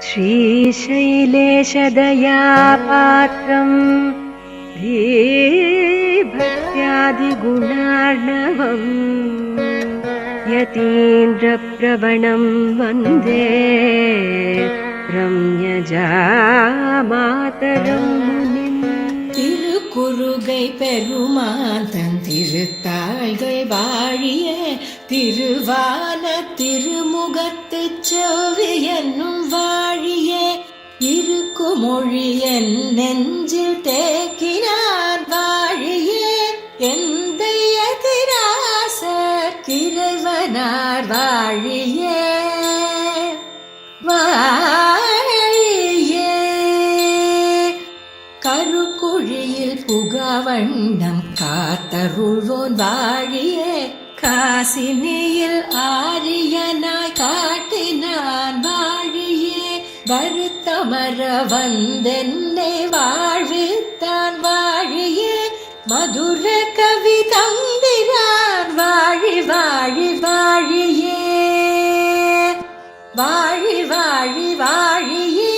श्रीशैलेशदयापात्रम् धीभक्त्यादिगुणार्णवम् यतीन्द्रप्रवणं वन्दे रम्यजामातरं मुनिम्. திருக்குறுகை பெருமான் தன் திருத்தாள்கள் வாழிய திருவான திருமுகத்து செவ்வி என்னும் வாழிய இருக்குமொழி என் நெஞ்சில் தேக்கினார் வாழிய எந்தைய திராசர் கிழவனார் வாழிய கருக்குழியில் புகவண்ணம் காத்தருள்வோன் வாழியே காசினியில் ஆரியனாய் காட்டினான் வாழியே வருத்தமர வந்தென்னை வாழ்வித்தான் வாழியே மதுர கவி தந்திரான் வாழி வாழி வாழியே வாழி வாழி வாழியே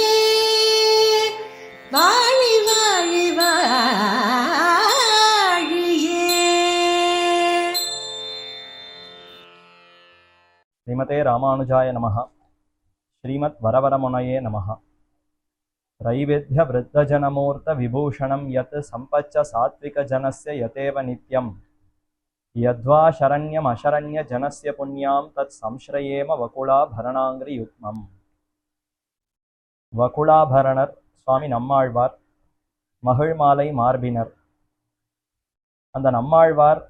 வாழி வாழி வாழியே. ஸ்ரீமதே ராமானுஜாய நமஹ. ஸ்ரீமத் வரவரமுனயே நமஹ. त्रैवेद्य वृद्धजनमूर्त विभूषणं यत् संपच्च सात्विक जनस्य यतेव नित्यं यद्वा शरण्यम अशरण्य जनस्य पुण्यां तत् संश्रयेम वकुलाभरणाङ्ग्रियुग्मम्. வகுளாபரணர் சுவாமி நம்மாழ்வார், மகிழ்மாலை மார்பினர். அந்த நம்மாழ்வார்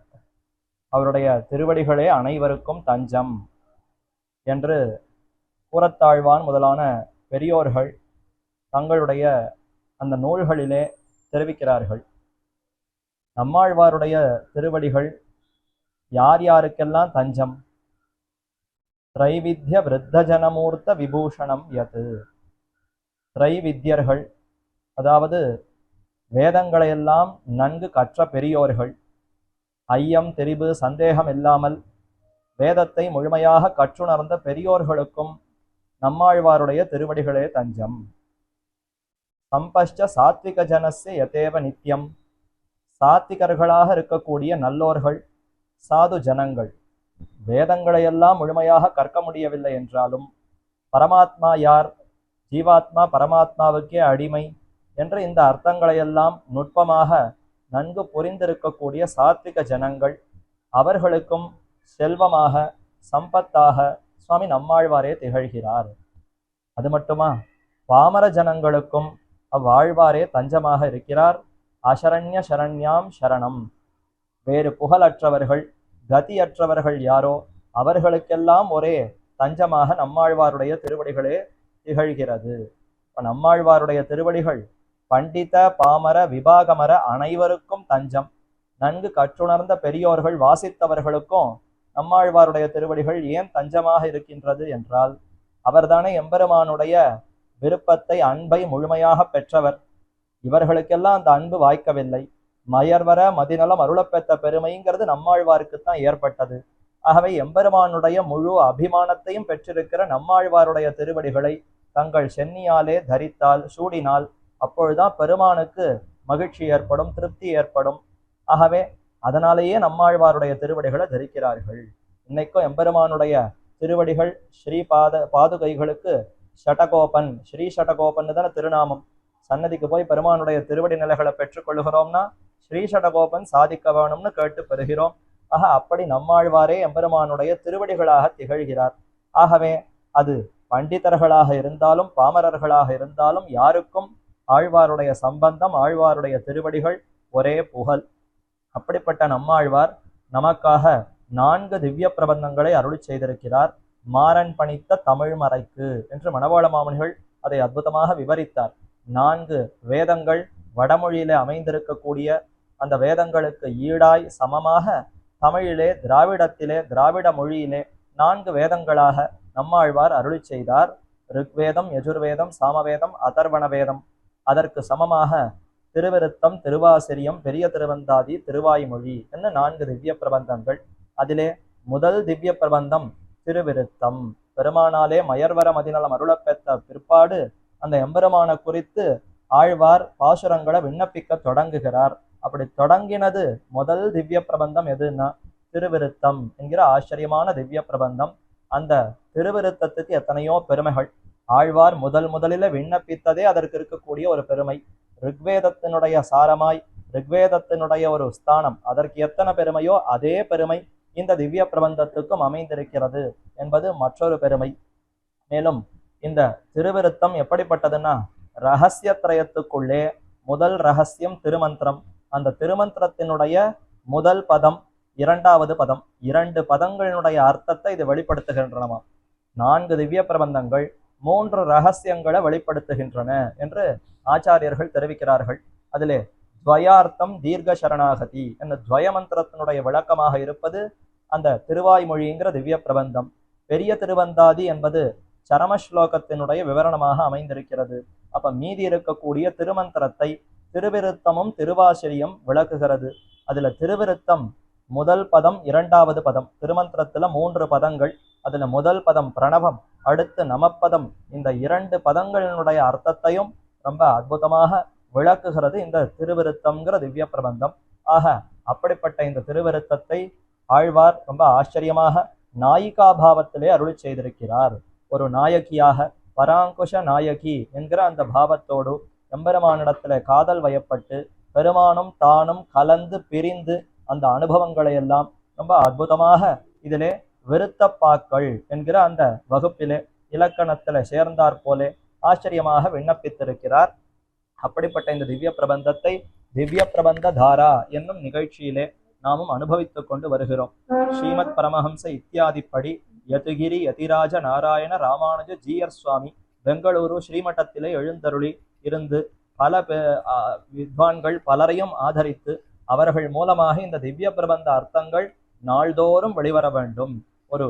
அவருடைய திருவடிகளே அனைவருக்கும் தஞ்சம் என்று கூறத்தாழ்வான் முதலான பெரியோர்கள் தங்களுடைய அந்த நூல்களிலே தெரிவிக்கிறார்கள். நம்மாழ்வாருடைய திருவடிகள் யார் யாருக்கெல்லாம் தஞ்சம்? திரைவித்ய விருத்தஜனமூர்த்த விபூஷணம் யத். திரைவித்யர்கள், அதாவது வேதங்களையெல்லாம் நன்கு கற்ற பெரியோர்கள், ஐயம் தெரிவு சந்தேகம் இல்லாமல் வேதத்தை முழுமையாக கற்றுணர்ந்த பெரியோர்களுக்கும் நம்மாழ்வாருடைய திருவடிகளே தஞ்சம். சம்பஷ்ட சாத்விக ஜனஸ்ய யதேவ நித்தியம். சாத்விகர்களாக இருக்கக்கூடிய நல்லோர்கள், சாது ஜனங்கள் வேதங்களையெல்லாம் முழுமையாக கற்க முடியவில்லை என்றாலும் பரமாத்மா யார், ஜீவாத்மா பரமாத்மாவுக்கே அடிமை என்ற இந்த அர்த்தங்களையெல்லாம் நுட்பமாக நன்கு புரிந்திருக்கக்கூடிய சாத்விக ஜனங்கள், அவர்களுக்கும் செல்வமாக சம்பத்தாக சுவாமி நம்மாழ்வாரே திகழ்கிறார். அது மட்டுமா, பாமர ஜனங்களுக்கும் அவ்வாழ்வாரே தஞ்சமாக இருக்கிறார். அசரண்ய சரண்யாம் சரணம். வேறு புகழற்றவர்கள் கதியற்றவர்கள் யாரோ அவர்களுக்கெல்லாம் ஒரே தஞ்சமாக நம்மாழ்வாருடைய திருவடிகளே திகழ்கிறது. இப்போ நம்மாழ்வாருடைய திருவடிகள் பண்டித பாமர விபாகமர அனைவருக்கும் தஞ்சம். நன்கு கற்றுணர்ந்த பெரியோர்கள் வாசித்தவர்களுக்கும் நம்மாழ்வாருடைய திருவடிகள் ஏன் தஞ்சமாக இருக்கின்றது என்றால், அவர்தானே எம்பெருமானுடைய விருப்பத்தை அன்பை முழுமையாக பெற்றவர். இவர்களுக்கெல்லாம் அந்த அன்பு வாய்க்கவில்லை. மயர்வர மதிநலம் அருளப்பெற்ற பெருமைங்கிறது நம்மாழ்வாருக்குத்தான் ஏற்பட்டது. ஆகவே எம்பெருமானுடைய முழு அபிமானத்தையும் பெற்றிருக்கிற நம்மாழ்வாருடைய திருவடிகளை தங்கள் சென்னியாலே தரித்தால், சூடினால், அப்பொழுதுதான் பெருமானுக்கு மகிழ்ச்சி ஏற்படும், திருப்தி ஏற்படும். ஆகவே அதனாலேயே நம்மாழ்வாருடைய திருவடிகளை தரிக்கிறார்கள். இன்னைக்கும் எம்பெருமானுடைய திருவடிகள் ஸ்ரீ பாதுகைகளுக்கு ஷடகோபன், ஸ்ரீ ஷடகோபன் தானே திருநாமம். சன்னதிக்கு போய் பெருமானுடைய திருவடி நிலைகளை பெற்றுக்கொள்கிறோம்னா ஸ்ரீ ஷடகோபன் சாதிக்க வேணும்னு கேட்டு பெறுகிறோம். ஆக அப்படி நம்மாழ்வாரே எம்பெருமானுடைய திருவடிகளாக திகழ்கிறார். ஆகவே அது பண்டிதர்களாக இருந்தாலும் பாமரர்களாக இருந்தாலும் யாருக்கும் ஆழ்வாருடைய சம்பந்தம், ஆழ்வாருடைய திருவடிகள் ஒரே புகழ். அப்படிப்பட்ட நம்மாழ்வார் நமக்காக 4 திவ்ய பிரபந்தங்களை அருளி செய்திருக்கிறார். மாறன் பணித்த தமிழ்மறைக்கு என்று மணவாள மாமுனிகள் அதை அற்புதமாக விவரித்தார். 4 வேதங்கள் வடமொழியிலே அமைந்திருக்கக்கூடிய அந்த வேதங்களுக்கு ஈடாய் சமமாக தமிழிலே, திராவிடத்திலே, திராவிட மொழியிலே 4 வேதங்களாக நம்மாழ்வார் அருளி செய்தார். ருக்வேதம், யஜுர்வேதம், சாமவேதம், அதர்வண வேதம். அதற்கு சமமாக திருவிருத்தம், திருவாசிரியம், பெரிய திருவந்தாதி, திருவாய்மொழி என்ன 4 திவ்ய பிரபந்தங்கள். அதிலே முதல் திவ்ய பிரபந்தம் திருவிருத்தம். பெருமானாலே மயர்வர மதிநலம் அருளப்பெற்ற பிற்பாடு அந்த எம்பெருமானை குறித்து ஆழ்வார் பாசுரங்களை விண்ணப்பிக்க தொடங்குகிறார். அப்படி தொடங்கினது முதல் திவ்ய பிரபந்தம் எதுன்னா திருவிருத்தம் என்கிற ஆச்சரியமான திவ்ய பிரபந்தம். அந்த திருவிருத்தத்துக்கு எத்தனையோ பெருமைகள். ஆழ்வார் முதலில விண்ணப்பித்ததே அதற்கு இருக்கக்கூடிய ஒரு பெருமை. ரிக்வேதத்தினுடைய சாரமாய் ரிக்வேதத்தினுடைய ஒரு ஸ்தானம், அதற்கு எத்தனை பெருமையோ அதே பெருமை இந்த திவ்ய பிரபந்தத்துக்கும் அமைந்திருக்கிறது என்பது மற்றொரு பெருமை. மேலும் இந்த திருவிருத்தம் எப்படிப்பட்டதுன்னா ரகசியத்ரயத்துக்குள்ளே முதல் ரகசியம் திருமந்திரம். அந்த திருமந்திரத்தினுடைய முதல் பதம், இரண்டாவது பதம், 2 பதங்களினுடைய அர்த்தத்தை இது வெளிப்படுத்துகின்றனமா. 4 திவ்ய பிரபந்தங்கள் 3 ரகசியங்களை வெளிப்படுத்துகின்றன என்று ஆச்சாரியர்கள் தெரிவிக்கிறார்கள். அதிலே துவயார்த்தம் தீர்க்க சரணாகதி என்ற துவய மந்திரத்தினுடைய விளக்கமாக இருப்பது அந்த திருவாய்மொழிங்கிற திவ்ய பிரபந்தம். பெரிய திருவந்தாதி என்பது சரமஸ்லோகத்தினுடைய விவரணமாக அமைந்திருக்கிறது. அப்ப மீதி இருக்கக்கூடிய திருமந்திரத்தை திருவிருத்தமும் திருவாசிரியம் விளக்குகிறது. அதுல திருவிருத்தம் முதல் பதம், இரண்டாவது பதம், திருமந்திரத்துல 3 பதங்கள். அதுல முதல் பதம் பிரணவம், அடுத்து நமப்பதம். இந்த 2 பதங்களினுடைய அர்த்தத்தையும் ரொம்ப அற்புதமாக விளக்குகிறது இந்த திருவிருத்தம்ங்கிற திவ்ய பிரபந்தம். ஆக அப்படிப்பட்ட இந்த திருவிருத்தத்தை ஆழ்வார் ரொம்ப ஆச்சரியமாக நாயிகா பாவத்திலே அருளி செய்திருக்கிறார். ஒரு நாயகியாக பராங்குஷ நாயகி என்கிற அந்த பாவத்தோடு எம்பெருமானிடத்துல காதல் வயப்பட்டு பெருமானும் தானும் கலந்து பிரிந்து அந்த அனுபவங்களை எல்லாம் ரொம்ப அற்புதமாக இதிலே விருத்தப்பாக்கள் என்கிற அந்த வகுப்பிலே இலக்கணத்துல சேர்ந்தார் போலே ஆச்சரியமாக விண்ணப்பித்திருக்கிறார். அப்படிப்பட்ட இந்த திவ்ய பிரபந்தத்தை திவ்ய பிரபந்த தாரா என்னும் நிகழ்ச்சியிலே நாமும் அனுபவித்துக் கொண்டு வருகிறோம். ஸ்ரீமத் பரமஹம்ச இத்தியாதிப்படி யதுகிரி யதிராஜ நாராயண ராமானுஜ ஜீயர் சுவாமி பெங்களூரு ஸ்ரீமட்டத்திலே எழுந்தருளி இருந்து பல வித்வான்கள் பலரையும் ஆதரித்து அவர்கள் மூலமாக இந்த திவ்ய பிரபந்த அர்த்தங்கள் நாள்தோறும் வெளிவர வேண்டும். ஒரு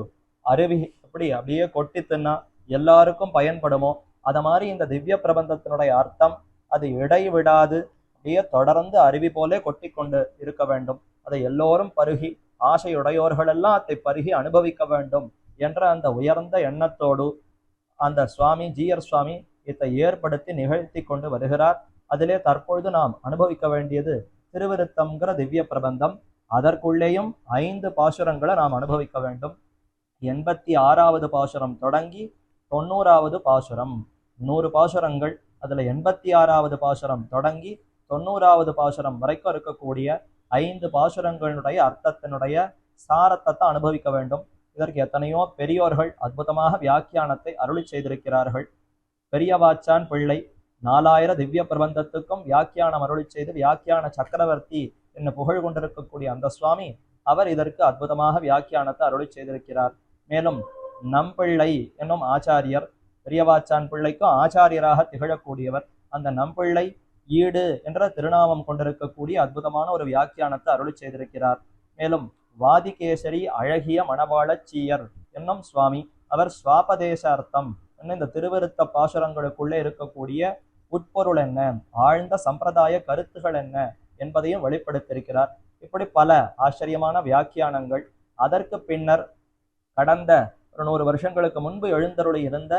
அருவி எப்படி அப்படியே கொட்டி தின்னா எல்லாருக்கும் பயன்படுமோ அத மாதிரி இந்த திவ்ய பிரபந்தத்தினுடைய அர்த்தம் அது இடைவிடாது அப்படியே தொடர்ந்து அருவி போலே கொட்டி கொண்டு இருக்க வேண்டும். அதை எல்லோரும் பருகி ஆசையுடையோர்கள் எல்லாம் அதை பருகி அனுபவிக்க வேண்டும் என்ற அந்த உயர்ந்த எண்ணத்தோடு அந்த சுவாமி ஜீயர் சுவாமி இதை ஏற்படுத்தி நிகழ்த்தி கொண்டு வருகிறார். அதிலே தற்பொழுது நாம் அனுபவிக்க வேண்டியது திருவிருத்தம்ங்கிற திவ்ய பிரபந்தம். அதற்குள்ளேயும் 5 பாசுரங்களை நாம் அனுபவிக்க வேண்டும். 86வது பாசுரம் தொடங்கி 90வது பாசுரம் 100 பாசுரங்கள். அதுல 86வது பாசுரம் தொடங்கி 90வது பாசுரம் வரைக்கும் இருக்கக்கூடிய 5 பாசுரங்களுடைய அர்த்தத்தினுடைய சாரத்தை அனுபவிக்க வேண்டும். இதற்கு எத்தனையோ பெரியோர்கள் அற்புதமாக வியாக்கியானத்தை அருளி செய்திருக்கிறார்கள். பெரியவாச்சான் பிள்ளை 4000 திவ்ய பிரபந்தத்துக்கும் வியாக்கியானம் அருளி செய்து வியாக்கியான சக்கரவர்த்தி என்ன புகழ் கொண்டிருக்கக்கூடிய அந்த சுவாமி அவர் இதற்கு அற்புதமாக வியாக்கியானத்தை அருளி செய்திருக்கிறார். மேலும் நம்பிள்ளை என்னும் ஆச்சாரியர் பெரியவாச்சான் பிள்ளைக்கும் ஆச்சாரியராக திகழக்கூடியவர். அந்த நம்பிள்ளை ஈடு என்ற திருநாமம் கொண்டிருக்கக்கூடிய அற்புதமான ஒரு வியாக்கியானத்தை அருளி செய்திருக்கிறார். மேலும் வாதிகேசரி அழகிய மணவாளச்சீயர் என்னும் சுவாமி அவர் சுவாபதேச அர்த்தம் இந்த திருவிருத்த பாசுரங்களுக்குள்ளே இருக்கக்கூடிய உட்பொருள் என்ன, ஆழ்ந்த சம்பிரதாய கருத்துகள் என்ன என்பதையும் வெளிப்படுத்தியிருக்கிறார். இப்படி பல ஆச்சரியமான வியாக்கியானங்கள். அதற்கு பின்னர் கடந்த 100 வருஷங்களுக்கு முன்பு எழுந்தருளி இருந்த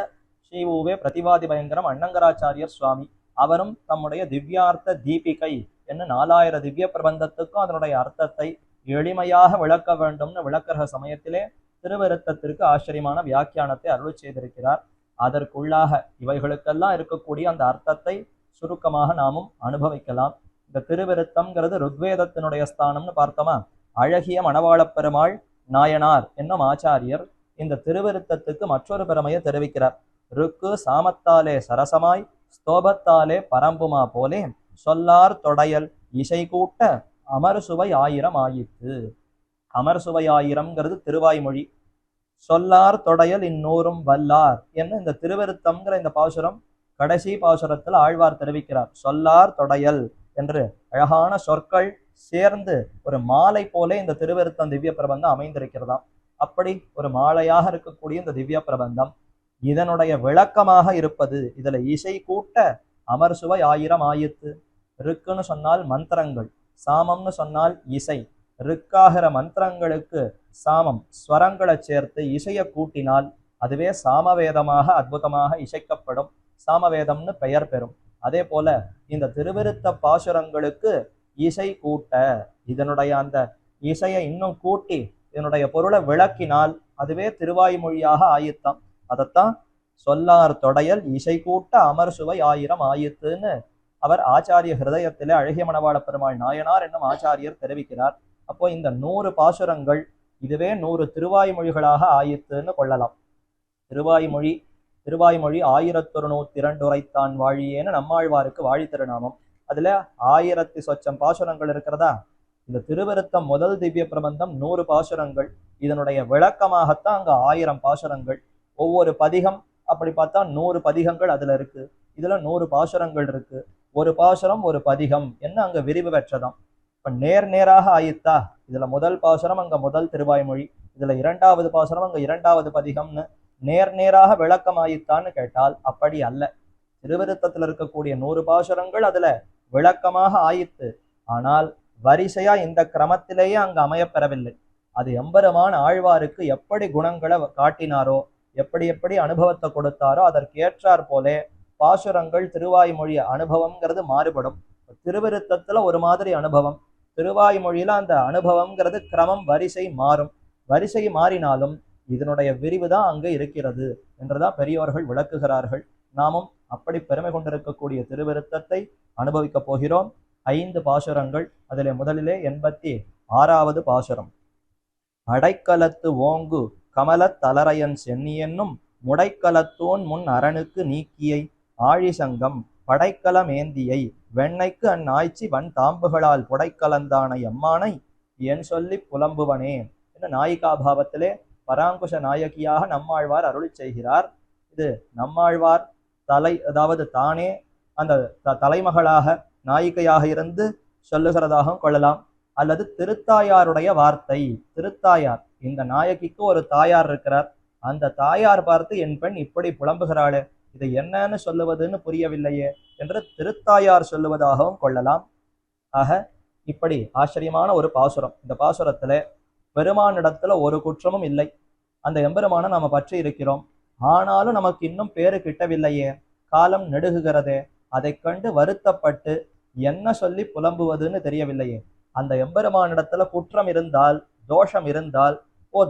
ஸ்ரீ உவே பிரதிவாதி பயங்கரம் அண்ணங்கராச்சாரியர் சுவாமி அவரும் தம்முடைய திவ்யார்த்த தீபிகை என்ன 4000 திவ்ய பிரபந்தத்துக்கும் அதனுடைய அர்த்தத்தை எளிமையாக விளக்க வேண்டும்னு விளக்குற சமயத்திலே திருவிருத்தத்திற்கு ஆச்சரியமான வியாக்கியானத்தை அருளி செய்திருக்கிறார். அதற்குள்ளாக இவைகளுக்கெல்லாம் இருக்கக்கூடிய அந்த அர்த்தத்தை சுருக்கமாக நாமும் அனுபவிக்கலாம். இந்த திருவிருத்தம்ங்கிறது ருக்வேதத்தினுடைய ஸ்தானம்னு பார்த்தோமா. அழகிய மணவாளப் பெருமாள் நாயனார் என்னும் ஆச்சாரியர் இந்த திருவிருத்தத்துக்கு மற்றொரு பெருமையை தெரிவிக்கிறார். ருக்கு சாமத்தாலே சரசமாய் ஸ்தோபத்தாலே பரம்புமா போலே சொல்லார் தொடையல் இசை கூட்ட அமர் சுவை 1000 ஆயிற்று. அமர் சுவை 1000ங்கிறது திருவாய்மொழி. சொல்லார் தொடையல் இந்நூறும் வல்லார் என்ன இந்த திருவிருத்தம்ங்கிற இந்த பாசுரம் கடைசி பாசுரத்தில் ஆழ்வார் தெரிவிக்கிறார். சொல்லார் தொடையல் என்று அழகான சொற்கள் சேர்ந்து ஒரு மாலை போல இந்த திருவிருத்தம் திவ்ய பிரபந்தம் அமைந்திருக்கிறதாம். அப்படி ஒரு மாலையாக இருக்கக்கூடிய இந்த திவ்ய பிரபந்தம் இதனுடைய விளக்கமாக இருப்பது. இதுல இசை கூட்ட அமர் சுவை 1000 ஆயிற்று. ருக்குன்னு சொன்னால் மந்திரங்கள், சாமம்னு சொன்னால் இசை. ருக்காகிற மந்திரங்களுக்கு சாமம் ஸ்வரங்களை சேர்த்து இசையை கூட்டினால் அதுவே சாமவேதமாக அற்புதமாக இசைக்கப்படும், சாமவேதம்னு பெயர் பெறும். அதே போல இந்த திருவிருத்த பாசுரங்களுக்கு இசை கூட்ட, இதனுடைய அந்த இசையை இன்னும் கூட்டி இதனுடைய பொருளை விளக்கினால் அதுவே திருவாய்மொழியாக ஆயித்தாம். அதைத்தான் சொல்லார் தொடையல் இசை கூட்ட அமர் சுவை ஆயிரம் ஆயித்துன்னு அவர் ஆச்சாரிய ஹிருதயத்திலே அழகிய மணவாள பெருமாள் நாயனார் என்னும் ஆச்சாரியர் தெரிவிக்கிறார். அப்போ இந்த 100 பாசுரங்கள் இதுவே 100 திருவாய்மொழிகளாக ஆயித்துன்னு கொள்ளலாம். திருவாய்மொழி 1102 உரைத்தான் வாழியேன்னு நம்மாழ்வாருக்கு வாழி திருநாமம். அதுல 1000 சொச்சம் பாசுரங்கள் இருக்கிறதா. இந்த திருவிருத்தம் முதல் திவ்ய பிரபந்தம் 100 பாசுரங்கள், இதனுடைய விளக்கமாகத்தான் அங்க 1000 பாசுரங்கள். ஒவ்வொரு பதிகம் அப்படி பார்த்தா 100 பதிகங்கள் அதுல இருக்கு. இதுல 100 பாசுரங்கள் இருக்கு. ஒரு பாசுரம் ஒரு பதிகம் என்ன அங்க விரிவு பெற்றதாம். இப்ப நேராக ஆயித்தா, இதுல முதல் பாசுரம் அங்க முதல் திருவாய்மொழி, இதுல 2வது பாசுரம் அங்க 2வது பதிகம்னு நேராக விளக்கம் ஆயித்தான்னு கேட்டால் அப்படி அல்ல. திருவிருத்தத்தில் இருக்கக்கூடிய 100 பாசுரங்கள் அதுல விளக்கமாக ஆயித்து. ஆனால் வரிசையா இந்த கிரமத்திலேயே அங்க அமையப்பெறவில்லை. அது எம்பெருமான் ஆழ்வாருக்கு எப்படி குணங்களை காட்டினாரோ, எப்படி அனுபவத்தை கொடுத்தாரோ அதற்கேற்றாற் போலே பாசுரங்கள் திருவாய்மொழி அனுபவம்ங்கிறது மாறுபடும். திருவிருத்தத்துல ஒரு மாதிரி அனுபவம், திருவாய்மொழியில அந்த அனுபவம்ங்கிறது கிரமம் வரிசை மாறும். வரிசை மாறினாலும் இதனுடைய விரிவு தான் அங்கே இருக்கிறது என்றுதான் பெரியவர்கள் விளக்குகிறார்கள். நாமும் அப்படி பெருமை கொண்டிருக்கக்கூடிய திருவிருத்தத்தை அனுபவிக்க போகிறோம். 5 பாசுரங்கள். அதிலே முதலிலே 86வது பாசுரம். அடைக்கலத்து ஓங்கு கமலத் தலரையன் சென்னி என்னும் முடைக்கலத்தோன் முன் அரணுக்கு நீக்கியை ஆழிசங்கம் படைக்கலமேந்தியை வெண்ணைக்கு அந்நாய்ச்சி வன் தாம்புகளால் புடைக்கலந்தானை எம்மானை என் சொல்லி புலம்புவனே என்று நாயிகாபாவத்திலே பராங்குஷ நாயகியாக நம்மாழ்வார் அருளி செய்கிறார். இது நம்மாழ்வார் அதாவது தானே அந்த தலைமகளாக நாயிகையாக இருந்து சொல்லுகிறதாகவும் கொள்ளலாம். அல்லது திருத்தாயாருடைய வார்த்தை. திருத்தாயார், இந்த நாயகிக்கு ஒரு தாயார் இருக்கிறார், அந்த தாயார் பார்த்து என் பெண் இப்படி புலம்புகிறாளே, இதை என்னன்னு சொல்லுவதுன்னு புரியவில்லையே என்று திருத்தாயார் சொல்லுவதாகவும் கொள்ளலாம். ஆக இப்படி ஆச்சரியமான ஒரு பாசுரம். இந்த பாசுரத்துல பெருமானிடத்துல ஒரு குற்றமும் இல்லை. அந்த எம்பெருமானை நாம பற்றி இருக்கிறோம், ஆனாலும் நமக்கு இன்னும் பேரு கிட்டவில்லையே, காலம் நெடுகுகிறதே, அதை கண்டு வருத்தப்பட்டு என்ன சொல்லி புலம்புவதுன்னு தெரியவில்லையே. அந்த எம்பெருமானிடத்துல குற்றம் இருந்தால், தோஷம் இருந்தால்,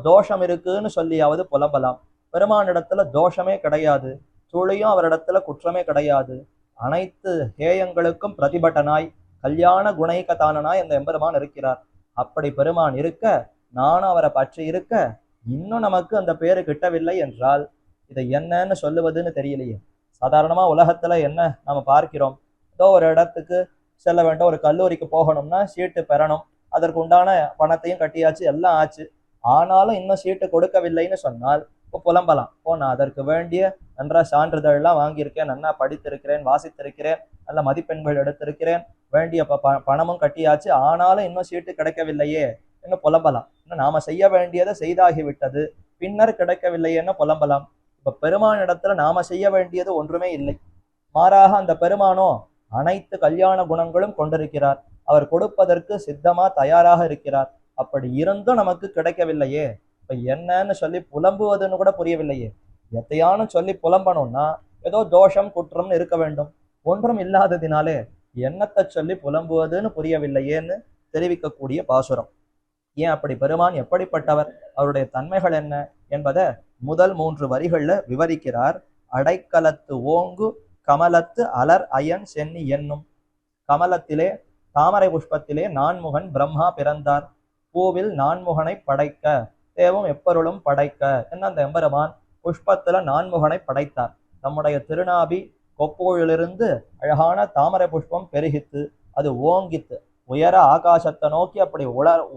தோஷம் இருக்குன்னு சொல்லியாவது புலம்பலாம். பெருமானிடத்துல தோஷமே கிடையாது, துளியும் அவரிடத்துல குற்றமே கிடையாது. அனைத்து ஹேயங்களுக்கும் பிரதிபட்டனாய் கல்யாண குணைக்கதானனாய் அந்த எம்பெருமான் இருக்கிறார். அப்படி பெருமான் இருக்க, நானும் அவரை பற்றி இருக்க, இன்னும் நமக்கு அந்த பேரு கிட்டவில்லை என்றால் இதை என்னன்னு சொல்லுவதுன்னு தெரியலையே. சாதாரணமா உலகத்துல என்ன நாம பார்க்கிறோம், ஏதோ ஒரு இடத்துக்கு செல்ல வேண்டும், ஒரு கல்லூரிக்கு போகணும்னா சீட்டு பெறணும், அதற்கு உண்டான பணத்தையும் கட்டியாச்சு, எல்லாம் ஆச்சு, ஆனாலும் இன்னும் சீட்டு கொடுக்கவில்லைன்னு சொன்னால் இப்போ புலம்பலாம். நான் அதற்கு வேண்டிய நன்றா சான்றிதழ்லாம் வாங்கியிருக்கேன், நன்னா படித்திருக்கிறேன், வாசித்திருக்கிறேன், நல்ல மதிப்பெண்கள் எடுத்திருக்கிறேன், வேண்டிய பணமும் கட்டியாச்சு, ஆனாலும் இன்னும் சீட்டு கிடைக்கவில்லையே என்று புலம்பலாம். இன்னும் நாம செய்ய வேண்டியதை செய்தாகிவிட்டது, பின்னர் கிடைக்கவில்லையேன்னு புலம்பலாம். இப்ப பெருமானிடத்துல நாம செய்ய வேண்டியது ஒன்றுமே இல்லை. மாறாக அந்த பெருமானோ அனைத்து கல்யாண குணங்களும் கொண்டிருக்கிறார், அவர் கொடுப்பதற்கு சித்தமா தயாராக இருக்கிறார். அப்படி இருந்தும் நமக்கு கிடைக்கவில்லையே, இப்ப என்னன்னு சொல்லி புலம்புவதுன்னு கூட புரியவில்லையே. எத்தையானு சொல்லி புலம்பணும்னா ஏதோ தோஷம் குற்றம்னு இருக்க வேண்டும், ஒன்றும் இல்லாததினாலே என்னத்தை சொல்லி புலம்புவதுன்னு புரியவில்லையேன்னு தெரிவிக்கக்கூடிய பாசுரம். ஏன் அப்படி பெருமான் எப்படிப்பட்டவர், அவருடைய தன்மைகள் என்ன என்பதை முதல் 3 வரிகள்ல விவரிக்கிறார். அடைக்கலத்து ஓங்கு கமலத்து அலர் அயன் சென்னி என்னும். கமலத்திலே தாமரை புஷ்பத்திலே நான்முகன் பிரம்மா பிறந்தார், பூவில் நான்முகனை படைக்க தேவும் எப்பொருளும் படைக்க என்ன அந்த எம்பெருமான் புஷ்பத்துல நான்முகனை படைத்தார். நம்முடைய திருநாபி கொப்பூழிலிருந்து அழகான தாமரை புஷ்பம் பெருகித்து, அது ஓங்கித்து உயர ஆகாசத்தை நோக்கி அப்படி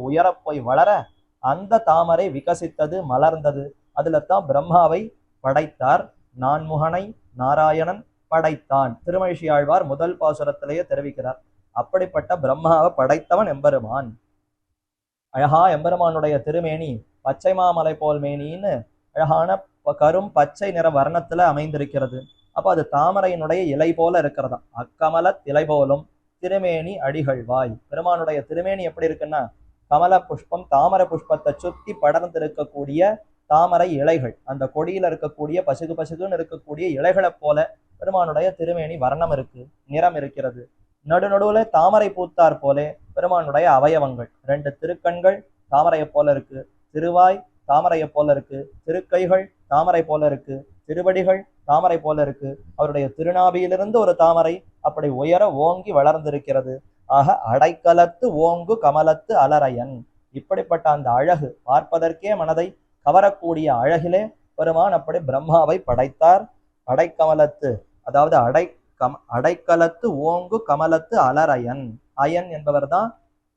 உயர போய் வளர அந்த தாமரை விகசித்தது, மலர்ந்தது. அதுல தான் பிரம்மாவை படைத்தார். நான்முகனை நாராயணன் படைத்தான். திருமழிசையாழ்வார் முதல் பாசுரத்திலேயே தெரிவிக்கிறார். அப்படிப்பட்ட பிரம்மாவை படைத்தவன் எம்பெருமான். அழகா எம்பெருமானுடைய திருமேனி பச்சை மாமலை போல் மேனின்னு அழகான கரும் பச்சை நிற வர்ணத்துல அமைந்திருக்கிறது. அப்ப அது தாமரையினுடைய இலை போல இருக்கிறதா. அக்கமல இலை போலும் திருமேனி அடிகள்வாய். பெருமானுடைய திருமேனி எப்படி இருக்குன்னா, கமல புஷ்பம் தாமரை புஷ்பத்தை சுத்தி படர்ந்திருக்கக்கூடிய தாமரை இலைகள், அந்த கொடியில இருக்கக்கூடிய பசுகு பசுகுன்னு இருக்கக்கூடிய இலைகளை போல பெருமானுடைய திருமேனி வர்ணம் இருக்கு, நிறம் இருக்கிறது. நடுநடுவுல தாமரை பூத்தார் போலே பெருமானுடைய அவயவங்கள், 2 திருக்கண்கள் தாமரையை போல இருக்கு, திருவாய் தாமரையை போல இருக்கு, திருக்கைகள் தாமரை போல இருக்கு, திருவடிகள் தாமரை போல இருக்கு, அவருடைய திருநாபியிலிருந்து ஒரு தாமரை அப்படி உயர ஓங்கி வளர்ந்திருக்கிறது. ஆக அடைக்கலத்து ஓங்கு கமலத்து அலரையன், இப்படிப்பட்ட அந்த அழகு, பார்ப்பதற்கே மனதை கவரக்கூடிய அழகிலே பெருமான் அப்படி பிரம்மாவை படைத்தார். அடைக்கமலத்து, அதாவது அடைக்கலத்து ஓங்கு கமலத்து அலரையன், அயன் என்பவர் தான்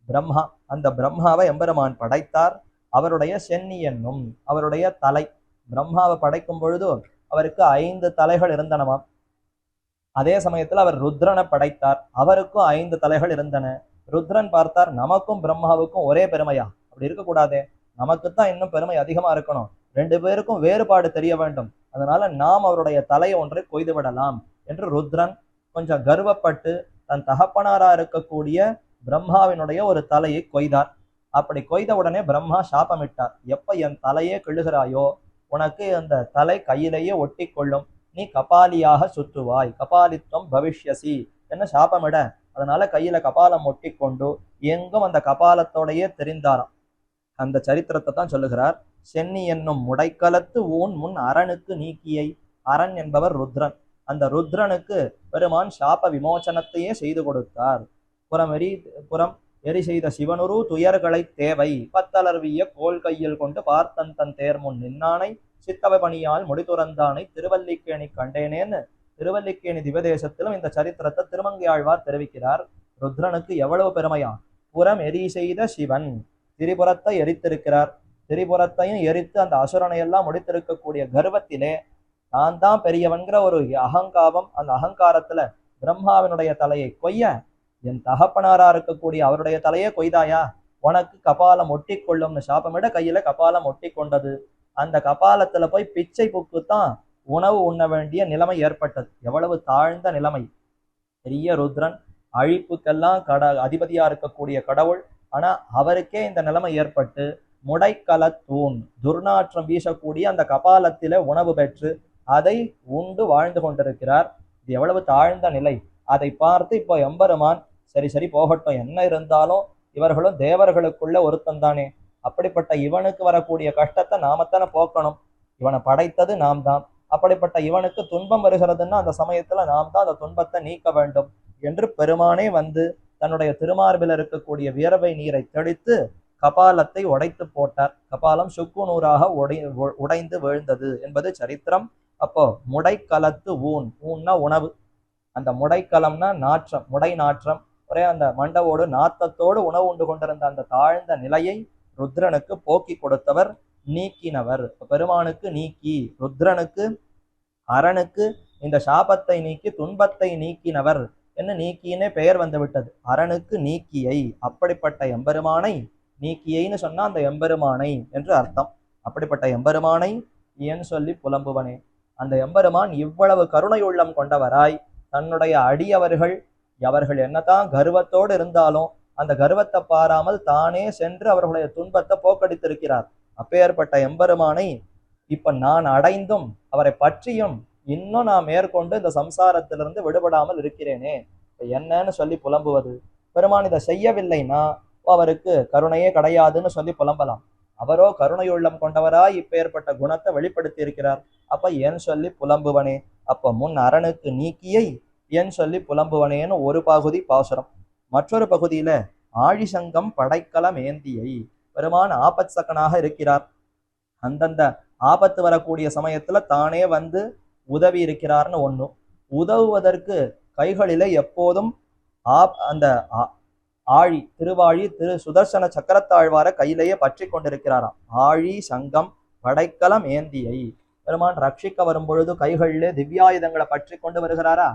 பிரம்மா. அந்த பிரம்மாவை எம்பெருமான் படைத்தார். அவருடைய சென்னி என்னும் அவருடைய தலை, பிரம்மாவை படைக்கும் பொழுது அவருக்கு 5 தலைகள் இருந்தனவாம். அதே சமயத்துல அவர் ருத்ரனை படைத்தார், அவருக்கும் 5 தலைகள் இருந்தன. ருத்ரன் பார்த்தார், நமக்கும் பிரம்மாவுக்கும் ஒரே பெருமையா? அப்படி இருக்கக்கூடாதே, நமக்குத்தான் இன்னும் பெருமை அதிகமா இருக்கணும், 2 பேருக்கும் வேறுபாடு தெரிய வேண்டும், அதனால நாம் அவருடைய தலையை ஒன்றை கொய்து விடலாம் என்று ருத்ரன் கொஞ்சம் கர்வப்பட்டு தன் தகப்பனாரா இருக்கக்கூடிய பிரம்மாவினுடைய ஒரு தலையை கொய்தார். அப்படி கொய்த உடனே பிரம்மா சாபமிட்டார், எப்ப என் தலையே கிள்ளுகிறாயோ உனக்கு அந்த தலை கையிலேயே ஒட்டி கொள்ளும், நீ கபாலியாக சுற்றுவாய், கபாலித்வம் பவிஷ்யசி என்ன சாபமிட. அதனால கையில கபாலம் ஒட்டி கொண்டு எங்கும் அந்த கபாலத்தோடையே தெரிந்தாராம். அந்த சரித்திரத்தை தான் சொல்லுகிறார். சென்னி என்னும் முடைக்கலத்து ஊன் முன் அரணுக்கு நீக்கியை, அரண் என்பவர் ருத்ரன். அந்த ருத்ரனுக்கு பெருமான் சாப விமோசனத்தையே செய்து கொடுத்தார். புறம் எரி செய்த சிவனுரு துயர்களை தேவை, பத்தளர்விய கோல் கையில் கொண்டு பார்த்தன் தன் தேர் முன் நின்னானை, சித்தவ பணியால் முடித்துறந்தானை திருவல்லிக்கேணி கண்டேனேன்னு திருவல்லிக்கேணி திவதேசத்திலும் இந்த சரித்திரத்தை திருமங்கையாழ்வார் தெரிவிக்கிறார். ருத்ரனுக்கு எவ்வளவு பெருமையா! புறம் எரி செய்த சிவன் திரிபுரத்தை எரித்திருக்கிறார். திரிபுரத்தையும் எரித்து அந்த அசுரனையெல்லாம் முடித்திருக்கக்கூடிய கர்வத்திலே நான் தான் பெரியவன்கிற ஒரு அகங்காரம், அந்த அகங்காரத்துல பிரம்மாவினுடைய தலையை கொய்ய, என் தகப்பனாரா இருக்கக்கூடிய அவருடைய தலையே கொய்தாயா, உனக்கு கபாலம் ஒட்டி கொள்ளும்னு சாபமிட கையில கபாலம் ஒட்டி கொண்டது. அந்த கபாலத்துல போய் பிச்சை புக்குத்தான் உணவு உண்ண வேண்டிய நிலைமை ஏற்பட்டது. எவ்வளவு தாழ்ந்த நிலைமை! பெரிய ருத்ரன், அழிப்புக்கெல்லாம் அதிபதியா இருக்கக்கூடிய கடவுள், ஆனா அவருக்கே இந்த நிலைமை ஏற்பட்டு முடைக்கலத்தூண், துர்நாற்றம் வீசக்கூடிய அந்த கபாலத்தில உணவு பெற்று அதை உண்டு வாழ்ந்து கொண்டிருக்கிறார். இது எவ்வளவு தாழ்ந்த நிலை! அதை பார்த்து இப்போ எம்பெருமான் சரி போகட்டும், என்ன இருந்தாலும் இவர்களும் தேவர்களுக்குள்ள ஒருத்தன் தானே, அப்படிப்பட்ட இவனுக்கு வரக்கூடிய கஷ்டத்தை நாமத்தானே போக்கணும், இவனை படைத்தது நாம் தான், அப்படிப்பட்ட இவனுக்கு துன்பம் வருகிறதுன்னா அந்த சமயத்துல நாம் தான் அந்த துன்பத்தை நீக்க வேண்டும் என்று பெருமானே வந்து தன்னுடைய திருமார்பில் இருக்கக்கூடிய வியர்வை நீரை தெளித்து கபாலத்தை உடைத்து போட்டார். கபாலம் சுக்கு நூறாக உடைந்து வீழ்ந்தது என்பது சரித்திரம். அப்போ முடைக்கலத்து ஊன், ஊன்னா உணவு, அந்த முடைக்கலம்னா நாற்றம், முடை நாற்றம், ஒரே அந்த மண்டவோடு நாத்தத்தோடு உணவு உண்டு கொண்டிருந்த அந்த தாழ்ந்த நிலையை ருத்ரனுக்கு போக்கி கொடுத்தவர், நீக்கினவர். பெருமானுக்கு நீக்கி, ருத்ரனுக்கு அரணுக்கு இந்த சாபத்தை நீக்கி துன்பத்தை நீக்கினவர் என்ன நீக்கினே பெயர் வந்து விட்டது. அரணுக்கு நீக்கியை, அப்படிப்பட்ட எம்பெருமானை, நீக்கியைன்னு சொன்னா அந்த எம்பெருமானை என்று அர்த்தம். அப்படிப்பட்ட எம்பெருமானை ஏன் சொல்லி புலம்புவனே. அந்த எம்பெருமான் இவ்வளவு கருணை உள்ளம் கொண்டவராய் தன்னுடைய அடியவர்கள் அவர்கள் என்னதான் கர்வத்தோடு இருந்தாலும் அந்த கர்வத்தை பாராமல் தானே சென்று அவர்களுடைய துன்பத்தை போக்கடித்திருக்கிறார். அப்பேற்பட்ட எம்பெருமானை இப்ப நான் அடைந்தும் அவரை பற்றியும் இன்னும் நான் மேற்கொண்டு இந்த சம்சாரத்திலிருந்து விடுபடாமல் இருக்கிறேனே, என்னன்னு சொல்லி புலம்புவது. பெருமான் இதை செய்யவில்லைன்னா அவருக்கு கருணையே கிடையாதுன்னு சொல்லி புலம்பலாம். அவரோ கருணையுள்ளம் கொண்டவராய் இப்பேற்பட்ட குணத்தை வெளிப்படுத்தி இருக்கிறார். அப்ப ஏன் சொல்லி புலம்புவனே. அப்ப முன் அரணுக்கு நீக்கியை ஏன் சொல்லி புலம்புவனேன்னு ஒரு பகுதி பாசுரம். மற்றொரு பகுதியில ஆழிசங்கம் படைக்கலம் ஏந்தியை, பெருமான் ஆபத் சக்கனாக இருக்கிறார். அந்தந்த ஆபத்து வரக்கூடிய சமயத்துல தானே வந்து உதவி இருக்கிறார்னு ஒண்ணு. உதவுவதற்கு கைகளிலே எப்போதும் அந்த ஆழி, திருவாழி, சுதர்சன சக்கரத்தாழ்வார கையிலேயே பற்றி கொண்டிருக்கிறாராம். ஆழி சங்கம் படைக்கலம் ஏந்தியை, பெருமான் ரட்சிக்க வரும் பொழுது கைகளிலே திவ்யாயுதங்களை பற்றி கொண்டு வருகிறாரா.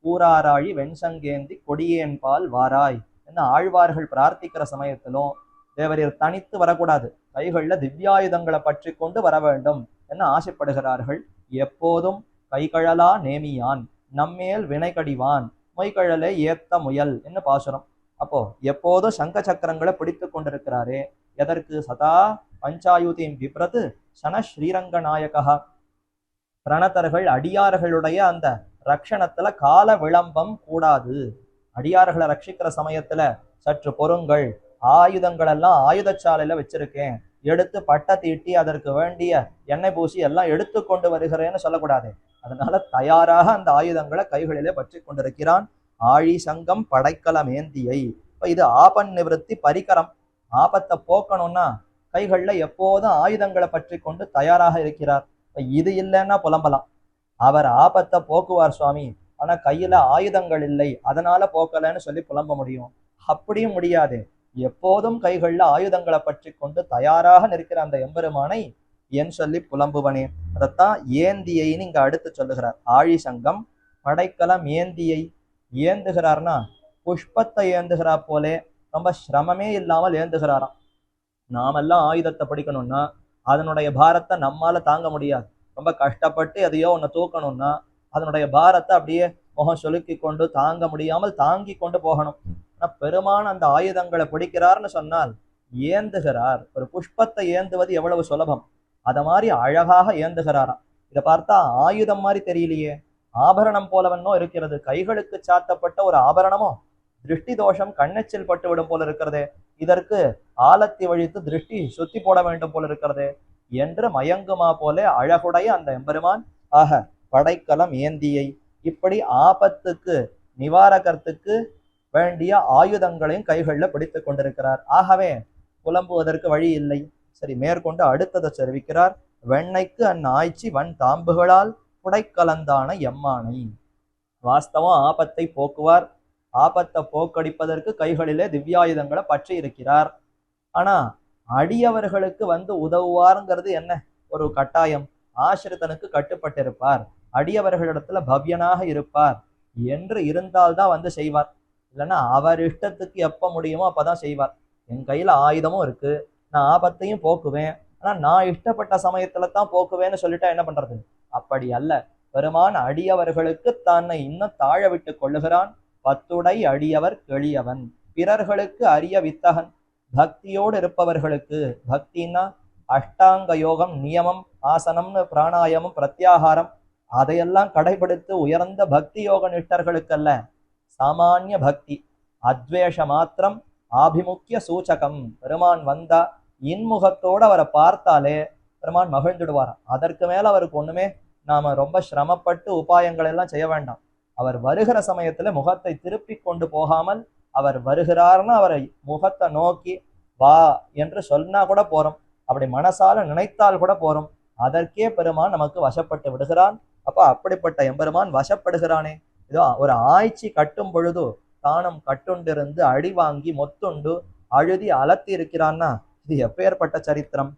கூறாராழி வெண்சங்கேந்தி கொடியேன் பால் வாராய் என்ன ஆழ்வார்கள் பிரார்த்திக்கிற சமயத்திலும் தேவரீர் தனித்து வரக்கூடாது, கைகள்ல திவ்யாயுதங்களை பற்றி கொண்டு வர வேண்டும் என்ன ஆசைப்படுகிறார்கள். எப்போதும் கைகழலா நேமியான் நம்மேல் வினை கடிவான் மொய்கழலே ஏத்த முயல் என்ன பாசுரம். அப்போ எப்போதும் சங்க சக்கரங்களை பிடித்து கொண்டிருக்கிறாரே, எதற்கு? சதா பஞ்சாயுதீம் விப்ரது சன ஸ்ரீரங்கநாயகா. பிரணதர்கள் அடியார்களுடைய அந்த ரக்ஷணத்துல கால விளம்பம் கூடாது. அடியார்களை ரட்சிக்கிற சமயத்துல சற்று பொறுங்கள், ஆயுதங்கள் எல்லாம் ஆயுதச்சாலையில வச்சிருக்கேன், எடுத்து பட்டை தீட்டி அதற்கு வேண்டிய எண்ணெய் பூசி எல்லாம் எடுத்து கொண்டு வருகிறேன்னு சொல்லக்கூடாது. அதனால தயாராக அந்த ஆயுதங்களை கைகளிலே பற்றி கொண்டிருக்கிறான். ஆழி சங்கம் படைக்கலம் ஏந்தியை. இப்ப இது ஆபன் நிவர்த்தி பரிகரம். ஆபத்தை போக்கணும்னா கைகள்ல எப்போதும் ஆயுதங்களை பற்றி கொண்டு தயாராக இருக்கிறார். இது இல்லைன்னா புலம்பலாம், அவர் ஆபத்தை போக்குவார் சுவாமி, ஆனா கையில ஆயுதங்கள் இல்லை அதனால போக்கலன்னு சொல்லி புலம்ப முடியும். அப்படியும் முடியாது. எப்போதும் கைகள்ல ஆயுதங்களை பற்றி கொண்டு தயாராக நிற்கிற அந்த எம்பெருமானை என் சொல்லி புலம்புவனே. அதைத்தான் ஏந்தியைன்னு இங்க அடுத்து சொல்லுகிறார். ஆழி சங்கம் படைக்கலம் ஏந்தியை. ஏந்துகிறார்னா புஷ்பத்தை ஏந்துகிறா போலே ரொம்ப சிரமமே இல்லாமல் ஏந்துகிறாராம். நாமெல்லாம் ஆயுதத்தை பிடிக்கணும்னா அதனுடைய பாரத்தை நம்மால தாங்க முடியாது. ரொம்ப கஷ்டப்பட்டு எதையோ ஒன்று தூக்கணும்னா அதனுடைய பாரத்தை அப்படியே முகம் சொலுக்கி கொண்டு தாங்க முடியாமல் தாங்கி கொண்டு போகணும். ஆனா பெருமான் அந்த ஆயுதங்களை பிடிக்கிறார்னு சொன்னால் ஏந்துகிறார். ஒரு புஷ்பத்தை ஏந்துவது எவ்வளவு சுலபம், அத மாதிரி அழகாக ஏந்துகிறாராம். இதை பார்த்தா ஆயுதம் மாதிரி தெரியலையே, ஆபரணம் போலவன்னோ இருக்கிறது. கைகளுக்கு சாத்தப்பட்ட ஒரு ஆபரணமோ திருஷ்டி தோஷம் கண்ணெச்சில் பட்டு விடும் போல இருக்கிறதே, இதற்கு ஆலத்தி வழித்து திருஷ்டி சுத்தி போட வேண்டும் போல இருக்கிறதே என்று மயங்குமா போலே அழகுடைய அந்த எம்பெருமான். ஆக படைக்கலம் ஏந்தியை. இப்படி ஆபத்துக்கு நிவாரகத்துக்கு வேண்டிய ஆயுதங்களையும் கைகள்ல பிடித்து கொண்டிருக்கிறார். ஆகவே புலம்புவதற்கு வழி இல்லை. சரி, மேற்கொண்டு அடுத்ததை தெரிவிக்கிறார். வெண்ணைக்கு ஆய்ச்சி வன் தாம்புகளால் புடைக்கலந்தான எம்மானை. வாஸ்தவம் ஆபத்தை போக்குவார். ஆபத்தை போக்கடிப்பதற்கு கைகளிலே திவ்யாயுதங்களை பற்றி இருக்கிறார். ஆனா அடியவர்களுக்கு உதவுவாருங்கிறது என்ன ஒரு கட்டாயம். ஆசிரிதனுக்கு கட்டுப்பட்டிருப்பார், அடியவர்களிடத்துல பவ்யனாக இருப்பார் என்று இருந்தால்தான் செய்வார். இல்லைன்னா அவர் இஷ்டத்துக்கு எப்ப முடியுமோ அப்பதான் செய்வார். என் கையில ஆயுதமும் இருக்கு, நான் ஆபத்தையும் போக்குவேன், ஆனா நான் இஷ்டப்பட்ட சமயத்துல தான் போக்குவேன்னு சொல்லிட்டா என்ன பண்றது? அப்படி அல்ல. பெருமான் அடியவர்களுக்கு தன்னை இன்னும் தாழ விட்டு கொள்ளுகிறான். பத்துடை அடியவர் கெளியவன், பிறர்களுக்கு அரிய வித்தகன். பக்தியோடு இருப்பவர்களுக்கு, பக்தின்னா அஷ்டாங்க யோகம், நியமம், ஆசனம்னு பிராணாயாமம், பிரத்யாகாரம் அதையெல்லாம் கடைபிடித்து உயர்ந்த பக்தி யோக நிஷ்டர்களுக்கல்ல, சாமானிய பக்தி, அத்வேஷ மாத்திரம், ஆபிமுக்கிய சூச்சகம். பெருமான் வந்தா இன்முகத்தோடு அவரை பார்த்தாலே பெருமான் மகிழ்ந்துடுவாராம். அதற்கு மேல அவருக்கு ஒண்ணுமே நாம ரொம்ப சிரமப்பட்டு உபாயங்கள் எல்லாம் செய்ய வேண்டாம். அவர் வருகிற சமயத்துல முகத்தை திருப்பி கொண்டு போகாமல் அவர் வருகிறார்னு அவரை முகத்தை நோக்கி வா என்று சொன்னா கூட போறோம், அப்படி மனசால நினைத்தால் கூட போறோம். அதற்கே பெருமான் நமக்கு வசப்பட்டு விடுகிறான். அப்ப அப்படிப்பட்ட எம்பெருமான் வசப்படுகிறானே. இதோ ஒரு ஆய்ச்சி கட்டும் பொழுது தானும் கட்டுண்டிருந்து அடி வாங்கி மொத்துண்டு அழுதி அலத்தி இருக்கிறான்னா இது எப்பேற்பட்ட சரித்திரம்.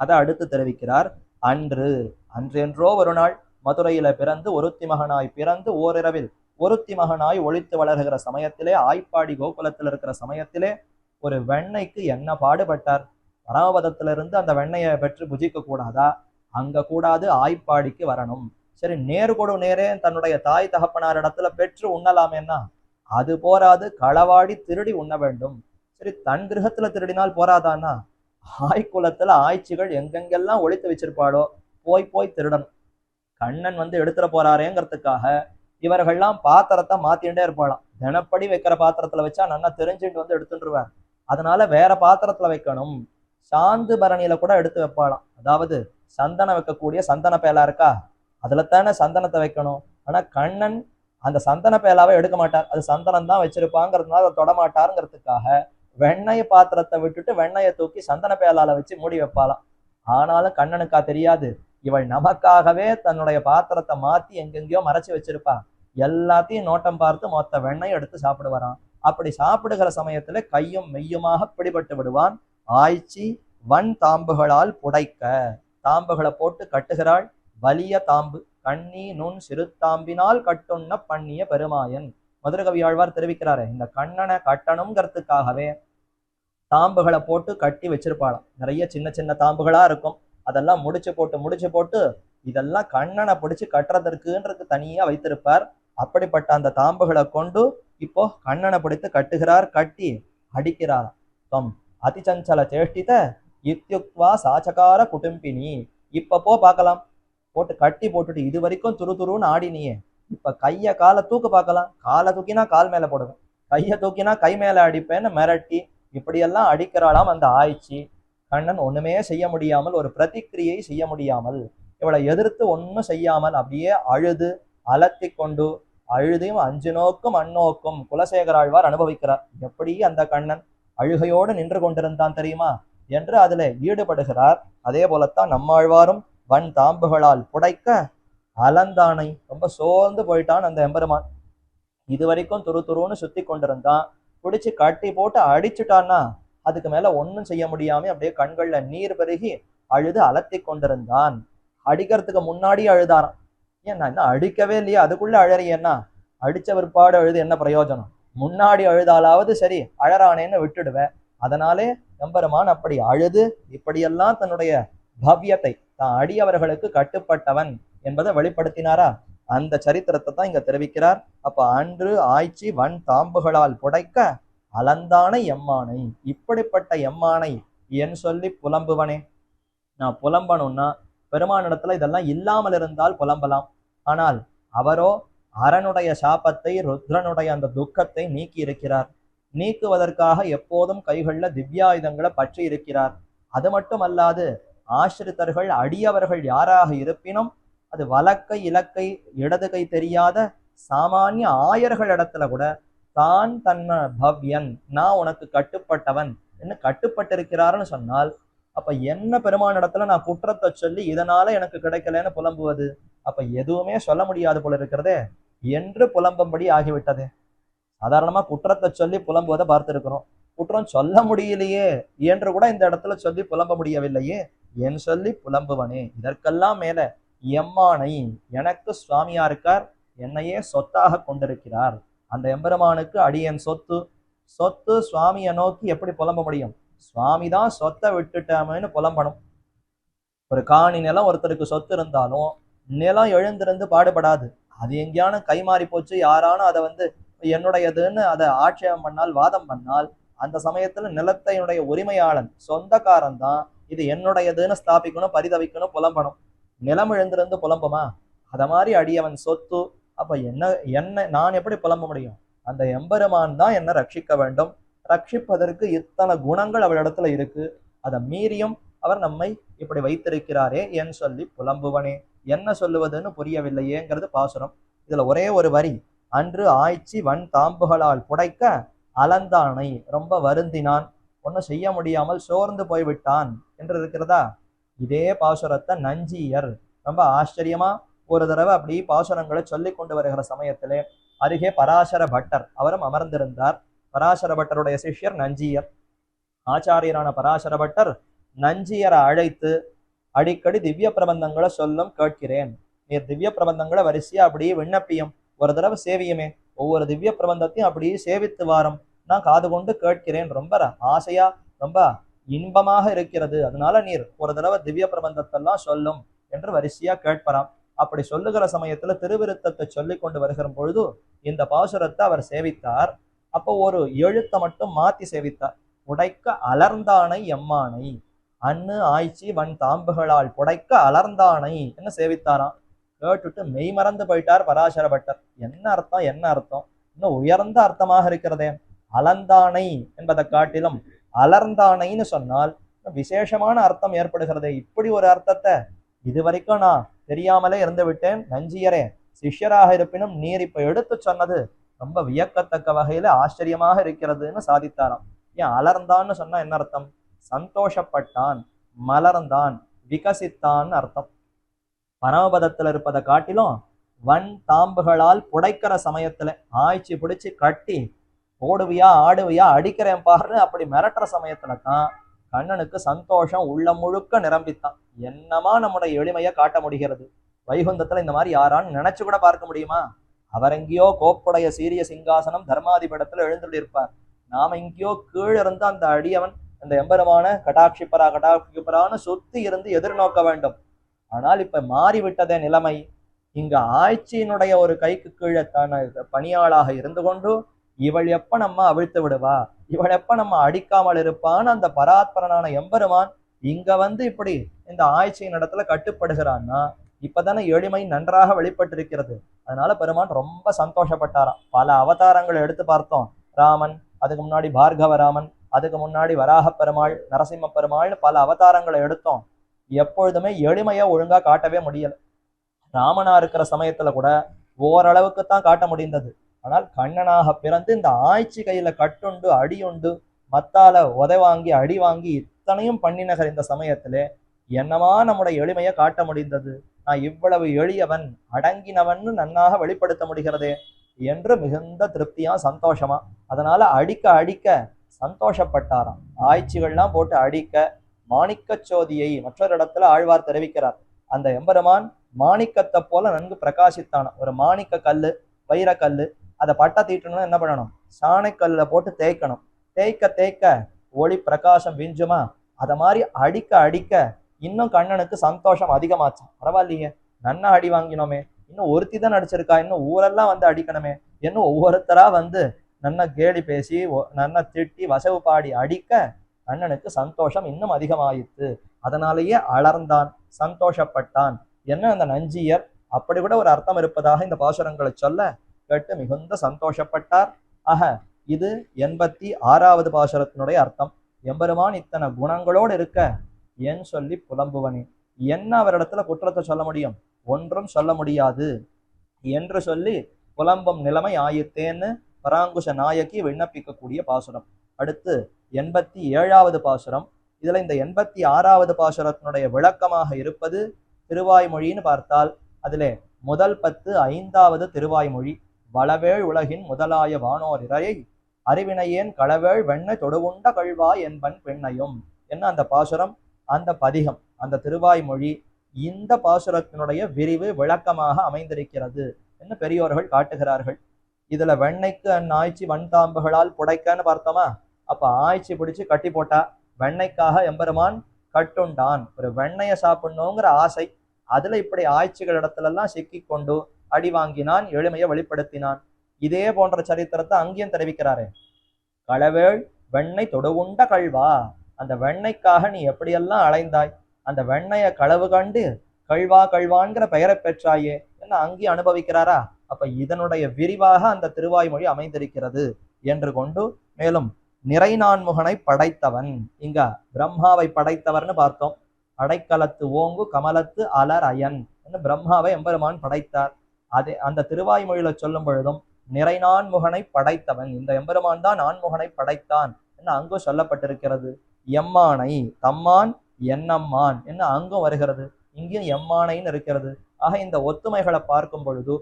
அதை அடுத்து தெரிவிக்கிறார். அன்று அன்றென்றோ ஒரு நாள் மதுரையில பிறந்து ஒருத்தி மகனாய் பிறந்து ஓரிரவில் ஒருத்தி மகனாய் ஒழித்து வளர்கிற சமயத்திலே, ஆய்ப்பாடி கோகுலத்தில் இருக்கிற சமயத்திலே ஒரு வெண்ணைக்கு என்ன பாடுபட்டார். பரமபதத்திலிருந்து அந்த வெண்ணையை பெற்று புஜிக்க கூடாதா? அங்க கூடாது, ஆய்ப்பாடிக்கு வரணும். சரி, நேர்கொடு நேரே தன்னுடைய தாய் தகப்பனார் இடத்துல பெற்று உண்ணலாமேன்னா அது போராது, களவாடி திருடி உண்ண வேண்டும். சரி, தன் கிரகத்துல திருடினால் போராதான்னா ஆய்குலத்துல ஆய்ச்சிகள் எங்கெங்கெல்லாம் ஒழித்து வச்சிருப்பாளோ போய் போய் திருடணும். கண்ணன் எடுத்துட போறாரேங்கிறதுக்காக இவர்கள்லாம் பாத்திரத்தை மாத்திண்டே இருப்பாளாம். தினப்படி வைக்கிற பாத்திரத்துல வச்சா நல்லா தெரிஞ்சுட்டு எடுத்துட்டுருவார். அதனால வேற பாத்திரத்துல வைக்கணும். சாந்து பரணியில கூட எடுத்து வைப்பாளாம். அதாவது சந்தனம் வைக்கக்கூடிய சந்தன பேலா இருக்கா, அதுல தானே சந்தனத்தை வைக்கணும். ஆனா கண்ணன் அந்த சந்தன பேலாவை எடுக்க மாட்டார், அது சந்தனம் தான் வச்சிருப்பாங்கிறதுனால அதை தொடமாட்டாருங்கிறதுக்காக வெண்ணெய் பாத்திரத்தை விட்டுட்டு வெண்ணெயை தூக்கி சந்தன பேலால வச்சு மூடி வைப்பாளாம். ஆனாலும் கண்ணனுக்கா தெரியாது, இவள் நமக்காகவே தன்னுடைய பாத்திரத்தை மாத்தி எங்கெங்கயோ மறைச்சு வச்சிருப்பா. எல்லாத்தையும் நோட்டம் பார்த்து மொத்த வெண்ணெய் எடுத்து சாப்பிடுவாராம். அப்படி சாப்பிடுகிற சமயத்துல கையும் மெய்யுமாக பிடிபட்டு விடுவான். ஆய்ச்சி வன் தாம்புகளால் புடைக்க. தாம்புகளை போட்டு கட்டுகிறாள். வலிய தாம்பு, கண்ணி நுண் சிறு தாம்பினால் கட்டுண்ண பண்ணிய பெருமாயன். மதுரகவியாழ்வார் தெரிவிக்கிறாரு, இந்த கண்ணனை கட்டணுங்கிறதுக்காகவே தாம்புகளை போட்டு கட்டி வச்சிருப்பாளாம். நிறைய சின்ன சின்ன தாம்புகளா இருக்கும். அதெல்லாம் முடிச்சு போட்டு இதெல்லாம் கண்ணனை பிடிச்சு கட்டுறதற்குன்றது தனியா வைத்திருப்பார். அப்படிப்பட்ட அந்த தாம்புகளை கொண்டு இப்போ கண்ணனை பிடித்து கட்டுகிறார். கட்டி அடிக்கிறார். தொம் அதிசஞ்சல சேஷ்டித இத்யுக்வா சாச்சகார குடும்பினி. இப்ப பார்க்கலாம், போட்டு கட்டி போட்டுட்டு இது வரைக்கும் துரு துருன்னு ஆடினியே, இப்ப கைய காலை தூக்கு பார்க்கலாம், காலை தூக்கினா கால் மேல போடுவேன், கைய தூக்கினா கை மேல அடிப்பேன்னு மிரட்டி இப்படியெல்லாம் அடிக்கிறாளாம் அந்த ஆய்ச்சி. கண்ணன் ஒண்ணுமே செய்ய முடியாமல், ஒரு பிரதிக்கிரியை செய்ய முடியாமல், இவளை எதிர்த்து ஒன்னும் செய்யாமல் அப்படியே அழுது அலத்தி கொண்டு, அழுதையும் அஞ்சு நோக்கும் அந்நோக்கும் குலசேகராழ்வார் அனுபவிக்கிறார். எப்படி அந்த கண்ணன் அழுகையோடு நின்று கொண்டிருந்தான் தெரியுமா என்று அதுல ஈடுபடுகிறார். அதே போலத்தான் நம்மாழ்வாரும் வன் தாம்புகளால் புடைக்க அலந்தானை, ரொம்ப சோர்ந்து போயிட்டான் அந்த எம்பெருமான். இது வரைக்கும் துரு துருன்னு சுத்தி கொண்டிருந்தான், பிடிச்சு கட்டி போட்டு அடிச்சுட்டான்னா அதுக்கு மேல ஒன்னும் செய்ய முடியாம அப்படியே கண்கள்ல நீர் பெருகி அழுது அலத்தி கொண்டிருந்தான். அடிக்கிறதுக்கு முன்னாடி அழுதாராம். ஏன் நான் இன்னும் அடிக்கவே இல்லையா, அதுக்குள்ள அழறியன்னா, அடிச்ச பிற்பாடு அழுது என்ன பிரயோஜனம், முன்னாடி அழுதாலாவது சரி அழறானேன்னு விட்டுடுவேன். அதனாலே எம்பெருமான் அப்படி அழுது இப்படியெல்லாம் தன்னுடைய பவ்யத்தை, தான் அடியவர்களுக்கு கட்டுப்பட்டவன் என்பதை வெளிப்படுத்தினாரா, அந்த சரித்திரத்தை தான் இங்க தெரிவிக்கிறார். அப்ப அன்று ஆய்ச்சி வன் தாம்புகளால் புடைக்க அலந்தானை எம்மானை, இப்படிப்பட்ட எம்மானை என் சொல்லி புலம்புவனே. நான் புலம்பணும்னா பெருமானிடத்துல இதெல்லாம் இல்லாமல் இருந்தால் புலம்பலாம். ஆனால் அவரோ அரனுடைய சாபத்தை, ருத்ரனுடைய அந்த துக்கத்தை நீக்கி இருக்கிறார். நீக்குவதற்காக எப்போதும் கைகள்ல திவ்யாயுதங்களை பற்றி இருக்கிறார். அது மட்டுமல்லாது ஆசிரித்தர்கள் அடியவர்கள் யாராக இருப்பினும் அது வலக்கை இலக்கை இடது கை தெரியாத சாமானிய ஆயர்களிடத்துல கூட தான் தன்ன பவ்யன், நான் உனக்கு கட்டுப்பட்டவன் என்ன கட்டுப்பட்டிருக்கிறார்னு சொன்னால், அப்ப என்ன பெருமானிடத்துல நான் குற்றத்தை சொல்லி இதனால எனக்கு கிடைக்கலன்னு புலம்புவது, அப்ப எதுவுமே சொல்ல முடியாது போல இருக்கிறதே என்று புலம்பும்படி ஆகிவிட்டது. சாதாரணமா குற்றத்தை சொல்லி புலம்புவதை பார்த்திருக்கிறோம், குற்றம் சொல்ல முடியலையே என்று கூட இந்த இடத்துல சொல்லி புலம்ப முடியவில்லையே, என் சொல்லி புலம்புவனே. இதற்கெல்லாம் மேல எம்மானை, எனக்கு சுவாமியா இருக்கார், என்னையே சொத்தாக கொண்டிருக்கிறார். அந்த எம்பெருமானுக்கு அடியன் சொத்து, சொத்து சுவாமியை நோக்கி எப்படி புலம்ப முடியும், சுவாமி தான் சொத்தை விட்டுட்டாமேன்னு புலம்பணும். ஒரு காணி நிலம் ஒருத்தருக்கு சொத்து இருந்தாலும் நிலம் எழுந்திருந்து பாடுபடாது, அது எங்கேயான கை மாறி போச்சு, யாரானும் அதை என்னுடையதுன்னு அதை ஆட்சேபம் பண்ணால், வாதம் பண்ணால், அந்த சமயத்துல நிலத்தையுடைய உரிமையாளன் சொந்தக்காரன் தான் இது என்னுடையதுன்னு ஸ்தாபிக்கணும், பரிதவிக்கணும், புலம்பணும். நிலம் எழுந்திருந்து புலம்புமா, அத மாதிரி அடியவன் சொத்து. அப்ப என்ன நான் எப்படி புலம்ப முடியும், அந்த எம்பெருமான் தான் என்ன ரட்சிக்க வேண்டும், ரட்சிப்பதற்கு இத்தனை குணங்கள் அவரிடத்துல இருக்கு, அதை மீறியும் அவர் நம்மை இப்படி வைத்திருக்கிறாரே என் சொல்லி புலம்புவனே. என்ன சொல்லுவதுன்னு புரியவில்லையேங்கிறது பாசுரம். இதுல ஒரே ஒரு வரி, அன்று ஆய்ச்சி வன் தாம்புகளால் புடைக்க அலந்தானை, ரொம்ப வருந்தினான், ஒன்னும் செய்ய முடியாமல் சோர்ந்து போய்விட்டான் என்று இருக்கிறதா. இதே பாசுரத்தை நஞ்சியர் ரொம்ப ஆச்சரியமா ஒரு தடவை அப்படி பாசுரங்களை சொல்லி கொண்டு வருகிற சமயத்திலே அருகே பராசர பட்டர் அவரும் அமர்ந்திருந்தார். பராசர பட்டருடைய சிஷ்யர் நஞ்சியர். ஆச்சாரியரான பராசர பட்டர் நஞ்சியரை அழைத்து அடிக்கடி திவ்ய பிரபந்தங்களை சொல்லும் கேட்கிறேன், நீர் திவ்ய பிரபந்தங்களை வரிசையா அப்படியே விண்ணப்பியும், ஒரு தடவை சேவியுமே, ஒவ்வொரு திவ்ய பிரபந்தத்தையும் அப்படியே சேவித்து வாரம், நான் காது கொண்டு கேட்கிறேன், ரொம்ப ஆசையா ரொம்ப இன்பமாக இருக்கிறது, அதனால நீர் ஒரு தடவை திவ்ய பிரபந்தத்தெல்லாம் சொல்லும் என்று வரிசையா கேட்பறாம். அப்படி சொல்லுகிற சமயத்துல திருவிருத்தத்தை சொல்லி கொண்டு வருகிற பொழுது இந்த பாசுரத்தை அவர் சேவித்தார். அப்போ ஒரு எழுத்தை மட்டும் மாத்தி சேவித்தார், புடைக்க அலர்ந்தானை எம்மானை, அன்னு ஆய்ச்சி வன் தாம்புகளால் புடைக்க அலர்ந்தானை என்ன சேவித்தாராம். கேட்டுட்டு மெய் மறந்து போயிட்டார் பராசர பட்டர். என்ன அர்த்தம், என்ன அர்த்தம், இன்னும் உயர்ந்த அர்த்தமாக இருக்கிறதே, அலந்தானை என்பதை காட்டிலும் அலர்ந்தானைன்னு சொன்னால் விசேஷமான அர்த்தம் ஏற்படுகிறது. இப்படி ஒரு அர்த்தத்தை இதுவரைக்கும் நான் தெரியாமலே இருந்து விட்டேன். நஞ்சியரே, சிஷ்யராக இருப்பினும் நீர் இப்ப எடுத்து சொன்னது ரொம்ப வியக்கத்தக்க வகையில ஆச்சரியமாக இருக்கிறதுன்னு சாதித்தாராம். ஏன் அலர்ந்தான்னு சொன்னா என்ன அர்த்தம், சந்தோஷப்பட்டான், மலர்ந்தான், விகசித்தான்னு அர்த்தம். பரமபதத்துல இருப்பதை காட்டிலும் வன் தாம்புகளால் புடைக்கிற சமயத்துல ஆய்ச்சி பிடிச்சு கட்டி ஓடுவியா ஆடுவியா அடிக்கிறேன் பாரு அப்படி மிரட்டுற சமயத்துல தான் கண்ணனுக்கு சந்தோஷம் உள்ள முழுக்க நிரம்பித்தான். என்னமா நம்முடைய எளிமையை காட்ட முடிகிறது. வைகுந்தத்துல இந்த மாதிரி யாரான்னு நினைச்சு கூட பார்க்க முடியுமா? அவர் எங்கேயோ கோப்புடைய சீரிய சிங்காசனம் தர்மாதிபடத்துல எழுந்துள்ளிருப்பார். நாம எங்கேயோ கீழே இருந்து அந்த அடியவன் அந்த எம்பெருமான கட்டாட்சிப்பரான்னு சுத்தி இருந்து எதிர்நோக்க வேண்டும். ஆனால் இப்ப மாறிவிட்டதே நிலைமை. இங்க ஆய்ச்சியினுடைய ஒரு கைக்கு கீழே தான பணியாளாக இருந்து கொண்டு இவள் எப்ப நம்ம அவிழ்த்து விடுவா, இவள் எப்ப நம்ம அடிக்காமல் இருப்பான்னு அந்த பராத்பரனான எம்பெருமான் இங்க வந்து இப்படி இந்த ஆய்ச்சியின் இடத்துல கட்டுப்படுகிறான்னா இப்பதானே எளிமை நன்றாக வெளிப்பட்டிருக்கிறது. அதனால பெருமான் ரொம்ப சந்தோஷப்பட்டாராம். பல அவதாரங்களை எடுத்து பார்த்தோம். ராமன், அதுக்கு முன்னாடி பார்கவ ராமன், அதுக்கு முன்னாடி வராக பெருமாள், நரசிம்ம பெருமாள்னு பல அவதாரங்களை எடுத்தோம். எப்பொழுதுமே எளிமையை ஒழுங்கா காட்டவே முடியல. ராமனா இருக்கிற சமயத்துல கூட ஓரளவுக்கு தான் காட்ட முடிந்தது. ஆனால் கண்ணனாக பிறந்து இந்த ஆய்ச்சி கையில கட்டுண்டு அடியுண்டு மத்தால உதை வாங்கி அடி வாங்கி இத்தனையும் பண்ணினகர் இந்த சமயத்திலே என்னமா நம்முடைய எளிமையை காட்ட முடிந்தது. நான் இவ்வளவு எளியவன் அடங்கினவன் நன்னாக வெளிப்படுத்த முடிகிறதே என்று மிகுந்த திருப்தியா சந்தோஷமா, அதனால அடிக்க அடிக்க சந்தோஷப்பட்டாராம். ஆய்ச்சிகள்லாம் போட்டு அடிக்க மாணிக்க சோதியை மற்றொரு இடத்துல ஆழ்வார் தெரிவிக்கிறார். அந்த எம்பெருமான் மாணிக்கத்தை போல நன்கு பிரகாசித்தான ஒரு மாணிக்க கல்லு, வைரக்கல்லு. அதை பட்டை தீட்டணும்னா என்ன பண்ணணும்? சாணைக்கல்ல போட்டு தேய்க்கணும். தேய்க்க தேய்க்க ஒளி பிரகாசம் விஞ்சுமா, அத மாதிரி அடிக்க அடிக்க இன்னும் கண்ணனுக்கு சந்தோஷம் அதிகமாச்சு. பரவாயில்லையே, நன்னா அடி வாங்கினோமே, இன்னும் ஒருத்தி தான் அடிச்சிருக்கா, இன்னும் ஊரெல்லாம் வந்து அடிக்கணுமே, இன்னும் ஒவ்வொருத்தரா வந்து நன்னா கேலி பேசி நன்னா திட்டி வசவு பாடி அடிக்க கண்ணனுக்கு சந்தோஷம் இன்னும் அதிகமாயிற்று. அதனாலேயே அலர்ந்தான், சந்தோஷப்பட்டான். என்ன அந்த நஞ்சியர் அப்படி கூட ஒரு அர்த்தம் இருப்பதாக இந்த பாசுரங்களை சொல்ல கேட்டு மிகுந்த சந்தோஷப்பட்டார். ஆக இது 86வது பாசுரத்தினுடைய அர்த்தம். எம்பெருமான் இத்தனை குணங்களோடு இருக்க ஏன் சொல்லி புலம்புவனே, என்ன அவரிடத்துல குற்றத்தை சொல்ல முடியும்? ஒன்றும் சொல்ல முடியாது என்று சொல்லி புலம்பும் நிலைமை ஆயித்தேன்னு பராங்குஷ நாயகி விண்ணப்பிக்கக்கூடிய பாசுரம். அடுத்து 87வது பாசுரம். இதுல இந்த 86வது பாசுரத்தினுடைய விளக்கமாக இருப்பது திருவாய்மொழின்னு பார்த்தால் அதிலே முதல் 10 5வது திருவாய்மொழி. வளவேள் உலகின் முதலாய வானோர் இறையை அறிவினையேன் களவேள் வெண்ணை தொடுவுண்ட கழ்வாய் என்பன் பெண்ணையும் என்ன அந்த பாசுரம், அந்த பதிகம், அந்த திருவாய்மொழி இந்த பாசுரத்தினுடைய விரிவு விளக்கமாக அமைந்திருக்கிறது என்று பெரியோர்கள் காட்டுகிறார்கள். இதுல வெண்ணைக்கு ஆய்ச்சி வன்தாம்புகளால் புடைக்கன்னு பார்த்தோமா, அப்ப ஆய்ச்சி பிடிச்சு கட்டி போட்டா வெண்ணைக்காக எம்பெருமான் கட்டுண்டான். ஒரு வெண்ணைய சாப்பிடணுங்கிற ஆசை, அதுல இப்படி ஆய்ச்சிகள் இடத்துல எல்லாம் சிக்கி கொண்டு அடி வாங்கினான், எளிமையை வெளிப்படுத்தினான். இதே போன்ற சரித்திரத்தை அங்கேயும் தெரிவிக்கிறாரே. களவேள் வெண்ணை தொடுவுண்ட கழ்வா, அந்த வெண்ணைக்காக நீ எப்படியெல்லாம் அலைந்தாய், அந்த வெண்ணைய களவு கண்டு கழ்வா கழ்வான்கிற பெயரை பெற்றாயே என்ன அங்கேயும் அனுபவிக்கிறாரா. அப்ப இதனுடைய விரிவாக அந்த திருவாய்மொழி அமைந்திருக்கிறது என்று கொண்டு, மேலும் நிறைநான்முகனை படைத்தவன், இங்க பிரம்மாவை படைத்தவர்னு பார்த்தோம். அடைக்கலத்து ஓங்கு கமலத்து அலர் அயன் என்று பிரம்மாவை எம்பெருமான் படைத்தார். அதே அந்த திருவாய்மொழியில சொல்லும் பொழுதும் நிறைநான்முகனை படைத்தவன், இந்த எம்பெருமான் தான் நான்முகனை படைத்தான் என்று அங்கும் சொல்லப்பட்டிருக்கிறது. எம்மானை தம்மான் என்னம்மான் என்ன அங்கும் வருகிறது, இங்கேயும் எம்மானைன்னு இருக்கிறது. ஆக இந்த ஒத்துமைகளை பார்க்கும் பொழுது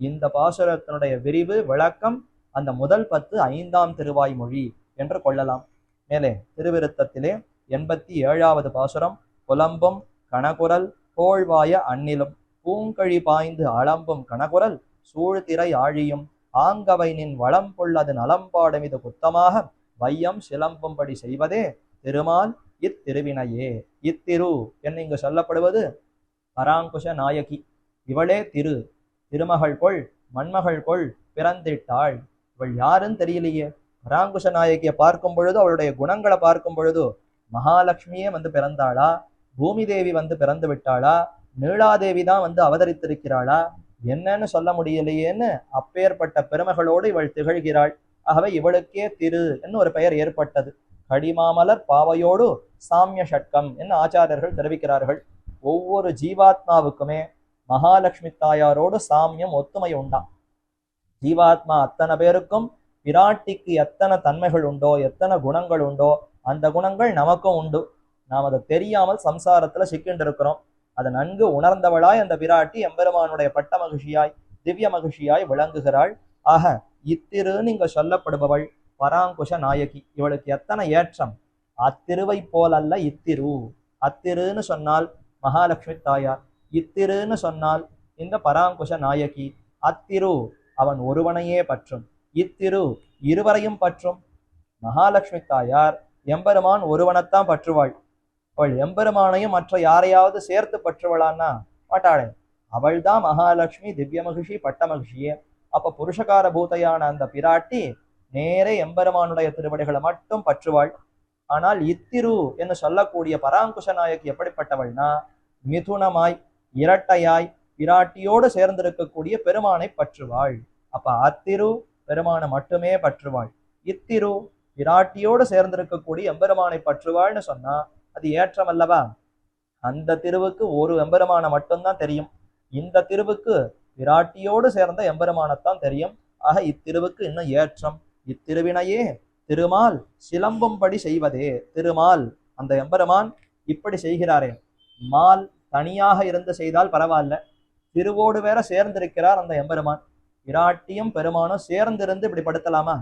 இந்த பாசுரத்தினுடைய விரிவு விளக்கம் அந்த முதல் 10 5ஆம் திருவாய்மொழி என்று கொள்ளலாம். மேலே திருவிருத்தத்திலே 87வது பாசுரம். புலம்பும் கணகுரல் கோழ்வாய அந்நிலும் பூங்கழி பாய்ந்து அளம்பும் கணகுரல் சூழ்திரை ஆழியும் ஆங்கவை நின் வளம் பொல்லது நலம்பாடும் இது குத்தமாக வையம் சிலம்பும்படி செய்வதே திருமால் இத்திருவினையே. இத்திரு என்று இங்கு சொல்லப்படுவது பராங்குஷ நாயகி. இவளே திருமகள் கொள் மண்மகள் கொள் பிறந்திட்டாள். இவள் யாருன்னு தெரியலையே. பராங்குஷ நாயகியை பார்க்கும் பொழுது, அவளுடைய குணங்களை பார்க்கும் பொழுது மகாலட்சுமியே வந்து பிறந்தாளா, பூமி தேவி வந்து பிறந்து விட்டாளா, நீலாதேவி தான் வந்து அவதரித்திருக்கிறாளா, என்னன்னு சொல்ல முடியலையேன்னு அப்பேற்பட்ட பெருமைகளோடு இவள் திகழ்கிறாள். ஆகவே இவளுக்கே திரு என்று ஒரு பெயர் ஏற்பட்டது. கடிமாமலர் பாவையோடு சாமிய ஷட்கம் என்று ஆச்சாரியர்கள் தெரிவிக்கிறார்கள். ஒவ்வொரு ஜீவாத்மாவுக்குமே மகாலட்சுமி தாயாரோடு சாமியம் ஒத்துமை உண்டாம். ஜீவாத்மா அத்தனை பேருக்கும் பிராட்டிக்கு எத்தனை தன்மைகள் உண்டோ, எத்தனை குணங்கள் உண்டோ, அந்த குணங்கள் நமக்கும் உண்டு. நாம் அதை தெரியாமல் சம்சாரத்துல சிக்கிண்டு இருக்கிறோம். அதை நன்கு உணர்ந்தவளாய் அந்த பிராட்டி எம்பெருமானுடைய பட்ட மகிழ்ச்சியாய் திவ்ய மகிழ்ச்சியாய் விளங்குகிறாள். ஆக இத்திருன்னு இங்க சொல்லப்படுபவள் பராங்குஷ நாயகி. இவளுக்கு எத்தனை ஏற்றம்! அத்திருவை போலல்ல இத்திரு. அத்திருன்னு சொன்னால் மகாலட்சுமி தாயார், இத்திருன்னு சொன்னால் இந்த பராங்குஷ நாயகி. அத்திரு அவன் ஒருவனையே பற்றும், இத்திரு இருவரையும் பற்றும். மகாலட்சுமி தாயார் எம்பெருமான் ஒருவனைத்தான் பற்றுவாள். அவள் எம்பெருமானையும் மற்ற யாரையாவது சேர்த்து பற்றுவளான்னா மாட்டாளே. அவள் தான் மகாலட்சுமி, திவ்ய மகிழ்ச்சி, பட்ட மகிழ்ச்சியே. அப்ப புருஷகார பூதையான அந்த பிராட்டி நேரே எம்பெருமானுடைய திருவடிகளை மட்டும் பற்றுவாள். ஆனால் இத்திரு என்று சொல்லக்கூடிய பராங்குஷ நாயகி எப்படிப்பட்டவள்னா மிதுனமாய் இரட்டையாய் பிராட்டியோடு சேர்ந்திருக்கக்கூடிய பெருமானை பற்றுவாள். அப்ப அத்திரு பெருமானை மட்டுமே பற்றுவாள், இத்திரு பிராட்டியோடு சேர்ந்திருக்கக்கூடிய எம்பெருமானை பற்றுவாள்னு சொன்னா அது ஏற்றம் அல்லவா? அந்த திருவுக்கு ஒரு எம்பெருமானை மட்டும்தான் தெரியும், இந்த திருவுக்கு பிராட்டியோடு சேர்ந்த எம்பெருமானத்தான் தெரியும். ஆக இத்திருவுக்கு இன்னும் ஏற்றம். இத்திருவினையே திருமால் சிலம்பும்படி செய்வதே. திருமால் அந்த எம்பெருமான் இப்படி செய்கிறாரே, மால் தனியாக இருந்து செய்தால் பரவாயில்ல, திருவோடு வேற சேர்ந்திருக்கிறார் அந்த எம்பெருமான். பிராட்டியும் பெருமானும் சேர்ந்திருந்து இப்படி படுத்தலாமா?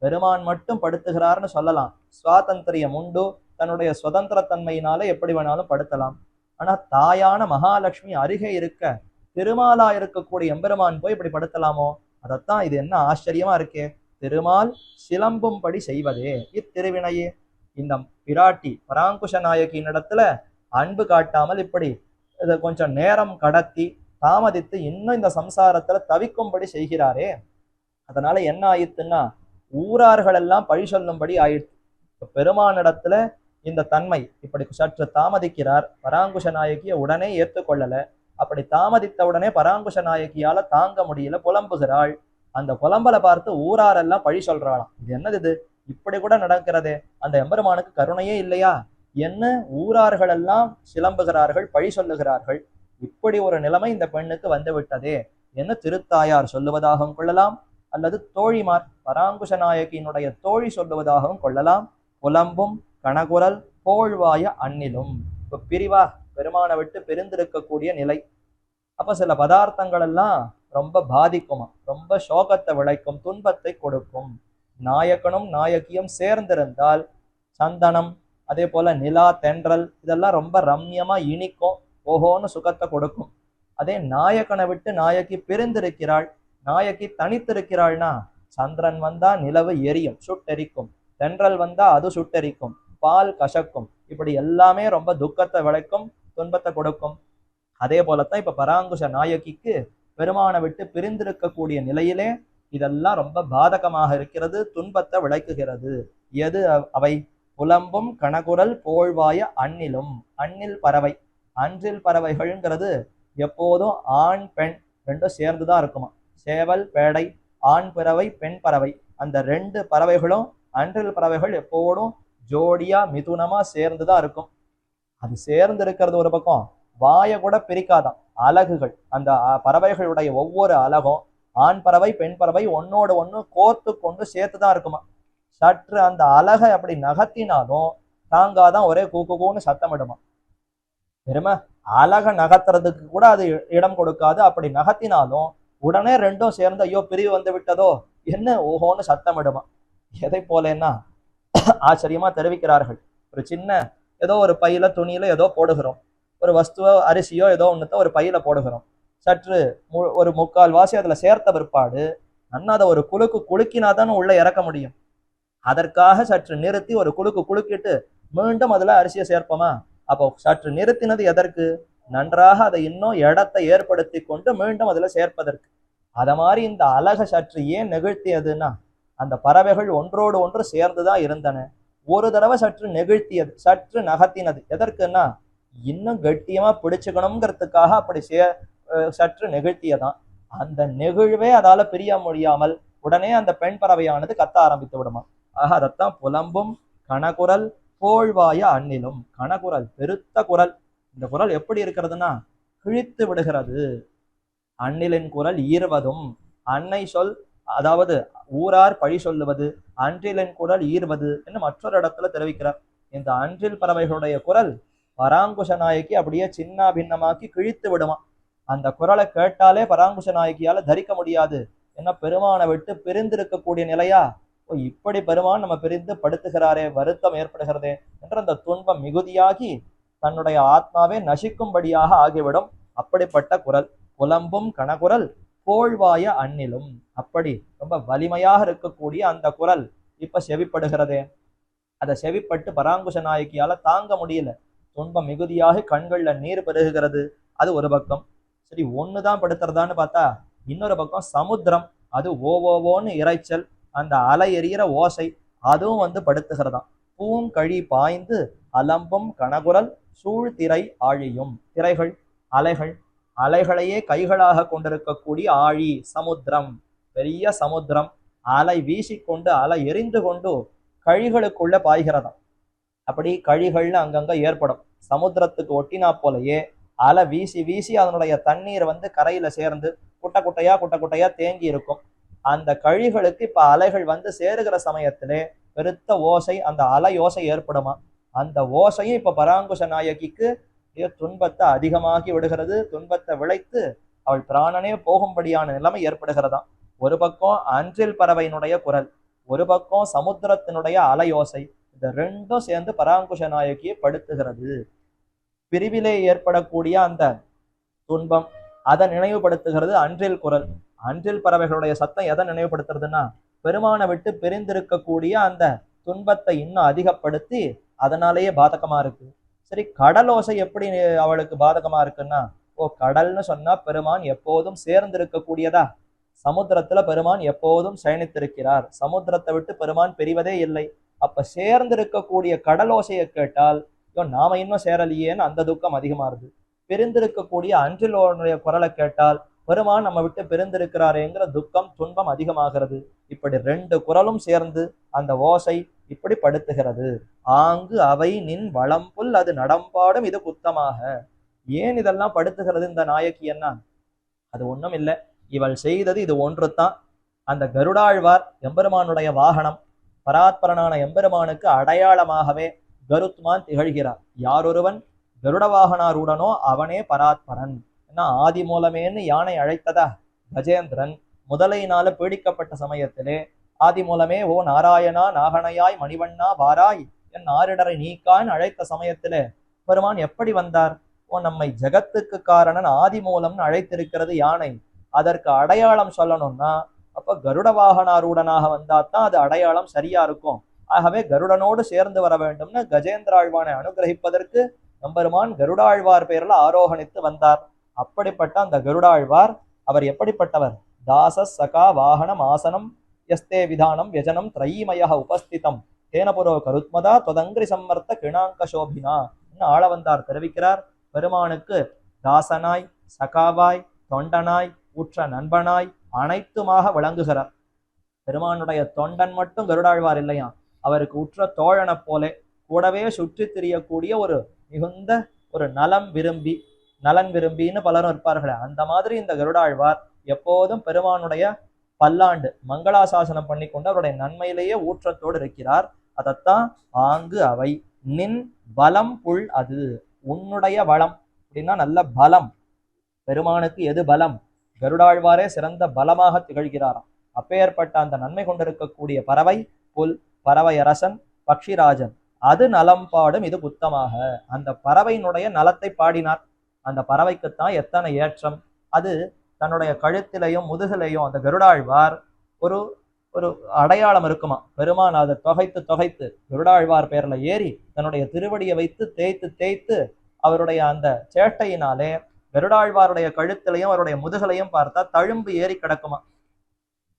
பெருமான் மட்டும் படுத்துகிறார்னு சொல்லலாம், சுவாதந்திரியம் உண்டு, தன்னுடைய சுதந்திர தன்மையினால எப்படி வேணாலும் படுத்தலாம். ஆனா தாயான மகாலட்சுமி அருகே இருக்க திருமாலா இருக்கக்கூடிய எம்பெருமான் போய் இப்படி படுத்தலாமோ? அதத்தான் இது என்ன ஆச்சரியமா இருக்கே, திருமால் சிலம்பும்படி செய்வதே இத்திருவினையே. இந்த பிராட்டி பராங்குஷ நாயகியின் இடத்துல அன்பு காட்டாமல் இப்படி இதை கொஞ்சம் நேரம் கடத்தி தாமதித்து இன்னும் இந்த சம்சாரத்துல தவிக்கும்படி செய்கிறாரே, அதனால என்ன ஆயிடுத்துன்னா ஊரார்கள் எல்லாம் பழி சொல்லும்படி ஆயிடுச்சு. பெருமானிடத்துல இந்த தன்மை இப்படி சற்று தாமதிக்கிறார், பராங்குஷ நாயகியை உடனே ஏற்றுக்கொள்ளல. அப்படி தாமதித்த உடனே பராங்குஷ நாயகியால தாங்க முடியல, புலம்புகிறாள். அந்த புலம்பலை பார்த்து ஊராரெல்லாம் பழி சொல்றாளாம். இது என்னது இது, இப்படி கூட நடக்கிறதே, அந்த எம்பெருமானுக்கு கருணையே இல்லையா என்ன? ஊரார்கள் எல்லாம் சிலம்புகிறார்கள், பழி சொல்லுகிறார்கள். இப்படி ஒரு நிலைமை இந்த பெண்ணுக்கு வந்து விட்டதே என்ன திருத்தாயார் சொல்லுவதாகவும் கொள்ளலாம், அல்லது தோழிமார் பராங்குஷ நாயகியினுடைய தோழி சொல்லுவதாகவும் கொள்ளலாம். புலம்பும் கணகுரல் போழ்வாய அண்ணிலும். இப்ப பிரிவா பெருமானை விட்டு பிரிந்திருக்கக்கூடிய நிலை. அப்ப சில பதார்த்தங்கள் எல்லாம் ரொம்ப பாதிக்குமா, ரொம்ப சோகத்தை விளைக்கும், துன்பத்தை கொடுக்கும். நாயக்கனும் நாயகியும் சேர்ந்திருந்தால் சந்தனம், அதே போல நிலா, தென்றல் இதெல்லாம் ரொம்ப ரம்யமா இனிக்கும், ஓஹோன்னு சுகத்தை கொடுக்கும். அதே நாயக்கனை விட்டு நாயகி பிரிந்திருக்கிறாள், நாயகி தனித்திருக்கிறாள்னா சந்திரன் வந்தா நிலவு எரியும், சுட்டெரிக்கும், தென்றல் வந்தா அது சுட்டெரிக்கும், பால் கசக்கும், இப்படி எல்லாமே ரொம்ப துக்கத்தை விளைக்கும், துன்பத்தை கொடுக்கும். அதே போலத்தான் இப்ப பராங்குஷ நாயகிக்கு பெருமானை விட்டு பிரிந்திருக்கக்கூடிய நிலையிலே இதெல்லாம் ரொம்ப பாதகமாக இருக்கிறது, துன்பத்தை விளைக்குகிறது. எது அவை? புலம்பும் கணகுரல் போழ்வாய அண்ணிலும். அண்ணில் பறவை, அன்றில் பறவைகள்ங்கிறது எப்போதும் ஆண் பெண் ரெண்டும் சேர்ந்துதான் இருக்குமா. சேவல் பேடை, ஆண் பறவை பெண் பறவை, அந்த ரெண்டு பறவைகளும் அன்றில் பறவைகள் எப்போதும் ஜோடியா மிதுனமா சேர்ந்துதான் இருக்கும். அது சேர்ந்து இருக்கிறது ஒரு பக்கம், வாயை கூட பிரிக்காதான் அலகுகள். அந்த பறவைகளுடைய ஒவ்வொரு அலகும் ஆண் பறவை பெண் பறவை ஒன்னோடு ஒண்ணு கோர்த்து கொண்டு சேர்த்துதான் இருக்குமா. சற்று அந்த அலகை அப்படி நகர்த்தினாலும் தாங்காதான், ஒரே கூக்குன்னு சத்தமிடுமா. பெருமை அலகை நகர்த்துறதுக்கு கூட அது இடம் கொடுக்காது. அப்படி நகர்த்தினாலும் உடனே ரெண்டும் சேர்ந்து ஐயோ பிரிவு வந்து விட்டதோ என்ன ஓஹோன்னு சத்தமிடுமா. எதை போலன்னா ஆச்சரியமா தெரிவிக்கிறார்கள். ஒரு சின்ன ஏதோ ஒரு பையில துணியில ஏதோ போடுகிறோம், ஒரு வஸ்துவோ அரிசியோ ஏதோ ஒண்ணுத்த ஒரு பையில போடுகிறோம். சற்று ஒரு முக்கால் வாசி அதுல சேர்த்த பிற்பாடு நன்னா அதை ஒரு குலுக்கு குலுக்கினாதான் உள்ள இறக்க முடியும். அதற்காக சற்று நிறுத்தி ஒரு குலுக்கு குலுக்கிட்டு மீண்டும் அதுல அரிசியை சேர்ப்போமா? அப்போ சற்று நிறுத்தினது எதற்கு? நன்றாக அதை இன்னும் இடத்தை ஏற்படுத்தி கொண்டு மீண்டும் அதுல சேர்ப்பதற்கு. அத மாதிரி இந்த அலகை சற்று ஏன் நெகிழ்த்தியதுன்னா அந்த பறவைகள் ஒன்றோடு ஒன்று சேர்ந்துதான் இருந்தன. ஒரு தடவை சற்று நெகிழ்த்தியது, சற்று நகர்த்தினது எதற்குன்னா இன்னும் கட்டியமா பிடிச்சுக்கணுங்கிறதுக்காக அப்படி சற்று நெகிழ்த்தியதான். அந்த நெகிழ்வே அதால பிரிய முடியாமல் உடனே அந்த பெண் பறவையானது கத்த ஆரம்பித்து விடுமா. ஆக அதைத்தான் புலம்பும் கணகுரல் போழ்வாய அண்ணிலும். கணகுரல் பெருத்த குரல், இந்த குரல் எப்படி இருக்கிறதுனா கிழித்து விடுகிறது. அண்ணிலின் குரல் ஈர்வதும், அன்னை சொல் அதாவது ஊரார் பழி சொல்லுவது, அன்றிலின் குரல் ஈர்வது என்று மற்றொரு இடத்துல தெரிவிக்கிறார். இந்த அன்றில் பறவைகளுடைய குரல் பராங்குஷ நாயகி அப்படியே சின்ன பின்னமாக்கி கிழித்து விடுமா. அந்த குரலை கேட்டாலே பராங்குஷ நாயகியால தரிக்க முடியாது. என்ன பெருமானை விட்டு பிரிந்திருக்கக்கூடிய நிலையா, இப்படி பெருமான் நம்ம பிரிந்து படுத்துகிறாரே, வருத்தம் ஏற்படுகிறதே என்ற அந்த துன்பம் மிகுதியாகி தன்னுடைய ஆத்மாவே நசிக்கும்படியாக ஆகிவிடும். அப்படிப்பட்ட குரல் புலம்பும் கணகுரல் போழ்வாய அண்ணிலும். அப்படி ரொம்ப வலிமையாக இருக்கக்கூடிய அந்த குரல் இப்ப செவிப்படுகிறதே, அதை செவிப்பட்டு பராங்குஷ நாயகியால தாங்க முடியல. துன்பம் மிகுதியாக கண்கள்ல நீர் பெருகுகிறது. அது ஒரு பக்கம். சரி, ஒண்ணுதான் படுத்துறதான்னு பார்த்தா இன்னொரு பக்கம் சமுத்திரம், அது ஓவோன்னு இறைச்சல், அந்த அலை எறிகிற ஓசை, அதுவும் வந்து படுத்துகிறதாம். பூங்கழி பாய்ந்து அலம்பும் கனகுரல் சூழ்திரை ஆழியும். திரைகள் அலைகள், அலைகளையே கைகளாக கொண்டிருக்கக்கூடிய ஆழி சமுத்திரம், பெரிய சமுத்திரம். அலை வீசிக்கொண்டு அலை எரிந்து கொண்டு கழிகளுக்குள்ள பாய்கிறதாம். அப்படி கழிகள்னு அங்கங்க ஏற்படும். சமுத்திரத்துக்கு ஒட்டினா போலயே அலை வீசி வீசி அதனுடைய தண்ணீர் கரையில சேர்ந்து குட்டை குட்டையா தேங்கி இருக்கும். அந்த கழிகளுக்கு இப்ப அலைகள் சேருகிற சமயத்திலே பெருத்த ஓசை, அந்த அலை ஓசை ஏற்படுமா. அந்த ஓசையும் இப்ப பராங்குஷ நாயகிக்கு துன்பத்தை அதிகமாகி விடுகிறது. துன்பத்தை விளைத்து அவள் பிராணனே போகும்படியான நிலைமை ஏற்படுகிறதாம். ஒரு பக்கம் அன்றில் பறவையினுடைய குரல், ஒரு பக்கம் சமுத்திரத்தினுடைய அலையோசை, இந்த ரெண்டும் சேர்ந்து பராங்குஷ நாயகியை படுத்துகிறது. பிரிவிலே ஏற்படக்கூடிய அந்த துன்பம் அதை நினைவுபடுத்துகிறது அன்றில் குரல். அன்றில் பறவைகளுடைய சத்தம் எதை நினைவுபடுத்துறதுன்னா, பெருமானை விட்டு பிரிந்திருக்கக்கூடிய அந்த துன்பத்தை இன்னும் அதிகப்படுத்தி அதனாலேயே பாதகமா இருக்கு. சரி, கடலோசை எப்படி அவளுக்கு பாதகமா இருக்குன்னா, கடல்னு சொன்னா பெருமான் எப்போதும் சேர்ந்திருக்கக்கூடியதா. சமுத்திரத்துல பெருமான் எப்போதும் சயனித்திருக்கிறார். சமுத்திரத்தை விட்டு பெருமான் பிரிவதே இல்லை. அப்ப சேர்ந்திருக்கக்கூடிய கடலோசையை கேட்டால் நாம இன்னும் சேரலையேன்னு அந்த துக்கம் அதிகமா இருக்கு. பிரிந்திருக்கக்கூடிய அன்றிலோனுடைய குரலை கேட்டால் பெருமான் நம்ம விட்டு பிரிந்திருக்கிறாரேங்கிற துக்கம் துன்பம் அதிகமாகிறது. இப்படி ரெண்டு குரலும் சேர்ந்து அந்த ஓசை இப்படி படுத்துகிறது. ஆங்கு அவை நின் வளம்புல் அது நடம்பாடும் இது குத்தமாக. ஏன் இதெல்லாம் படுத்துகிறது இந்த நாயகி என்ன? அது ஒண்ணும் இல்லை, இவள் செய்தது இது ஒன்று தான். அந்த கருடாழ்வார் எம்பெருமானுடைய வாகனம், பராத்பரனான எம்பெருமானுக்கு அடையாளமாகவே கருத்மான் திகழ்கிறார். யாரொருவன் கருட வாகனாருடனோ அவனே பராத்பரன். ஏன்னா ஆதி மூலமேன்னு யானை அழைத்ததா கஜேந்திரன் முதலையினால பீடிக்கப்பட்ட சமயத்திலே ஆதி மூலமே ஓ நாராயணா நாகனையாய் மணிவண்ணா வாராய் என் ஆரிடரை நீக்கான்னு அழைத்த சமயத்திலே பெருமான் எப்படி வந்தார்? நம்மை ஜகத்துக்கு காரணன் ஆதி மூலம்னு அழைத்திருக்கிறது யானை. அதற்கு அடையாளம் சொல்லணும்னா அப்ப கருட வாகனாரூடனாக வந்தாத்தான் அது அடையாளம் சரியா இருக்கும். ஆகவே கருடனோடு சேர்ந்து வர வேண்டும்னு கஜேந்திராழ்வானை அனுகிரகிப்பதற்கு எம்பெருமான் கருடாழ்வார் பெயர்ல ஆரோகணித்து வந்தார். அப்படிப்பட்ட அந்த கருடாழ்வார் அவர் எப்படிப்பட்டவர்? தாச சகா வாகனம் ஆசனம் எஸ்தே விதானம் வியஜனம் திரைமய உபஸ்திதம் தேனபுரோ கருத்மதா தொதங்கிரி சம்மர்த்த கிணாங்க சோபினா ஆளவந்தார் தெரிவிக்கிறார். பெருமானுக்கு தாசனாய், சகாவாய், தொண்டனாய், உற்ற நண்பனாய் அனைத்துமாக விளங்குகிறார். பெருமானுடைய தொண்டன் மட்டும் கருடாழ்வார் இல்லையா, அவருக்கு உற்ற தோழனை போல கூடவே சுற்றி திரியக்கூடிய ஒரு மிகுந்த ஒரு நலன் விரும்பின்னு பலரும் இருப்பார்களே, அந்த மாதிரி இந்த கருடாழ்வார் எப்போதும் பெருமானுடைய பல்லாண்டு மங்களாசாசனம் பண்ணி கொண்டு அவருடைய நன்மையிலேயே ஊற்றத்தோடு இருக்கிறார். அதைத்தான் ஆங்கு அவை நின் பலம் புல் அது, உன்னுடைய வளம் அப்படின்னா நல்ல பலம். பெருமானுக்கு எது பலம்? கருடாழ்வாரே சிறந்த பலமாக திகழ்கிறாராம். அப்பேற்பட்ட அந்த நன்மை கொண்டிருக்கக்கூடிய பறவை புல், பறவை அரசன் பக்ஷிராஜன், அது நலம் பாடும் இது குத்தமாக. அந்த பறவையினுடைய நலத்தை பாடினார். அந்த பறவைக்குத்தான் எத்தனை ஏற்றம். அது தன்னுடைய கழுத்திலையும் முதுகிலையும் அந்த கருடாழ்வார் ஒரு ஒரு அடையாளம் இருக்குமா. பெருமான் அதை தொகைத்து கருடாழ்வார் பெயர்ல ஏறி தன்னுடைய திருவடியை வைத்து தேய்த்து அவருடைய அந்த சேட்டையினாலே கருடாழ்வாருடைய கழுத்திலையும் அவருடைய முதுகலையும் பார்த்தா தழும்பு ஏறி கிடக்குமா.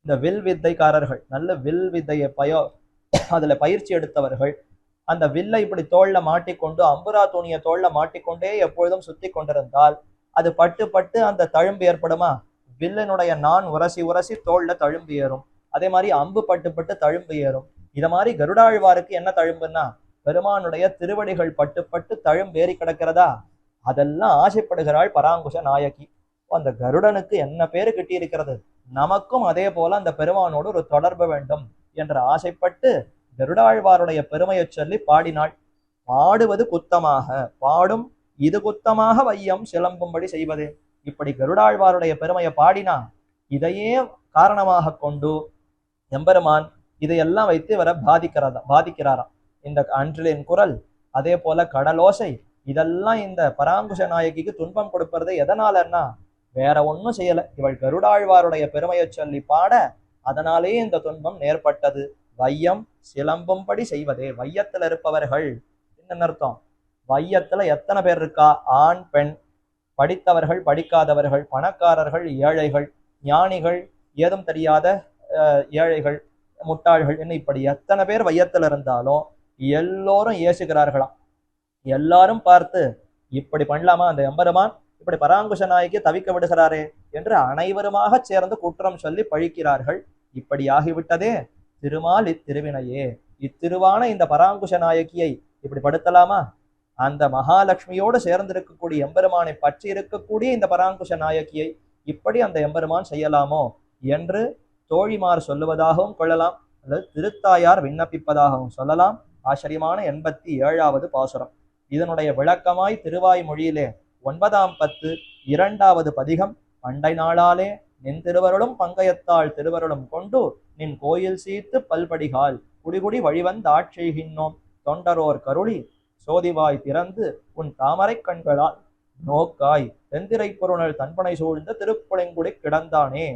இந்த வில் வித்தைக்காரர்கள், நல்ல வில் வித்தையை அதுல பயிற்சி எடுத்தவர்கள், அந்த வில்லை இப்படி தோல்ல மாட்டிக்கொண்டு அம்புரா துணியை தோல்ல மாட்டிக்கொண்டே எப்பொழுதும் சுத்தி கொண்டிருந்தால் அது பட்டு அந்த தழும்பு ஏற்படுமா. வில்லினுடைய நான் உரசி தோல்ல தழும்பு ஏறும். அதே மாதிரி அம்பு பட்டு தழும்பு ஏறும். இத மாதிரி கருடாழ்வாருக்கு என்ன தழும்புன்னா, பெருமானுடைய திருவடிகள் பட்டு தழும்பு ஏறி கிடக்கிறதா. அதெல்லாம் ஆசைப்படுகிறாள் பராங்குஷ நாயகி. அந்த கருடனுக்கு என்ன பேரு கிட்டி இருக்கிறது, நமக்கும் அதே போல அந்த பெருமானோடு ஒரு தொடர்பு வேண்டும் என்று ஆசைப்பட்டு கருடாழ்வாருடைய பெருமையை சொல்லி பாடினாள். பாடுவது குத்தமாக, பாடும் இது குத்தமாக வையம் சிலம்பும்படி செய்வது. இப்படி கருடாழ்வாருடைய பெருமையை பாடினா இதையே காரணமாக கொண்டு எம்பெருமான் இதையெல்லாம் வைத்து வர பாதிக்கிறாராம். இந்த அன்றிலின் குரல், அதே போல கடலோசை, இதெல்லாம் இந்த பராங்குஷ நாயகிக்கு துன்பம் கொடுப்பது எதனாலன்னா வேற ஒன்றும் செய்யல, இவள் கருடாழ்வாருடைய பெருமையை சொல்லி பாட அதனாலேயே இந்த துன்பம் நேர்பட்டது. வையம் சிலம்பும்படி செய்வதே. வையத்துல இருப்பவர்கள் என்ன அர்த்தம்? வையத்துல எத்தனை பேர் இருக்கா? ஆண் பெண், படித்தவர்கள் படிக்காதவர்கள், பணக்காரர்கள் ஏழைகள், ஞானிகள் ஏதும் தெரியாத ஏழைகள், முட்டாள்கள், இன்னும் இப்படி எத்தனை பேர் வையத்துல இருந்தாலும் எல்லோரும் ஏசுகிறார்களாம். எல்லாரும் பார்த்து இப்படி பண்ணலாமா, அந்த எம்பெருமான் இப்படி பராங்குஷ நாயகி தவிக்க விடுகிறாரே என்று அனைவருமாக சேர்ந்து குற்றம் சொல்லி பழிக்கிறார்கள். இப்படி ஆகிவிட்டதே, திருமால் இத்திருவினையே, இத்திருவான இந்த பராங்குஷ நாயகியை இப்படி படுத்தலாமா? அந்த மகாலட்சுமியோடு சேர்ந்திருக்கக்கூடிய எம்பெருமானை பற்றி இருக்கக்கூடிய இந்த பராங்குஷ நாயகியை இப்படி அந்த எம்பெருமான் செய்யலாமோ என்று தோழிமார் சொல்லுவதாகவும் கொள்ளலாம், அல்லது திருத்தாயார் விண்ணப்பிப்பதாகவும் சொல்லலாம். ஆச்சரியமான 87வது பாசுரம். இதனுடைய விளக்கமாய் திருவாய்மொழியிலே 9ஆம் பத்து 2வது பதிகம், பண்டை நாளாலே நின் திருவருளும் பங்கயத்தாள் திருவருளும் கொண்டு நின் கோயில் சீத்து பல்படிகால் குடிகுடி வழிவந்தாட்செய்கின்னோம் தொண்டரோர் கருளி சோதிவாய் திறந்து உன் தாமரை கண்களால் நோக்காய் தெந்திரை பொருணல் தன்பனை சூழ்ந்த திருப்புளிங்குடி கிடந்தானே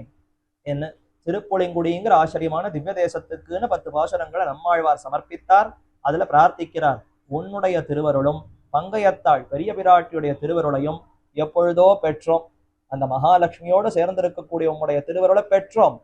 என்ன. திருப்புளிங்குடிங்கிற ஆச்சரியமான திவ்ய தேசத்துக்குன்னு 10 பாசுரங்களை நம்மாழ்வார் சமர்ப்பித்தார். அதுல பிரார்த்திக்கிறார், உன்னுடைய திருவருளும் பங்கயத்தாள் பெரிய பிராட்டியுடைய திருவருளையும் எப்பொழுதோ பெற்றோம். அந்த மகாலட்சுமியோடு சேர்ந்திருக்கக்கூடிய உம்முடைய திருவருளை பெற்றோம்.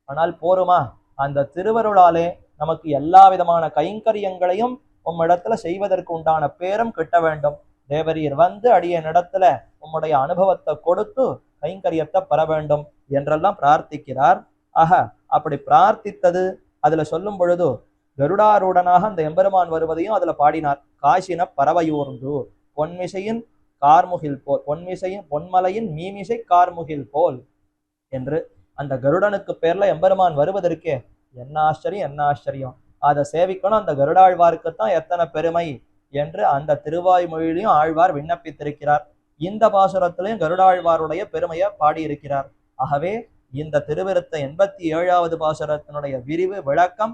ஆனால் போருமா? அந்த திருவருளாலே நமக்கு எல்லா விதமான கைங்கரியங்களையும் உம்மிடத்துல செய்வதற்கு உண்டான பேரும் கிட்ட வேண்டும். தேவரீர் வந்து அடியனிடத்துல உம்முடைய அனுபவத்தை கொடுத்து கைங்கரியத்தை பெற வேண்டும் என்றெல்லாம் பிரார்த்திக்கிறார். ஆக அப்படி பிரார்த்தித்தது அதுல சொல்லும் பொழுது கருடாரூடனாக அந்த எம்பெருமான் வருவதையும் அதுல பாடினார். காசின பறவையூர்ந்து பொன்மிசையின் கார்முகில் போல், பொன்மலையின் மீமிசை கார்முகில் போல் என்று அந்த கருடனுக்கு பேர்ல எம்பெருமான் வருவதற்கே என்ன ஆச்சரியம், என்ன ஆச்சரியம். அதை சேவிக்கணும், அந்த கருடாழ்வாருக்குத்தான் எத்தனை பெருமை என்று அந்த திருவாய்மொழியிலையும் ஆழ்வார் விண்ணப்பித்திருக்கிறார். இந்த பாசுரத்திலையும் கருடாழ்வாருடைய பெருமையை பாடியிருக்கிறார். ஆகவே இந்த திருவிருத்த 87வது பாசுரத்தினுடைய விரிவு விளக்கம்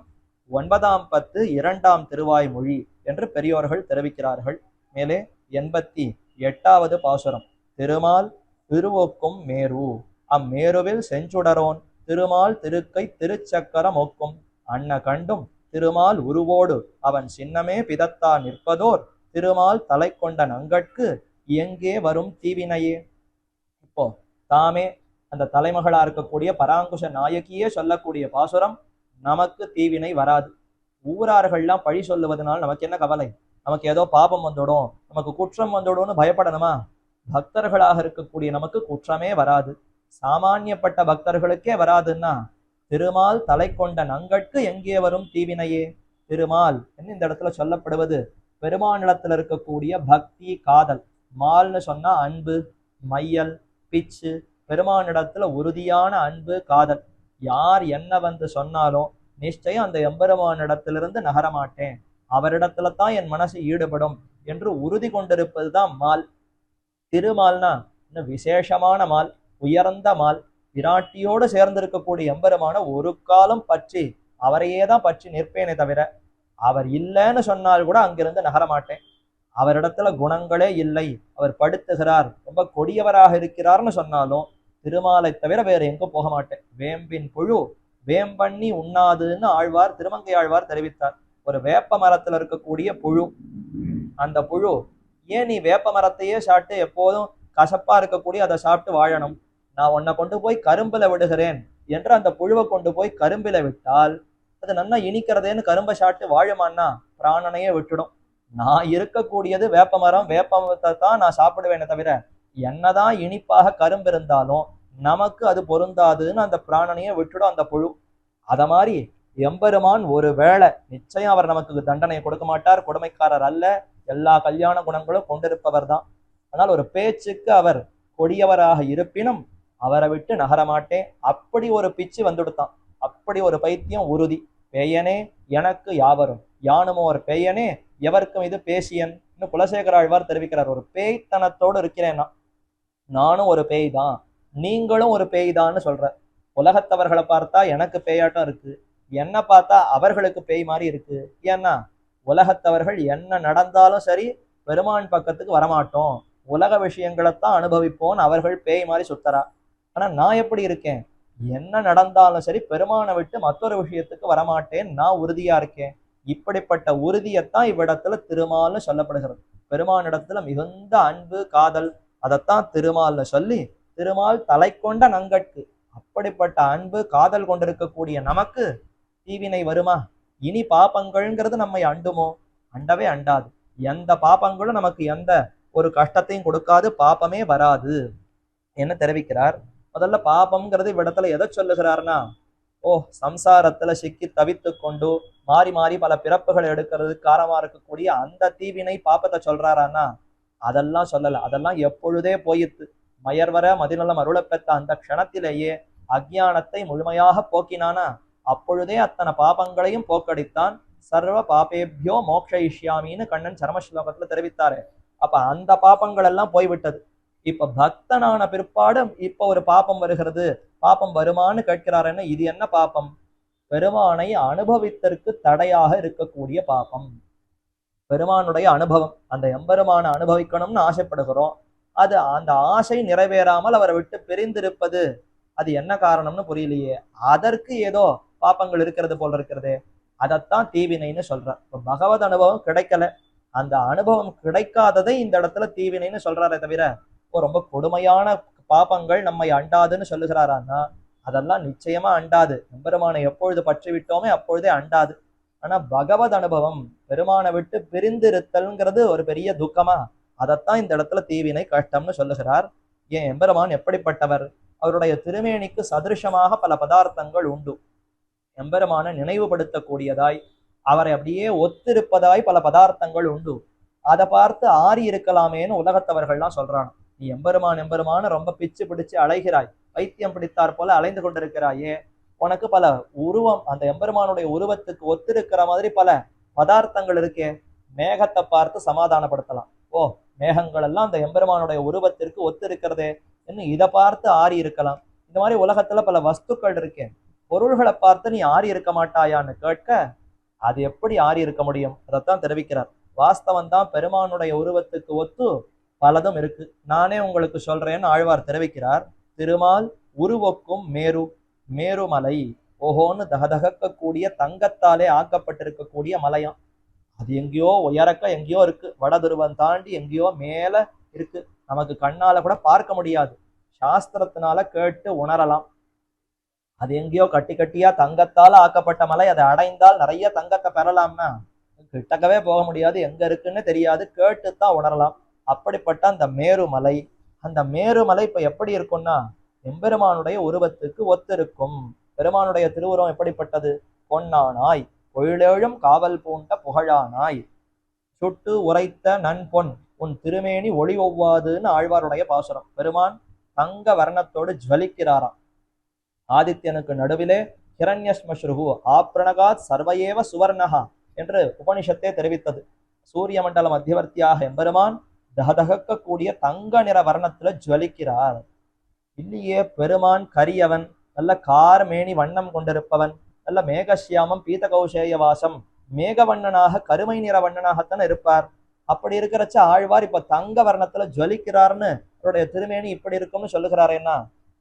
9ஆம் பத்து 2ஆம் திருவாய்மொழி என்று பெரியோர்கள் தெரிவிக்கிறார்கள். மேலே 88வது பாசுரம். திருமால் திருவொக்கும் மேரு அம்மேருவில் செஞ்சுடரோன் திருமால் திருக்கை திருச்சக்கரம் ஒக்கும் அன்ன கண்டும் திருமால் உருவோடு அவன் சின்னமே பிதத்தா நிற்பதோர் திருமால் தலை கொண்ட நங்கட்கு எங்கே வரும் தீவினையே. இப்போ தாமே அந்த தலைமகளா இருக்கக்கூடிய பராங்குஷ நாயகியே சொல்லக்கூடிய பாசுரம், நமக்கு தீவினை வராது. ஊரார்கள்லாம் பழி சொல்லுவதனால் நமக்கு என்ன கவலை? நமக்கு ஏதோ பாபம் வந்துடும், நமக்கு குற்றம் வந்துடும்னு பயப்படணுமா? பக்தர்களாக இருக்கக்கூடிய நமக்கு குற்றமே வராது. சாமானியப்பட்ட பக்தர்களுக்கே வராதுன்னா திருமால் தலை கொண்ட நங்கட்கு எங்கே வரும் தீவினையே. திருமால் என்ன இந்த இடத்துல சொல்லப்படுவது பெருமானிடத்துல இருக்கக்கூடிய பக்தி காதல். மால்னு சொன்னா அன்பு, மையல், பிச்சு. பெருமானிடத்துல உறுதியான அன்பு காதல். யார் என்ன வந்து சொன்னாலும் நிச்சயம் அந்த எம்பெருமானிடத்திலிருந்து நகரமாட்டேன், அவரிடத்துல தான் என் மனசு ஈடுபடும் என்று உறுதி கொண்டிருப்பதுதான் மால். திருமால்னா இன்னும் விசேஷமான மால், உயர்ந்த மால். விராட்டியோடு சேர்ந்திருக்கக்கூடிய எம்பெருமான ஒரு காலம் பற்றி அவரையே தான் பற்றி நிற்பேனே தவிர அவர் இல்லைன்னு சொன்னால் கூட அங்கிருந்து நகரமாட்டேன். அவரிடத்துல குணங்களே இல்லை, அவர் படுத்துகிறார், ரொம்ப கொடியவராக இருக்கிறார்னு சொன்னாலும் திருமாலை தவிர வேற எங்கும் போக மாட்டேன். வேம்பின் புழு வேம்பண்ணி உண்ணாதுன்னு ஆழ்வார், திருமங்கை ஆழ்வார் தெரிவித்தார். ஒரு வேப்ப மரத்துல இருக்கக்கூடிய புழு, அந்த புழு ஏன் நீ வேப்ப மரத்தையே சாப்பிட்டு எப்போதும் கசப்பா இருக்கக்கூடிய அதை சாப்பிட்டு வாழணும், நான் உன்னை கொண்டு போய் கரும்புல விடுகிறேன் என்று அந்த புழுவை கொண்டு போய் கரும்பில விட்டால் அது நல்லா இனிக்கிறதேன்னு கரும்பை சாப்பிட்டு வாழுமான்னா பிராணனையே விட்டுடும். நான் இருக்கக்கூடியது வேப்ப மரம், வேப்பமரத்தை தான் நான் சாப்பிடுவேனே தவிர என்னதான் இனிப்பாக கரும்பு இருந்தாலும் நமக்கு அது பொருந்தாதுன்னு அந்த பிராணனையே விட்டுடும் அந்த புழு. அத மாதிரி எம்பெருமான் ஒரு வேளை நிச்சயம் அவர் நமக்கு தண்டனையை கொடுக்க மாட்டார், கொடுமைக்காரர் அல்ல, எல்லா கல்யாண குணங்களும் கொண்டிருப்பவர் தான். ஆனால் ஒரு பேச்சுக்கு அவர் கொடியவராக இருப்பினும் அவரை விட்டு நகரமாட்டேன். அப்படி ஒரு பிச்சு வந்துடுத்தான், அப்படி ஒரு பைத்தியம் உறுதி. பேயனே எனக்கு யாவரும் யானுமோர் பேயனே எவருக்கும் இது பேசியன். இன்னும் குலசேகர ஆழ்வார் தெரிவிக்கிறார், ஒரு பேய்த்தனத்தோடு இருக்கிறேன்னா நானும் ஒரு பேய் தான், நீங்களும் ஒரு பேய் தான்னு சொல்ற. உலகத்தவர்களை பார்த்தா எனக்கு பேயாட்டம் இருக்கு, என்ன பார்த்தா அவர்களுக்கு பேய் மாதிரி இருக்கு. ஏன்னா உலகத்தவர்கள் என்ன நடந்தாலும் சரி பெருமான் பக்கத்துக்கு வரமாட்டோம், உலக விஷயங்களைத்தான் அனுபவிப்போம், அவர்கள் பேய் மாதிரி சுத்தரா. ஆனா நான் எப்படி இருக்கேன், என்ன நடந்தாலும் சரி பெருமானை விட்டு மற்றொரு விஷயத்துக்கு வரமாட்டேன், நான் உறுதியா இருக்கேன். இப்படிப்பட்ட உறுதியைத்தான் இவ்விடத்துல திருமால்னு சொல்லப்படுகிறது. பெருமானிடத்துல மிகுந்த அன்பு காதல், அதைத்தான் திருமால்னு சொல்லி திருமால் தலை கொண்ட நங்கட்கு. அப்படிப்பட்ட அன்பு காதல் கொண்டிருக்கக்கூடிய நமக்கு தீவினை வருமா? இனி பாபங்கள்ங்கிறது நம்மை அண்டுமோ? அண்டவே அண்டாது. எந்த பாப்பங்களும் நமக்கு எந்த ஒரு கஷ்டத்தையும் கொடுக்காது, பாப்பமே வராது என்ன தெரிவிக்கிறார். முதல்ல பாபம்ங்கிறது இவ்விடத்துல எதை சொல்லுகிறார்னா, ஓ சம்சாரத்துல சிக்கி தவித்து கொண்டு மாறி மாறி பல பிறப்புகளை எடுக்கிறது காரணமா இருக்கக்கூடிய அந்த தீவினை பாப்பத்தை சொல்றாரான்னா அதெல்லாம் சொல்லல. அதெல்லாம் எப்பொழுதே போயித்து. மயர்வர மதிநலம் அருளப்பெற்ற அந்த க்ஷணத்திலேயே அஜ்ஞானத்தை முழுமையாக போக்கினானா அப்பொழுதே அத்தனை பாபங்களையும் போக்கடித்தான். சர்வ பாபேபியோ மோக்ஷயிஷ்யாமின்னு கண்ணன் சரமஸ்லோகத்துல தெரிவித்தாரு. அப்ப அந்த பாபங்கள் எல்லாம் போய்விட்டது. இப்ப பக்தனான பிற்பாடு இப்ப ஒரு பாபம் வருகிறது. பாபம் வருமானு கேட்கிறாருன்னு, இது என்ன பாபம்? பெருமானை அனுபவித்தற்கு தடையாக இருக்கக்கூடிய பாபம். பெருமானுடைய அனுபவம், அந்த எம்பெருமான அனுபவிக்கணும்னு ஆசைப்படுகிறோம். அது அந்த ஆசை நிறைவேறாமல் அவரை விட்டு பிரிந்திருப்பது, அது என்ன காரணம்னு புரியலையே. அதற்கு ஏதோ பாப்பங்கள் இருக்கிறது போல இருக்கிறதே, அதைத்தான் தீவினைன்னு சொல்றார். இப்ப பகவத் அனுபவம் கிடைக்கல, அந்த அனுபவம் கிடைக்காததை இந்த இடத்துல தீவினைன்னு சொல்றாரே தவிர ரொம்ப கொடுமையான பாப்பங்கள் நம்மை அண்டாதுன்னு சொல்லுகிறாரான்னா அதெல்லாம் நிச்சயமா அண்டாது. எம்பெருமானை எப்பொழுது பற்றி விட்டோமே அப்பொழுதே அண்டாது. ஆனா பகவத் அனுபவம், பெருமானை விட்டு பிரிந்திருத்தல்ங்கிறது ஒரு பெரிய துக்கமா, அதைத்தான் இந்த இடத்துல தீவினை கஷ்டம்னு சொல்லுகிறார். ஏன் எம்பெருமான் எப்படிப்பட்டவர்? அவருடைய திருமேனிக்கு சதிருஷமாக பல பதார்த்தங்கள் உண்டு. எம்பெருமான நினைவுபடுத்தக்கூடியதாய், அவரை அப்படியே ஒத்திருப்பதாய் பல பதார்த்தங்கள் உண்டு. அதை பார்த்து ஆறி இருக்கலாமேன்னு உலகத்தவர்கள்லாம் சொல்றாங்க. நீ எம்பெருமான் எம்பெருமான ரொம்ப பிச்சு பிடிச்சு அலைகிறாய், பைத்தியம் பிடித்தார் போல அலைந்து கொண்டிருக்கிறாயே, உனக்கு பல உருவம், அந்த எம்பெருமானுடைய உருவத்துக்கு ஒத்திருக்கிற மாதிரி பல பதார்த்தங்கள் இருக்கே. மேகத்தை பார்த்து சமாதானப்படுத்தலாம். ஓ மேகங்கள் எல்லாம் அந்த எம்பெருமானுடைய உருவத்திற்கு ஒத்திருக்கிறதே என்று இதை பார்த்து ஆறி இருக்கலாம். இந்த மாதிரி உலகத்துல பல வஸ்துக்கள் இருக்கேன், பொருள்களை பார்த்து நீ ஆறி இருக்க மாட்டாயான்னு கேட்க, அது எப்படி ஆறி இருக்க முடியும்? அதைத்தான் தெரிவிக்கிறார். வாஸ்தவம் தான், பெருமானுடைய உருவத்துக்கு ஒத்து பலதும் இருக்கு. நானே உங்களுக்கு சொல்றேன்னு ஆழ்வார் தெரிவிக்கிறார். திருமால் உருவக்கும் மேரு, மேருமலை, ஓஹோன்னு தகதகக்கூடிய தங்கத்தாலே ஆக்கப்பட்டிருக்கக்கூடிய மலையாம். அது எங்கேயோ உயரக்க எங்கேயோ இருக்கு, வடதுருவம் தாண்டி எங்கேயோ மேல இருக்கு. நமக்கு கண்ணால கூட பார்க்க முடியாது, சாஸ்திரத்தினால கேட்டு உணரலாம். அது எங்கேயோ கட்டி கட்டியா தங்கத்தால ஆக்கப்பட்ட மலை. அதை அடைந்தால் நிறைய தங்கத்தை பெறலாம்னா கிட்டக்கவே போக முடியாது, எங்க இருக்குன்னு தெரியாது, கேட்டுத்தான் உணரலாம். அப்படிப்பட்ட அந்த மேருமலை, அந்த மேருமலை இப்ப எப்படி இருக்கும்னா எம்பெருமானுடைய உருவத்துக்கு ஒத்திருக்கும். பெருமானுடைய திருவுருவம் எப்படிப்பட்டது? பொன்னானாய் பொழிலேழும் காவல் பூண்ட புகழானாய், சுட்டு உரைத்த நன்பொன் உன் திருமேனி ஒளி ஒவ்வாதுன்னு ஆழ்வாருடைய பாசுரம். பெருமான் தங்க வர்ணத்தோடு ஜுவலிக்கிறாராம். ஆதித்யனுக்கு நடுவிலே ஹிரண்யஸ்மஸ்ருஹு ஆப்ரணகாத் சர்வயேவ சுவர்ணஹா என்று உபனிஷத்தே தெரிவித்தது. சூரிய மண்டல மத்தியவர்த்தியாக எம்பெருமான் தகதகக்கூடிய தங்க நிற வர்ணத்துல ஜுவலிக்கிறார். இல்லையே, பெருமான் கரியவன், நல்ல கார்மேனி வண்ணம் கொண்டிருப்பவன், நல்ல மேகசியாமம் பீத கௌசேய வாசம், மேகவண்ணனாக கருமை நிற வண்ணனாகத்தான் இருப்பார். அப்படி இருக்கிறச்ச ஆழ்வார் இப்ப தங்க வர்ணத்துல ஜுவலிக்கிறார்னு அவருடைய திருமேனி இப்படி இருக்கும்னு சொல்லுகிறாரேன்னா,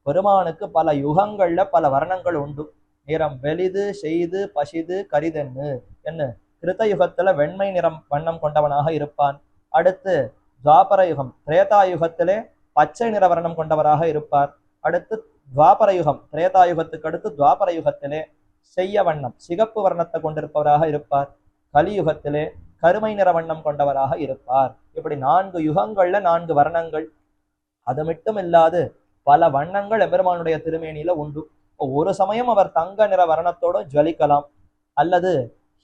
பெருமானுக்கு பல யுகங்கள்ல பல வர்ணங்கள் உண்டு. நிறம் வெளிது செய்து பசிது கரிதென்னு என்ன, கிருத்த யுகத்துல வெண்மை நிறம் வண்ணம் கொண்டவனாக இருப்பான். அடுத்து துவாபர யுகம் திரேதா யுகத்திலே பச்சை நிற வர்ணம் கொண்டவராக இருப்பார். அடுத்து துவாபர யுகம், திரேதா யுகத்துக்கு அடுத்து துவாபர யுகத்திலே செய்ய வண்ணம் சிகப்பு வர்ணத்தை கொண்டிருப்பவராக இருப்பார். கலியுகத்திலே கருமை நிற வண்ணம் கொண்டவராக இருப்பார். இப்படி 4 யுகங்கள்ல 4 வர்ணங்கள். அது மட்டும் இல்லாது பல வண்ணங்கள் எம்பெருமானுடைய திருமேனியில உண்டு. ஒரு சமயம் அவர் தங்க நிற வர்ணத்தோடு ஜுவலிக்கலாம், அல்லது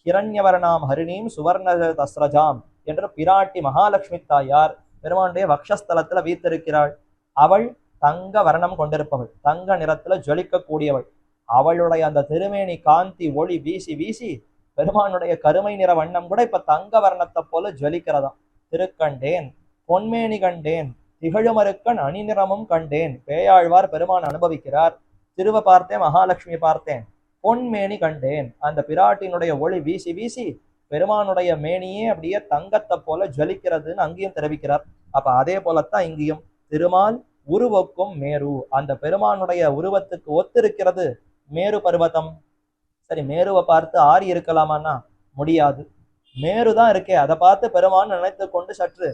ஹிரண்யவர்ணாம் ஹரிணீம் சுவர்ண தஸ்ரஜாம் என்று பிராட்டி மகாலட்சுமி தாயார் பெருமானுடைய வக்ஷஸ்தலத்துல வீத்திருக்கிறாள். அவள் தங்க வர்ணம் கொண்டிருப்பவள், தங்க நிறத்துல ஜொலிக்கக்கூடியவள். அவளுடைய அந்த திருமேனி காந்தி ஒளி வீசி வீசி பெருமானுடைய கருமை நிற வண்ணம் கூட இப்ப தங்க வர்ணத்தை போல ஜொலிக்கிறதாம். திருக்கண்டேன் பொன்மேனி கண்டேன் திகழுமருக்கன் அணிநிறமும் கண்டேன். பேயாழ்வார் பெருமான் அனுபவிக்கிறார். திருவ பார்த்தேன், மகாலட்சுமி பார்த்தேன், பொன்மேனி கண்டேன். அந்த பிராட்டினுடைய ஒளி வீசி வீசி பெருமானுடைய மேனியே அப்படியே தங்கத்தை போல ஜலிக்கிறதுன்னு அங்கேயும் தெரிவிக்கிறார். அப்ப அதே போலத்தான் இங்கேயும் திருமால் உருவக்கும் மேரு, அந்த பெருமானுடைய உருவத்துக்கு ஒத்திருக்கிறது மேரு பர்வதம். சரி, மேருவை பார்த்து ஆறி இருக்கலாமான்னா முடியாது. மேருதான் இருக்கே, அதை பார்த்து பெருமான் நினைத்து கொண்டு சற்று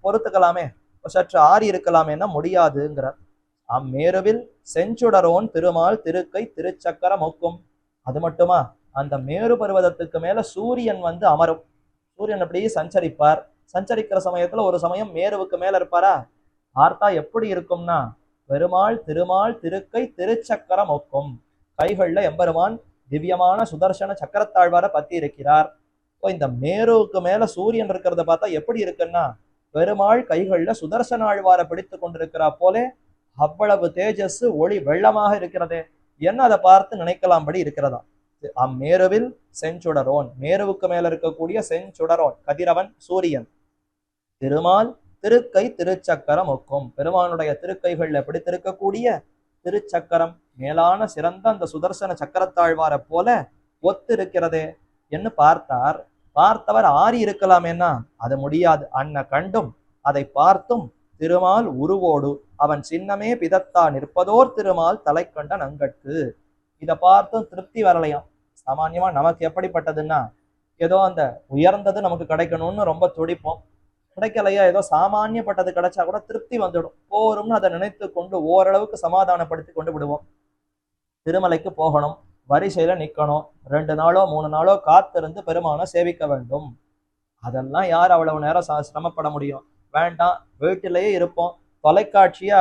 பொறுத்துக்கலாமே, சற்று ஆறி இருக்கலாமேன்னா முடியாதுங்கிறார். அம்மேருவில் செஞ்சுடரோன் திருமால் திருக்கை திருச்சக்கர மொக்கும். அது மட்டுமா, அந்த மேரு பர்வதத்துக்கு மேல சூரியன் வந்து அமரும். சூரியன் அப்படி சஞ்சரிப்பார். சஞ்சரிக்கிற சமயத்துல ஒரு சமயம் மேருவுக்கு மேல இருப்பாரா, பார்த்தா எப்படி இருக்கும்னா பெருமாள் திருமால் திருக்கை திருச்சக்கரம் ஒக்கும். கைகள்ல எம்பெருமான் திவ்யமான சுதர்சன சக்கரத்தாழ்வார பத்தி இருக்கிறார். இப்போ இந்த மேருவுக்கு மேல சூரியன் இருக்கிறத பார்த்தா எப்படி இருக்குன்னா பெருமாள் கைகள்ல சுதர்சன ஆழ்வார பிடித்து கொண்டிருக்கிறா போலே அவ்வளவு தேஜஸ் ஒளி வெள்ளமாக இருக்கிறதே. என்ன அதை பார்த்து நினைக்கலாம்படி இருக்கிறதா. அம்மேருவில் செஞ்சுடரோன், மேருவுக்கு மேல இருக்கக்கூடிய செஞ்சுடரோன் கதிரவன் சூரியன். திருமால் திருக்கை திருச்சக்கரம் ஒக்கும், பெருமானுடைய திருக்கைகள்ல பிடித்திருக்கக்கூடிய திருச்சக்கரம் மேலான சிறந்த அந்த சுதர்சன சக்கரத்தாழ்வார போல ஒத்து இருக்கிறதே என்று பார்த்தார். பார்த்தவர் ஆறி இருக்கலாமேன்னா அது முடியாது. அன்ன கண்டும் அதை பார்த்தும் திருமால் உருவோடு அவன் சின்னமே பிதத்தா நிற்பதோர் திருமால் தலை கண்ட நங்கட்கு. இதை பார்த்தும் திருப்தி வரலையாம். சாமான்யமா நமக்கு எப்படிப்பட்டதுன்னா ஏதோ அந்த உயர்ந்தது நமக்கு கிடைக்கணும்னு ரொம்ப துடிப்போம். கிடைக்கலையா ஏதோ சாமானியப்பட்டது கிடைச்சா கூட திருப்தி வந்துடும், போரும்னு அதை நினைத்து கொண்டு ஓரளவுக்கு சமாதானப்படுத்தி கொண்டு விடுவோம். திருமலைக்கு போகணும், வரிசையில நிக்கணும், 2 நாளோ 3 நாளோ காத்திருந்து பெருமானை சேவிக்க வேண்டும். அதெல்லாம் யார் அவ்வளவு நேரம் சிரமப்பட முடியும்? வேண்டாம், வீட்டிலேயே இருப்போம். தொலைக்காட்சியை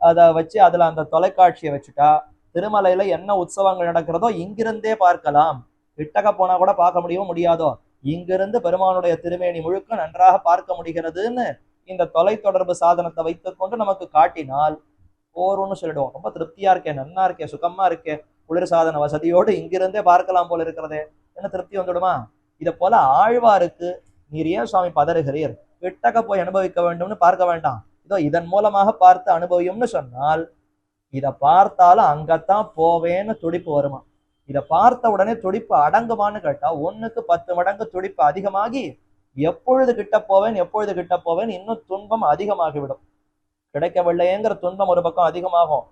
அதை வச்சு அதுல அந்த தொலைக்காட்சியை வச்சுட்டா திருமலையில என்ன உற்சவங்கள் நடக்கிறதோ இங்கிருந்தே பார்க்கலாம். கிட்டக்க போனா கூட பார்க்க முடியாதோ, இங்கிருந்து பெருமானுடைய திருமேனி முழுக்க நன்றாக பார்க்க முடிகிறதுன்னு இந்த தொலைத்தொடர்பு சாதனத்தை வைத்துக்கொண்டு நமக்கு காட்டினால் போரும்னு சொல்லிடுவோம். ரொம்ப திருப்தியா இருக்கேன், நன்னா இருக்கேன், சுகமா இருக்கேன், குளிர் சாதன வசதியோடு இங்கிருந்தே பார்க்கலாம் போல இருக்கிறதே என்ன திருப்தி வந்துடுமா? இதை போல ஆழ்வாருக்கு நீர் ஏன் சுவாமி பதறுகிறீர், கிட்டக்க போய் அனுபவிக்க வேண்டும்னு பார்க்க வேண்டாம், இதோ இதன் மூலமாக பார்த்து அனுபவியும்னு சொன்னால் இதை பார்த்தாலும் அங்கத்தான் போவேன்னு துடிப்பு வருமா? இதை பார்த்த உடனே துடிப்பு அடங்குமான்னு கேட்டா 1க்கு 10 மடங்கு துடிப்பு அதிகமாகி எப்பொழுது கிட்ட போவேன் இன்னும் துன்பம் அதிகமாகிவிடும். கிடைக்கவில்லையேங்கிற துன்பம் ஒரு பக்கம் அதிகமாகும்,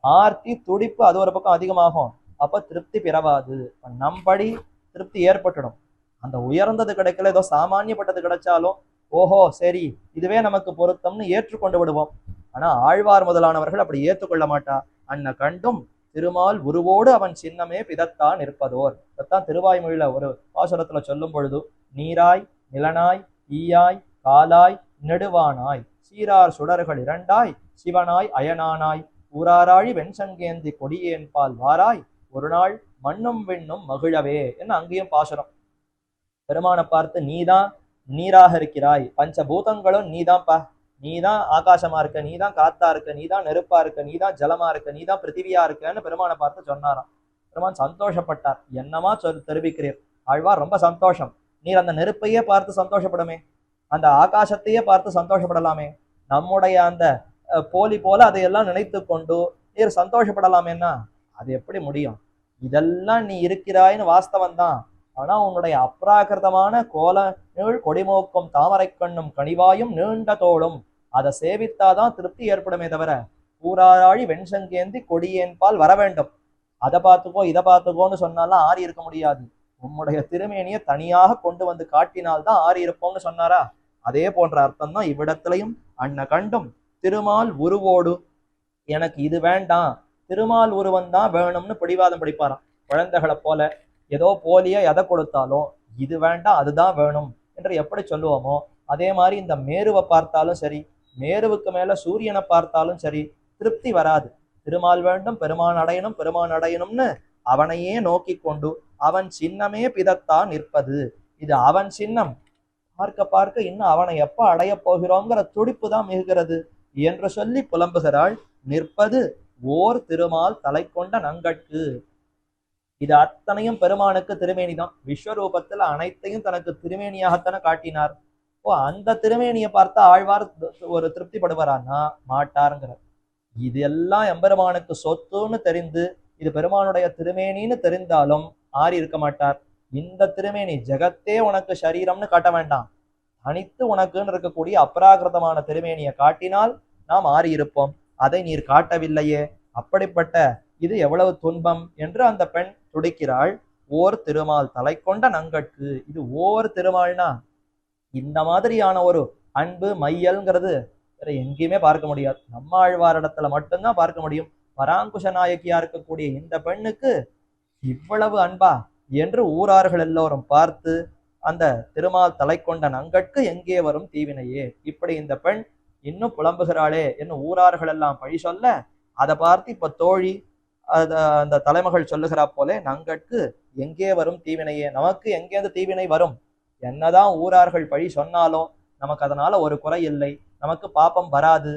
ஆர்த்தி துடிப்பு அது ஒரு பக்கம் அதிகமாகும். அப்ப திருப்தி பிறவாது, நம்படி திருப்தி ஏற்பட்டுடும். அந்த உயர்ந்தது கிடைக்கல, ஏதோ சாமானியப்பட்டது கிடைச்சாலும் ஓஹோ சரி இதுவே நமக்கு பொருத்தம்னு ஏற்றுக்கொண்டு விடுவோம். ஆனா ஆழ்வார் முதலானவர்கள் அப்படி ஏற்றுக்கொள்ள மாட்டா. அன்ன கண்டும் திருமால் உருவோடு அவன் சின்னமே பிதத்தா நிற்பதோர். இதைத்தான் திருவாய்மொழியில ஒரு பாசுரத்துல சொல்லும் பொழுது, நீராய் நிலனாய் ஈயாய் காலாய் நெடுவானாய் சீரார் சுடர்கள் 2ஆய் சிவனாய் அயனானாய் ஊராராழி வெண்சங்கேந்தி கொடியேன் பால் வாராய் ஒரு நாள் மண்ணும் விண்ணும் மகிழவே என்ன அங்கேயும் பாசுரம். பெருமானை பார்த்து நீதான் நீராக இருக்கிறாய், பஞ்சபூதங்களும் நீதான்ப்பா, நீதான் ஆகாசமா இருக்க, நீதான் காத்தா இருக்க, நீதான் நெருப்பா இருக்க, நீதான் ஜலமா இருக்க, நீதான் பிருத்திவியா இருக்கன்னு பெருமானை பார்த்து சொன்னாராம். பெருமான் சந்தோஷப்பட்டார். என்னமா தெரிவிக்கிறீர் ஆழ்வார், ரொம்ப சந்தோஷம். நீர் அந்த நெருப்பையே பார்த்து சந்தோஷப்படுமே, அந்த ஆகாசத்தையே பார்த்து சந்தோஷப்படலாமே, நம்முடைய அந்த போலி போல அதையெல்லாம் நினைத்து கொண்டு நீர் சந்தோஷப்படலாமேன்னா அது எப்படி முடியும்? இதெல்லாம் நீ இருக்கிறாயின்னு வாஸ்தவம் தான். ஆனா உன்னுடைய அப்ராகிருதமான கோல நீள் கொடிமோக்கும் தாமரை கண்ணும் கனிவாயும் நீண்ட தோளும் அதை சேவித்தாதான் திருப்தி ஏற்படுமே தவிர பூராழி வெண்சங்கேந்தி கொடியேன் பால் வர வேண்டும், அதை பார்த்துக்கோ இதை பார்த்துக்கோன்னு சொன்னாலாம் ஆறி இருக்க முடியாது. உம்முடைய திருமேனியை தனியாக கொண்டு வந்து காட்டினால்தான் ஆறி இருப்போம்னு சொன்னாரா? அதே போன்ற அர்த்தம் தான் இவ்விடத்திலையும். அன்ன கண்டும் திருமால் உருவோடு எனக்கு இது வேண்டாம், திருமால் உருவம் தான் வேணும்னு பிடிவாதம் பிடிப்பாராம். குழந்தைகளை போல ஏதோ போலியா எதை கொடுத்தாலும் இது வேண்டாம் அதுதான் வேணும் என்று எப்படி சொல்லுவோமோ அதே மாதிரி இந்த மேருவை பார்த்தாலும் சரி, மேருவுக்கு மேல சூரியனை பார்த்தாலும் சரி திருப்தி வராது. திருமால் வேண்டும், பெருமான் அடையணும்னு அவனையே நோக்கி கொண்டு அவன் சின்னமே பிதத்தா நிற்பது. இது அவன் சின்னம், பார்க்க பார்க்க இன்னும் அவனை எப்ப அடைய போகிறோங்கிற துடிப்பு தான் மிகுகிறது என்று சொல்லி புலம்புகிறாள். நிற்பது ஓர் திருமால் தலை கொண்ட நங்கட்கு. இது அத்தனையும் பெருமானுக்கு திருமேனி தான். விஸ்வரூபத்துல அனைத்தையும் தனக்கு திருமேனியாகத்தானே காட்டினார். அந்த திருமேனியை பார்த்து ஆழ்வார் ஒரு திருப்திப்படுவாரான்னா மாட்டாருங்கிறார். இது எல்லாம் எம்பெருமானுக்கு சொத்துன்னு தெரிந்து இது பெருமானுடைய திருமேனின்னு தெரிந்தாலும் ஆறி இருக்க மாட்டார். இந்த திருமேனி ஜெகத்தே உனக்கு சரீரம்னு காட்ட வேண்டாம், தனித்து உனக்குன்னு இருக்கக்கூடிய அப்ராகிருதமான திருமேனியை காட்டினால் நாம் ஆறி இருப்போம். அதை நீர் காட்டவில்லையே, அப்படிப்பட்ட இது எவ்வளவு துன்பம் என்று அந்த பெண் துடிக்கிறாள். ஓர் திருமால் தலை கொண்ட நங்கட்கு. இது ஓர் திருமால்னா இந்த மாதிரியான ஒரு அன்பு மையல்ங்கிறது வேற எங்கேயுமே பார்க்க முடியாது, நம்ம ஆழ்வாரிடத்துல மட்டும்தான் பார்க்க முடியும். பராங்குஷ நாயகியா இருக்கக்கூடிய இந்த பெண்ணுக்கு இவ்வளவு அன்பா என்று ஊரார்கள் எல்லோரும் பார்த்து அந்த திருமால் தலை கொண்ட நங்கட்கு எங்கே வரும் தீவினையே. இப்படி இந்த பெண் இன்னும் புலம்புகிறாளே என்ன ஊரார்கள் எல்லாம் பழி சொல்ல, அதை பார்த்து இப்ப தோழி அந்த தலைமகள் சொல்லுகிறா போலே, நங்கட்கு எங்கே வரும் தீவினையே, நமக்கு எங்கேருந்து தீவினை வரும், என்னதான் ஊரார்கள் பழி சொன்னாலும் நமக்கு அதனால ஒரு குறை இல்லை, நமக்கு பாப்பம் வராது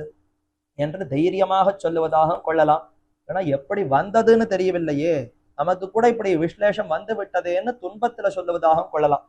என்று தைரியமாக சொல்லுவதாக கொள்ளலாம். ஏன்னா எப்படி வந்ததுன்னு தெரியவில்லையே, நமக்கு கூட இப்படி விஸ்லேஷம் வந்து விட்டதேன்னு துன்பத்துல சொல்லுவதாக கொள்ளலாம்.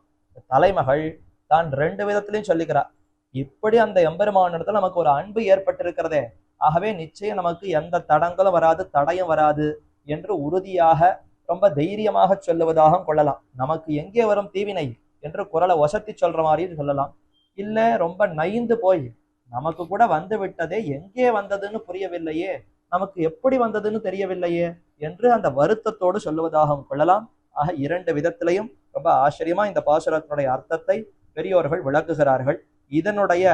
தலைமகள் தான் ரெண்டு விதத்திலையும் சொல்லிக்கிறார். இப்படி அந்த எம்பெருமானிடத்துல நமக்கு ஒரு அன்பு ஏற்பட்டிருக்கிறதே, ஆகவே நிச்சயம் நமக்கு எந்த தடங்களும் வராது, தடையும் வராது என்று உறுதியாக ரொம்ப தைரியமாக சொல்லுவதாக கொள்ளலாம். நமக்கு எங்கே வரும் தீவினை என்று குரலை ஒசத்தி சொல்ற மாதிரி சொல்லலாம். இல்ல ரொம்ப நைந்து போய் நமக்கு கூட வந்து விட்டதே, எங்கே வந்ததுன்னு புரியவில்லையே, நமக்கு எப்படி வந்ததுன்னு தெரியவில்லையே என்று அந்த வருத்தத்தோடு சொல்லுவதாக கொள்ளலாம். ஆக இரண்டு விதத்திலையும் ரொம்ப ஆச்சரியமா இந்த பாசுரத்தினுடைய அர்த்தத்தை பெரியோர்கள் விளக்குகிறார்கள். இதனுடைய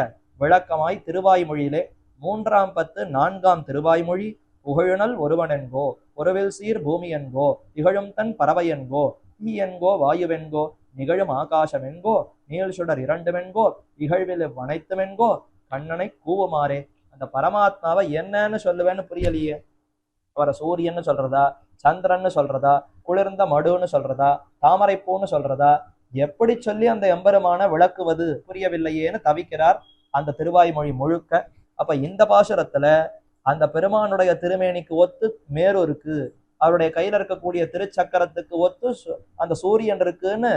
விளக்கமாய் திருவாய்மொழியிலே 3ஆம் 10 4ஆம் திருவாய்மொழி, புகழுனல் ஒருவனென்கோ ஒருவில் சீர் பூமி என்கோ திகழும் தன் பறவை என்கோ தீ என்கோ வாயுவென்கோ நிகழும் ஆகாசமென்கோ நீள் சுடர் இரண்டுமென்கோ இகழ்வில் வனைத்துமென்கோ கண்ணனை கூவுமாறே. அந்த பரமாத்மாவை என்னன்னு சொல்லுவேன்னு புரியலையே, அவரை சூரியன்னு சொல்றதா, சந்திரன்னு சொல்றதா, குளிர்ந்த மடுன்னு சொல்றதா, தாமரைப்பூன்னு சொல்றதா, எப்படி சொல்லி அந்த எம்பெருமான விளக்குவது புரியவில்லையேன்னு தவிக்கிறார் அந்த திருவாய்மொழி முழுக்க. அப்ப இந்த பாசுரத்துல அந்த பெருமானுடைய திருமேனிக்கு ஒத்து மேரு இருக்கு, அவருடைய கையில இருக்கக்கூடிய திருச்சக்கரத்துக்கு ஒத்து அந்த சூரியன் இருக்குன்னு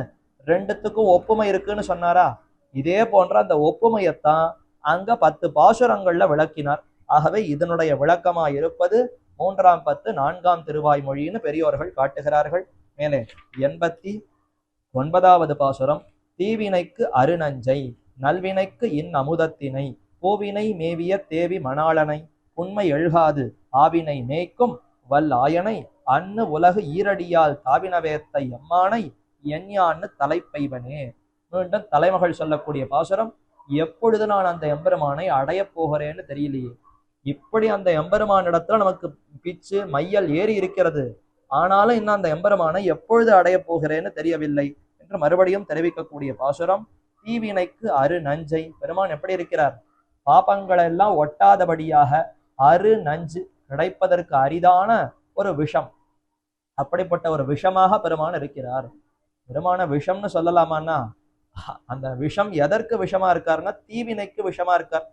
ரெண்டுத்துக்கும் ஒப்புமை இருக்குன்னு சொன்னாரா, இதே போன்ற அந்த ஒப்புமையத்தான் அங்க 10 பாசுரங்கள்ல விளக்கினார். ஆகவே இதனுடைய விளக்கமா இருப்பது 3ஆம் 10 4ஆம் திருவாய்மொழின்னு பெரியோர்கள் காட்டுகிறார்கள். மேலே 89வது பாசுரம், தீவினைக்கு அருநஞ்சை நல்வினைக்கு இன் அமுதத்தினை பூவினை மேவிய தேவி மணாளனை உண்மை எழுகாது ஆவினை மேய்க்கும் வல் ஆயனை அன்னு உலகு ஈரடியால் தாவினவேத்தை எம்மானை எஞ்ஞான்னு தலைப்பைவனே. மீண்டும் தலைமகள் சொல்லக்கூடிய பாசுரம், எப்பொழுது நான் அந்த எம்பெருமானை அடைய போகிறேன்னு தெரியலையே, இப்படி அந்த எம்பெருமானிடத்துல நமக்கு பிச்சு மையல் ஏறி இருக்கிறது, ஆனாலும் இன்னும் அந்த எம்பெருமானை எப்பொழுது அடைய போகிறேன்னு தெரியவில்லை என்று மறுபடியும் தெரிவிக்கக்கூடிய பாசுரம். தீவினைக்கு அரு நஞ்சை, பெருமான் எப்படி இருக்கிறார், பாப்பங்களெல்லாம் ஒட்டாதபடியாக அரு நஞ்சு கிடைப்பதற்கு அரிதான ஒரு விஷம், அப்படிப்பட்ட ஒரு விஷமாக பெருமான் இருக்கிறார். பெருமான விஷம்னு சொல்லலாமான்னா, அந்த விஷம் எதற்கு விஷமா இருக்காருன்னா தீவினைக்கு விஷமா இருக்கார்.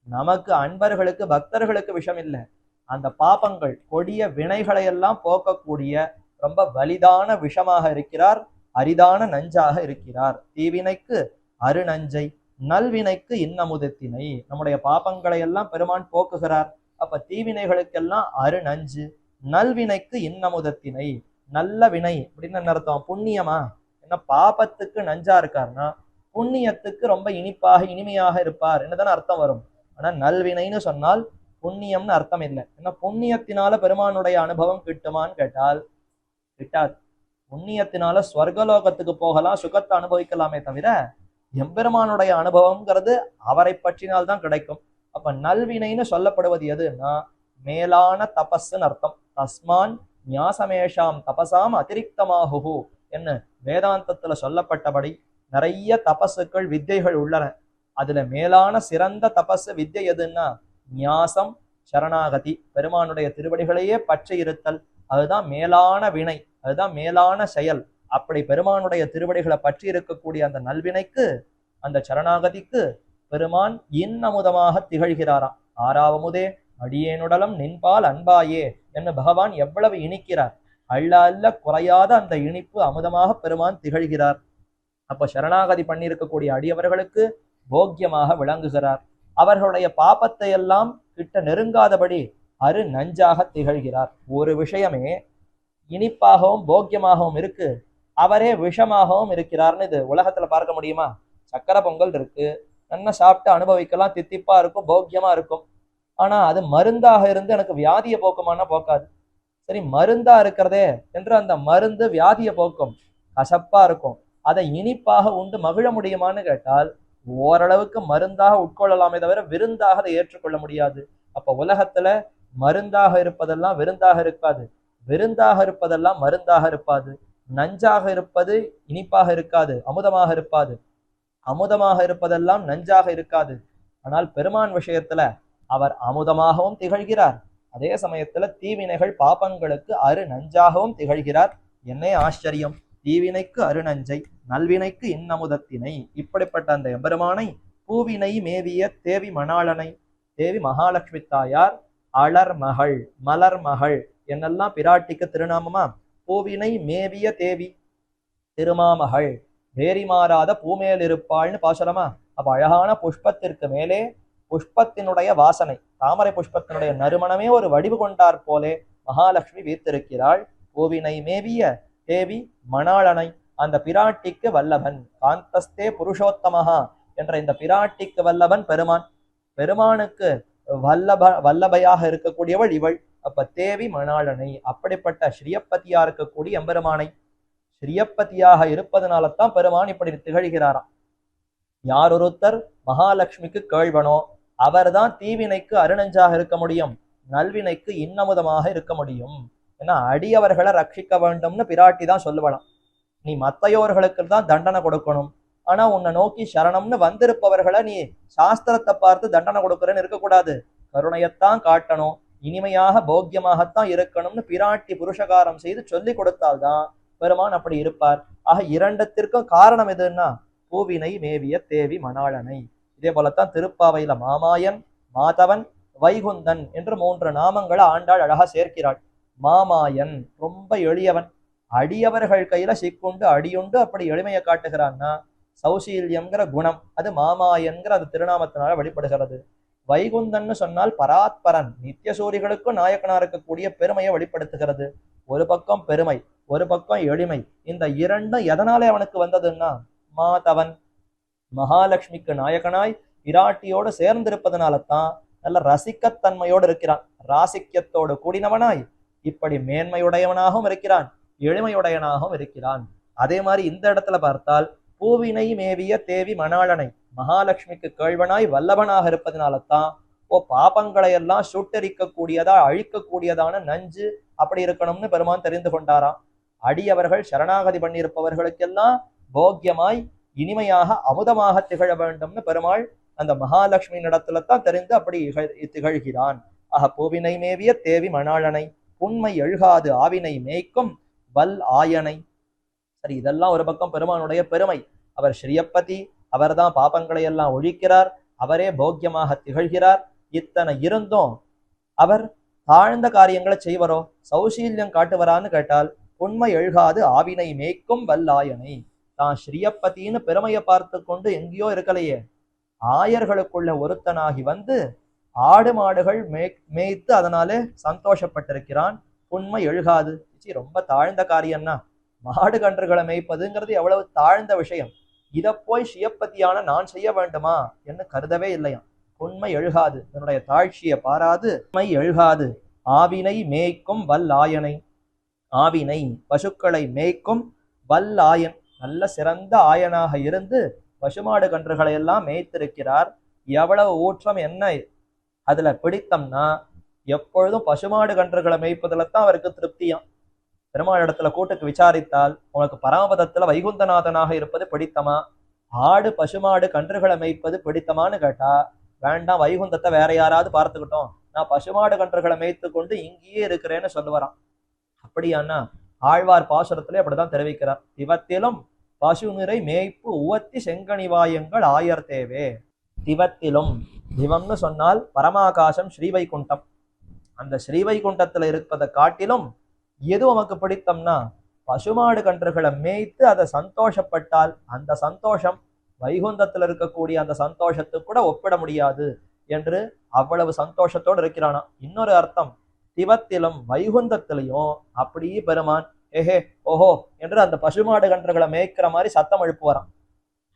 நமக்கு அன்பர்களுக்கு பக்தர்களுக்கு விஷம் இல்லை, அந்த பாபங்கள் கொடிய வினைகளை எல்லாம் போக்கக்கூடிய ரொம்ப வலிதான விஷமாக இருக்கிறார், அரிதான நஞ்சாக இருக்கிறார். தீவினைக்கு அரு நஞ்சை நல்வினைக்கு இன்னமுதத்தினை, நம்முடைய பாபங்களை எல்லாம் பெருமான் போக்குகிறார். அப்ப தீவினைகளுக்கெல்லாம் அரு நஞ்சு, நல்வினைக்கு இன்னமுதத்தினை, நல்ல வினை அப்படின்னு என்ன அர்த்தம், புண்ணியமா, என்ன பாபத்துக்கு நஞ்சா இருக்காருன்னா புண்ணியத்துக்கு ரொம்ப இனிப்பாக இனிமையாக இருப்பார் என்னதானே அர்த்தம் வரும். ஆனா நல்வினைன்னு சொன்னால் புண்ணியம்னு அர்த்தம் இல்லை. ஏன்னா புண்ணியத்தினால பெருமானுடைய அனுபவம் கிட்டுமான்னு கேட்டால் கிட்டாது. புண்ணியத்தினால ஸ்வர்கலோகத்துக்கு போகலாம், சுகத்தை அனுபவிக்கலாமே தவிர எம்பெருமானுடைய அனுபவம்ங்கிறது அவரை பற்றினால்தான் கிடைக்கும். அப்ப நல்வினைன்னு சொல்லப்படுவது எதுன்னா மேலான தபஸ்ன்னு அர்த்தம். தஸ்மான் ஞாசமேஷாம் தபசாம் அதிரிக்தமாகு என்ன வேதாந்தத்துல சொல்லப்பட்டபடி நிறைய தபசுக்கள் வித்தைகள் உள்ளன. அதுல மேலான சிறந்த தபசு வித்தை எதுன்னா ஞாசம் சரணாகதி, பெருமானுடைய திருவடிகளையே பற்றி இருத்தல், அதுதான் மேலான வினை, அதுதான் மேலான செயல். அப்படி பெருமானுடைய திருவடிகளை பற்றி இருக்கக்கூடிய அந்த நல்வினைக்கு, அந்த சரணாகதிக்கு பெருமான் இன்னமுதமாக திகழ்கிறாராம். ஆறாவமுதே அடியேனுடலம் நின்பால் அன்பாயே என்று பகவான் எவ்வளவு இனிக்கிறார், அள்ள அல்ல குறையாத அந்த இனிப்பு அமுதமாக பெருமான் திகழ்கிறார். அப்ப சரணாகதி பண்ணியிருக்கக்கூடிய அடியவர்களுக்கு போக்கியமாக விளங்குகிறார். அவர்களுடைய பாபத்தை எல்லாம் கிட்ட நெருங்காதபடி அரு நஞ்சாக திகழ்கிறார். ஒரு விஷயமே இனிப்பாகவும் போக்கியமாகவும் இருக்கு, அவரே விஷமாகவும் இருக்கிறார்னு இது உலகத்துல பார்க்க முடியுமா? சக்கரை பொங்கல் இருக்கு, நல்லா சாப்பிட்டு அனுபவிக்கலாம், தித்திப்பா இருக்கும், போக்கியமா இருக்கும். ஆனா அது மருந்தாக இருந்து எனக்கு வியாதியை போக்குமானா போக்காது. சரி, மருந்தா இருக்கிறதே என்று அந்த மருந்து வியாதியை போக்கும், கசப்பா இருக்கும். அதை இனிப்பாக உண்டு மகிழ முடியுமான்னு கேட்டால் ஓரளவுக்கு மருந்தாக உட்கொள்ளலாமே தவிர விருந்தாக அதை ஏற்றுக்கொள்ள முடியாது. அப்ப உலகத்துல மருந்தாக இருப்பதெல்லாம் விருந்தாக இருக்காது, விருந்தாக இருப்பதெல்லாம் மருந்தாக இருப்பாது. நஞ்சாக இருப்பது இனிப்பாக இருக்காது, அமுதமாக இருப்பாது. அமுதமாக இருப்பதெல்லாம் நஞ்சாக இருக்காது. ஆனால் பெருமான் விஷயத்துல அவர் அமுதமாகவும் திகழ்கிறார், அதே சமயத்துல தீவினைகள் பாபங்களுக்கு அரு நஞ்சாகவும் திகழ்கிறார். என்னே ஆச்சரியம்! தீவினைக்கு அருநஞ்சை, நல்வினைக்கு இன்னமுதத்தினை. இப்படிப்பட்ட அந்த எம்பெருமானை பூவினை மேவிய தேவி மணாளனை, தேவி மகாலட்சுமி தாயார் அலர்மகள், மலர்மகள் என்னெல்லாம் பிராட்டிக்கு திருநாமமா. பூவினை மேவிய தேவி, திருமாமகள், வேரி மாறாத பூமேல் இருப்பாள்னு பாசலமா. அப்ப அழகான புஷ்பத்திற்கு மேலே புஷ்பத்தினுடைய வாசனை, தாமரை புஷ்பத்தினுடைய நறுமணமே ஒரு வடிவு கொண்டார் போலே மகாலட்சுமி வீத்திருக்கிறாள். பூவினை மேவிய தேவி மணாளனை, அந்த பிராட்டிக்கு வல்லவன். காந்தஸ்தே புருஷோத்தமஹா என்ற இந்த பிராட்டிக்கு வல்லவன் பெருமான். பெருமானுக்கு வல்லபையாக இருக்கக்கூடியவள் இவள். அப்ப தேவி மணாளனை, அப்படிப்பட்ட ஸ்ரீயப்பதியா இருக்கக்கூடிய எம்பெருமானை, ஸ்ரீயப்பதியாக இருப்பதனால தான் பெருமான் இப்படி திகழ்கிறாராம். யார் ஒருத்தர் மகாலட்சுமிக்கு கேழ்வனோ அவர்தான் தீவினைக்கு அருணஞ்சாக இருக்க முடியும், நல்வினைக்கு இன்னமுதமாக இருக்க முடியும். ஏன்னா அடியவர்களை ரட்சிக்க வேண்டும்னு பிராட்டி தான் சொல்லுவலாம். நீ மத்தையோர்களுக்கு தான் தண்டனை கொடுக்கணும், ஆனா உன்னை நோக்கி சரணம்னு வந்திருப்பவர்களை நீ சாஸ்திரத்தை பார்த்து தண்டனை கொடுக்குறேன்னு இருக்கக்கூடாது. கருணையத்தான் காட்டணும், இனிமையாக போக்கியமாகத்தான் இருக்கணும்னு பிராட்டி புருஷகாரம் செய்து சொல்லி கொடுத்தால்தான் பெருமான் அப்படி இருப்பார். ஆக இரண்டத்திற்கும் காரணம் எதுன்னா பூவினை மேவிய தேவி மணாளனை. இதே போலத்தான் திருப்பாவையில மாமாயன், மாதவன், வைகுந்தன் என்று 3 நாமங்களை ஆண்டாள் அழகா சேர்க்கிறாள். மாமாயன் ரொம்ப எளியவன், அடியவர்கள் கையில சிக்குண்டு அடியுண்டு அப்படி எளிமையை காட்டுகிறான்னா சௌசீல்யம்ங்கிற குணம் அது மாமாயன்கிற அது திருநாமத்தினால வெளிப்படுகிறது. வைகுந்தன்னு சொன்னால் பராத்பரன், நித்தியசூரிகளுக்கும் நாயக்கனா இருக்கக்கூடிய பெருமையை வெளிப்படுத்துகிறது. ஒரு பக்கம் பெருமை, ஒரு பக்கம் எளிமை. இந்த இரண்டும் எதனாலே அவனுக்கு வந்ததுன்னா மாதவன் மகாலட்சுமிக்கு நாயகனாய் பிராட்டியோடு சேர்ந்திருப்பதனால தான் நல்ல ரசிக்கத்தன்மையோடு இருக்கிறான். ராசிக்கியத்தோடு கூடினவனாய் இப்படி மேன்மையுடையவனாகவும் இருக்கிறான், எளிமையுடையனாகவும் இருக்கிறான். அதே மாதிரி இந்த இடத்துல பார்த்தால் பூவினை மேவிய தேவி மணாளனை, மகாலட்சுமிக்கு கேழ்வனாய் வல்லவனாக இருப்பதனால தான் பாபங்களை எல்லாம் சுட்டரிக்கக்கூடியதா அழிக்கக்கூடியதான நஞ்சு அப்படி இருக்கணும்னு பெருமான் தெரிந்து கொண்டாராம். அடியவர்கள் சரணாகதி பண்ணியிருப்பவர்களுக்கெல்லாம் போக்கியமாய் இனிமையாக அமுதமாக திகழ வேண்டும்னு பெருமாள் அந்த மகாலட்சுமி இடத்துல தான் தெரிந்து அப்படி திகழ்கிறான். ஆக பூவினை மேவிய தேவி மணாளனை, புண்மை எழுகாது ஆவினை மேய்க்கும் வல் ஆயனை. சரி, இதெல்லாம் ஒரு பக்கம் பெருமானுடைய பெருமை. அவர் ஸ்ரீயப்பதி, அவர்தான் பாபங்களை எல்லாம் ஒழிக்கிறார், அவரே போக்கியமாக திகழ்கிறார். இத்தனை இருந்தும் அவர் தாழ்ந்த காரியங்களை செய்வரோ, சௌசீல்யம் காட்டுவரான்னு கேட்டால் புண்மை எழுகாது ஆவினை மேய்க்கும் வல்லாயனை. தான் ஸ்ரீயப்பதின்னு பெருமையை பார்த்து கொண்டு எங்கேயோ இருக்கலையே, ஆயர்களுக்குள்ள ஒருத்தனாகி வந்து ஆடு மாடுகள் மேய்த்து அதனாலே சந்தோஷப்பட்டிருக்கிறான். புண்மை எழுகாது, ரொம்ப தாழ்ந்த காரியம்னா மாடு கன்றுகளை மேய்ப்பதுங்கிறது எவ்வளவு தாழ்ந்த விஷயம். இதை போய் ஸ்ரீயப்பதியான நான் செய்ய வேண்டுமா என்று கருதவே இல்லையாம். புண்மை எழுகாது, என்னுடைய தாழ்ச்சியை பாராது புண்மை எழுகாது ஆவினை மேய்க்கும் வல்லாயனை. ஆவினை பசுக்களை மேய்க்கும் வல்லாயன், நல்ல சிறந்த ஆயனாக இருந்து பசுமாடு கன்றுகளை எல்லாம் மேய்த்திருக்கிறார். எவ்வளவு ஊற்றம் என்ன அதுல பிடித்தம்னா எப்பொழுதும் பசுமாடு கன்றுகளை மேய்ப்பதுல தான் அவருக்கு திருப்தியாம். பெருமாள் இடத்துல கூட்டுக்கு விசாரித்தால் உனக்கு பரமபதத்துல வைகுந்தநாதனாக இருப்பது பிடித்தமா, ஆடு பசுமாடு கன்றுகளை மேய்ப்பது பிடித்தமான்னு கேட்டா வேண்டாம், வைகுந்தத்தை வேற யாராவது பார்த்துக்கிட்டோம், நான் பசுமாடு கன்றுகளை மேய்த்து கொண்டு இங்கேயே இருக்கிறேன்னு சொல்லுவாராம். அப்படியானா ஆழ்வார் பாசுரத்திலே அப்படிதான் தெரிவிக்கிறார். திவத்திலும் பசு நிறை மேய்ப்பு உவத்தி செங்கனிவாயங்கள் ஆயர் தேவே. திவத்திலும், திவம்னு சொன்னால் பரமாகாசம் ஸ்ரீவைகுண்டம், அந்த ஸ்ரீவைகுண்டத்துல இருப்பதை காட்டிலும் எது உமக்கு பிடித்தம்னா பசுமாடு கன்றுகளை மேய்த்து அதை சந்தோஷப்பட்டால் அந்த சந்தோஷம் வைகுந்தத்தில் இருக்கக்கூடிய அந்த சந்தோஷத்துக்கு கூட ஒப்பிட முடியாது என்று அவ்வளவு சந்தோஷத்தோடு இருக்கிறானா. இன்னொரு அர்த்தம், திவத்திலும் வைகுந்தத்திலையும் அப்படியே பெருமான் ஏஹே ஓஹோ என்று அந்த பசுமாடு கன்றுகளை மேய்க்கிற மாதிரி சத்தம் எழுப்புவாராம்.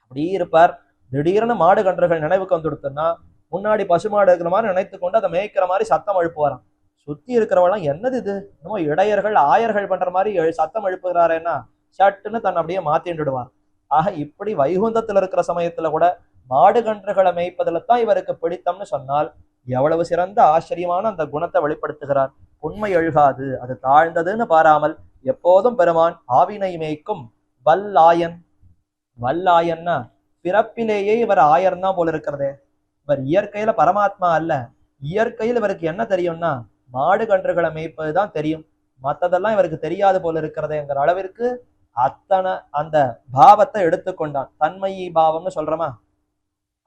அப்படியே இருப்பார். திடீர்னு மாடு கன்றுகள் நினைவுக்கு வந்துடுத்துன்னா முன்னாடி பசுமாடு இருக்கிற மாதிரி நினைத்து கொண்டு அதை மேய்க்கிற மாதிரி சத்தம் எழுப்புவாராம். சுத்தி இருக்கிறவெல்லாம் என்னது இது, இன்னும் இடையர்கள் ஆயர்கள் பண்ற மாதிரி சத்தம் எழுப்புகிறாரேன்னா சட்டுன்னு தன்னை அப்படியே மாத்திண்டுடுவார். ஆக இப்படி வைகுந்தத்துல இருக்கிற சமயத்துல கூட மாடு கன்றுகளை மேய்ப்பதில் தான் இவருக்கு பிடித்தம்னு சொன்னால் எவ்வளவு சிறந்த ஆச்சரியமான அந்த குணத்தை வெளிப்படுத்துகிறார். உண்மை எழுகாது, அது தாழ்ந்ததுன்னு பாராமல் எப்போதும் பெருமான் ஆவினை மேய்க்கும் வல்லாயன். வல்லாயன்னா பிறப்பிலேயே இவர் ஆயர் தான் போல இருக்கிறதே. இவர் இயற்கையில பரமாத்மா அல்ல. இயற்கையில் இவருக்கு என்ன தெரியும்னா மாடு கன்றுகளை மேய்ப்பதுதான் தெரியும். மத்ததெல்லாம் இவருக்கு தெரியாது போல இருக்கிறதேங்கிற அளவிற்கு அத்தனை அந்த பாவத்தை எடுத்துக்கொண்டான். தன்மையி பாவம்னு சொல்றோமா,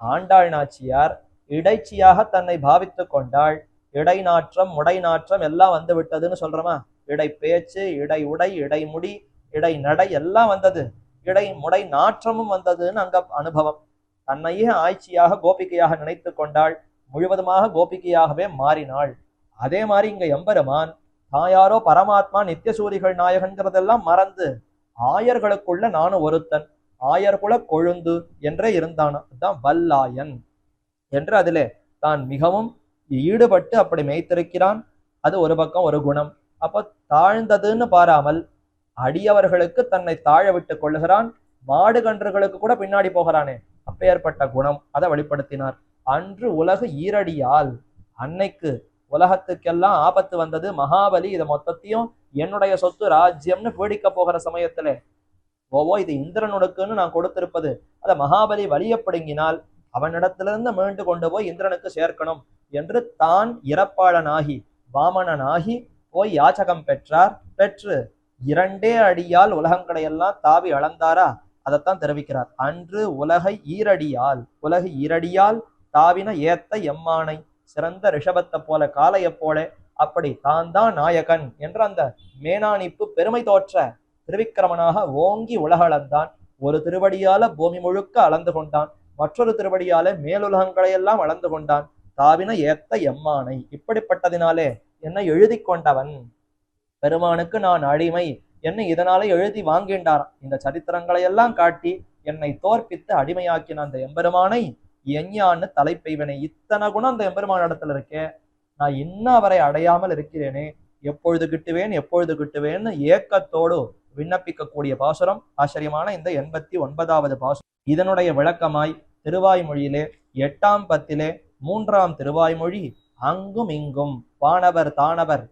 ஆண்டாள் நாச்சியார் இடைச்சியாக தன்னை பாவித்து கொண்டாள். இடை நாற்றம் முடை நாற்றம் எல்லாம் வந்து விட்டதுன்னு சொல்றோமா. இடை பேச்சு, இடை உடை, இடை முடி, இடை நடை எல்லாம் வந்தது. இடை முடை நாற்றமும் வந்ததுன்னு அங்க அனுபவம். தன்னையே ஆய்ச்சியாக கோபிகையாக நினைத்து கொண்டாள். முழுவதுமாக கோபிகையாகவே மாறினாள். அதே மாதிரி இங்க எம்பெருமான் தாயாரோ பரமாத்மா நித்தியசூரிகள் நாயகன்கிறதெல்லாம் மறந்து ஆயர்களுக்குள்ள நானும் ஒருத்தன், ஆயர்குல கொழுந்து என்றே இருந்தான். அதுதான் வல்லாயன் என்று அதிலே தான் மிகவும் ஈடுபட்டு அப்படி மேய்த்திருக்கிறான். அது ஒரு பக்கம் ஒரு குணம். அப்ப தாழ்ந்ததுன்னு பாராமல் அடியவர்களுக்கு தன்னை தாழ விட்டு கொள்ளுகிறான். மாடு கன்றுகளுக்கு கூட பின்னாடி போகிறானே, அப்பேற்பட்ட குணம் அதை வெளிப்படுத்தினார். அன்று உலகு ஈரடியால், அன்னைக்கு உலகத்துக்கெல்லாம் ஆபத்து வந்தது. மகாபலி இதை மொத்தத்தையும் என்னுடைய சொத்து ராஜ்யம்னு பீடிக்க போகிற சமயத்திலே இது இந்திரனுக்குன்னு நான் கொடுத்திருப்பது அதை மகாபலி வலியப்படுங்கினால் அவனிடத்திலிருந்து மீண்டு கொண்டு போய் இந்திரனுக்கு சேர்க்கணும் என்று தான் இறப்பாளனாகி வாமனனாகி போய் யாச்சகம் பெற்றார். பெற்று 2 அடியால் உலகங்களை எல்லாம் தாவி அளந்தாரா, அதைத்தான் தெரிவிக்கிறார். அன்று உலகை ஈரடியால், உலகு ஈரடியால் தாவின ஏத்த எம்மானை, சிறந்த ரிஷபத்தை போல காளையை போல அப்படி தான் நாயகன் என்ற அந்த மேனாணிப்பு பெருமை தோற்ற திருவிக்கிரமனாக ஓங்கி உலகளந்தான். ஒரு திருவடியால பூமி முழுக்க அளந்து கொண்டான், மற்றொரு திருவடியால மேலுலகங்களை எல்லாம் அளந்து கொண்டான். தாவின ஏத்த எம்மானை, இப்படிப்பட்டதினாலே என்னை எழுதி கொண்டவன், பெருமானுக்கு நான் அடிமை என்னை இதனாலே எழுதி வாங்கின்றாராம். இந்த சரித்திரங்களை எல்லாம் காட்டி என்னை தோற்பித்து அடிமையாக்கின அந்த எம்பெருமானை எஞ்ஞான்னு தலைப்பெய்வனே. இத்தனை குணம் அந்த எம்பெருமான இடத்துல இருக்கே, நான் இன்னும் அவரை அடையாமல் இருக்கிறேனே, எப்பொழுது கிட்டுவேன் எப்பொழுது கிட்டுவேன்னு ஏக்கத்தோடு விண்ணப்பிக்கக்கூடிய பாசுரம் ஆச்சரியமான இந்த 89வது பாசுரம். இதனுடைய விளக்கமாய் திருவாய்மொழியிலே 8ஆம் பத்திலே 3ஆம் திருவாய்மொழி, அங்கும் இங்கும் வானவர் தானவர்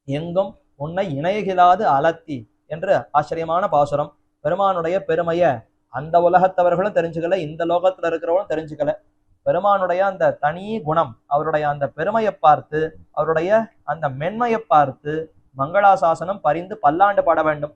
எங்கும் உன்னை இணையகிலாது அலத்தி என்று ஆச்சரியமான பாசுரம். பெருமானுடைய பெருமைய அந்த உலகத்தவர்களும் தெரிஞ்சுக்கல, இந்த லோகத்துல இருக்கிறவங்களும் தெரிஞ்சுக்கல. பெருமானுடைய அந்த தனி குணம், அவருடைய அந்த பெருமையை பார்த்து, அவருடைய அந்த மென்மையை பார்த்து மங்களாசாசனம் பரிந்து பல்லாண்டு பாட வேண்டும்.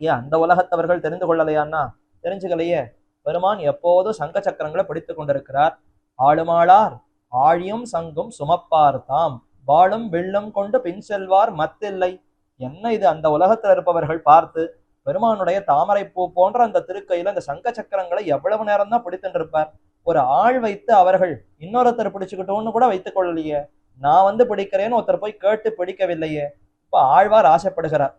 ஏன் அந்த உலகத்தவர்கள் தெரிந்து கொள்ளலையான்னா தெரிஞ்சுக்கலையே. பெருமான் எப்போதும் சங்க சக்கரங்களை பிடித்து கொண்டிருக்கிறார். ஆளுமாளார் ஆழியும் சங்கும் சுமப்பார் தாம், வாழும் வெள்ளம் கொண்டு பின் செல்வார் மத்தில்லை. என்ன இது அந்த உலகத்துல இருப்பவர்கள் பார்த்து பெருமானுடைய தாமரை பூ போன்ற அந்த திருக்கையில அந்த சங்க சக்கரங்களை எவ்வளவு நேரம் தான் பிடித்துட்டு இருப்பார். ஒரு ஆள் வைத்து அவர்கள் இன்னொருத்தர் பிடிச்சுக்கிட்டோன்னு கூட வைத்துக் கொள்ளலையே. நான் பிடிக்கிறேன்னு ஒருத்தர் போய் கேட்டு பிடிக்கவில்லையே. இப்ப ஆழ்வார் ஆசைப்படுகிறார்,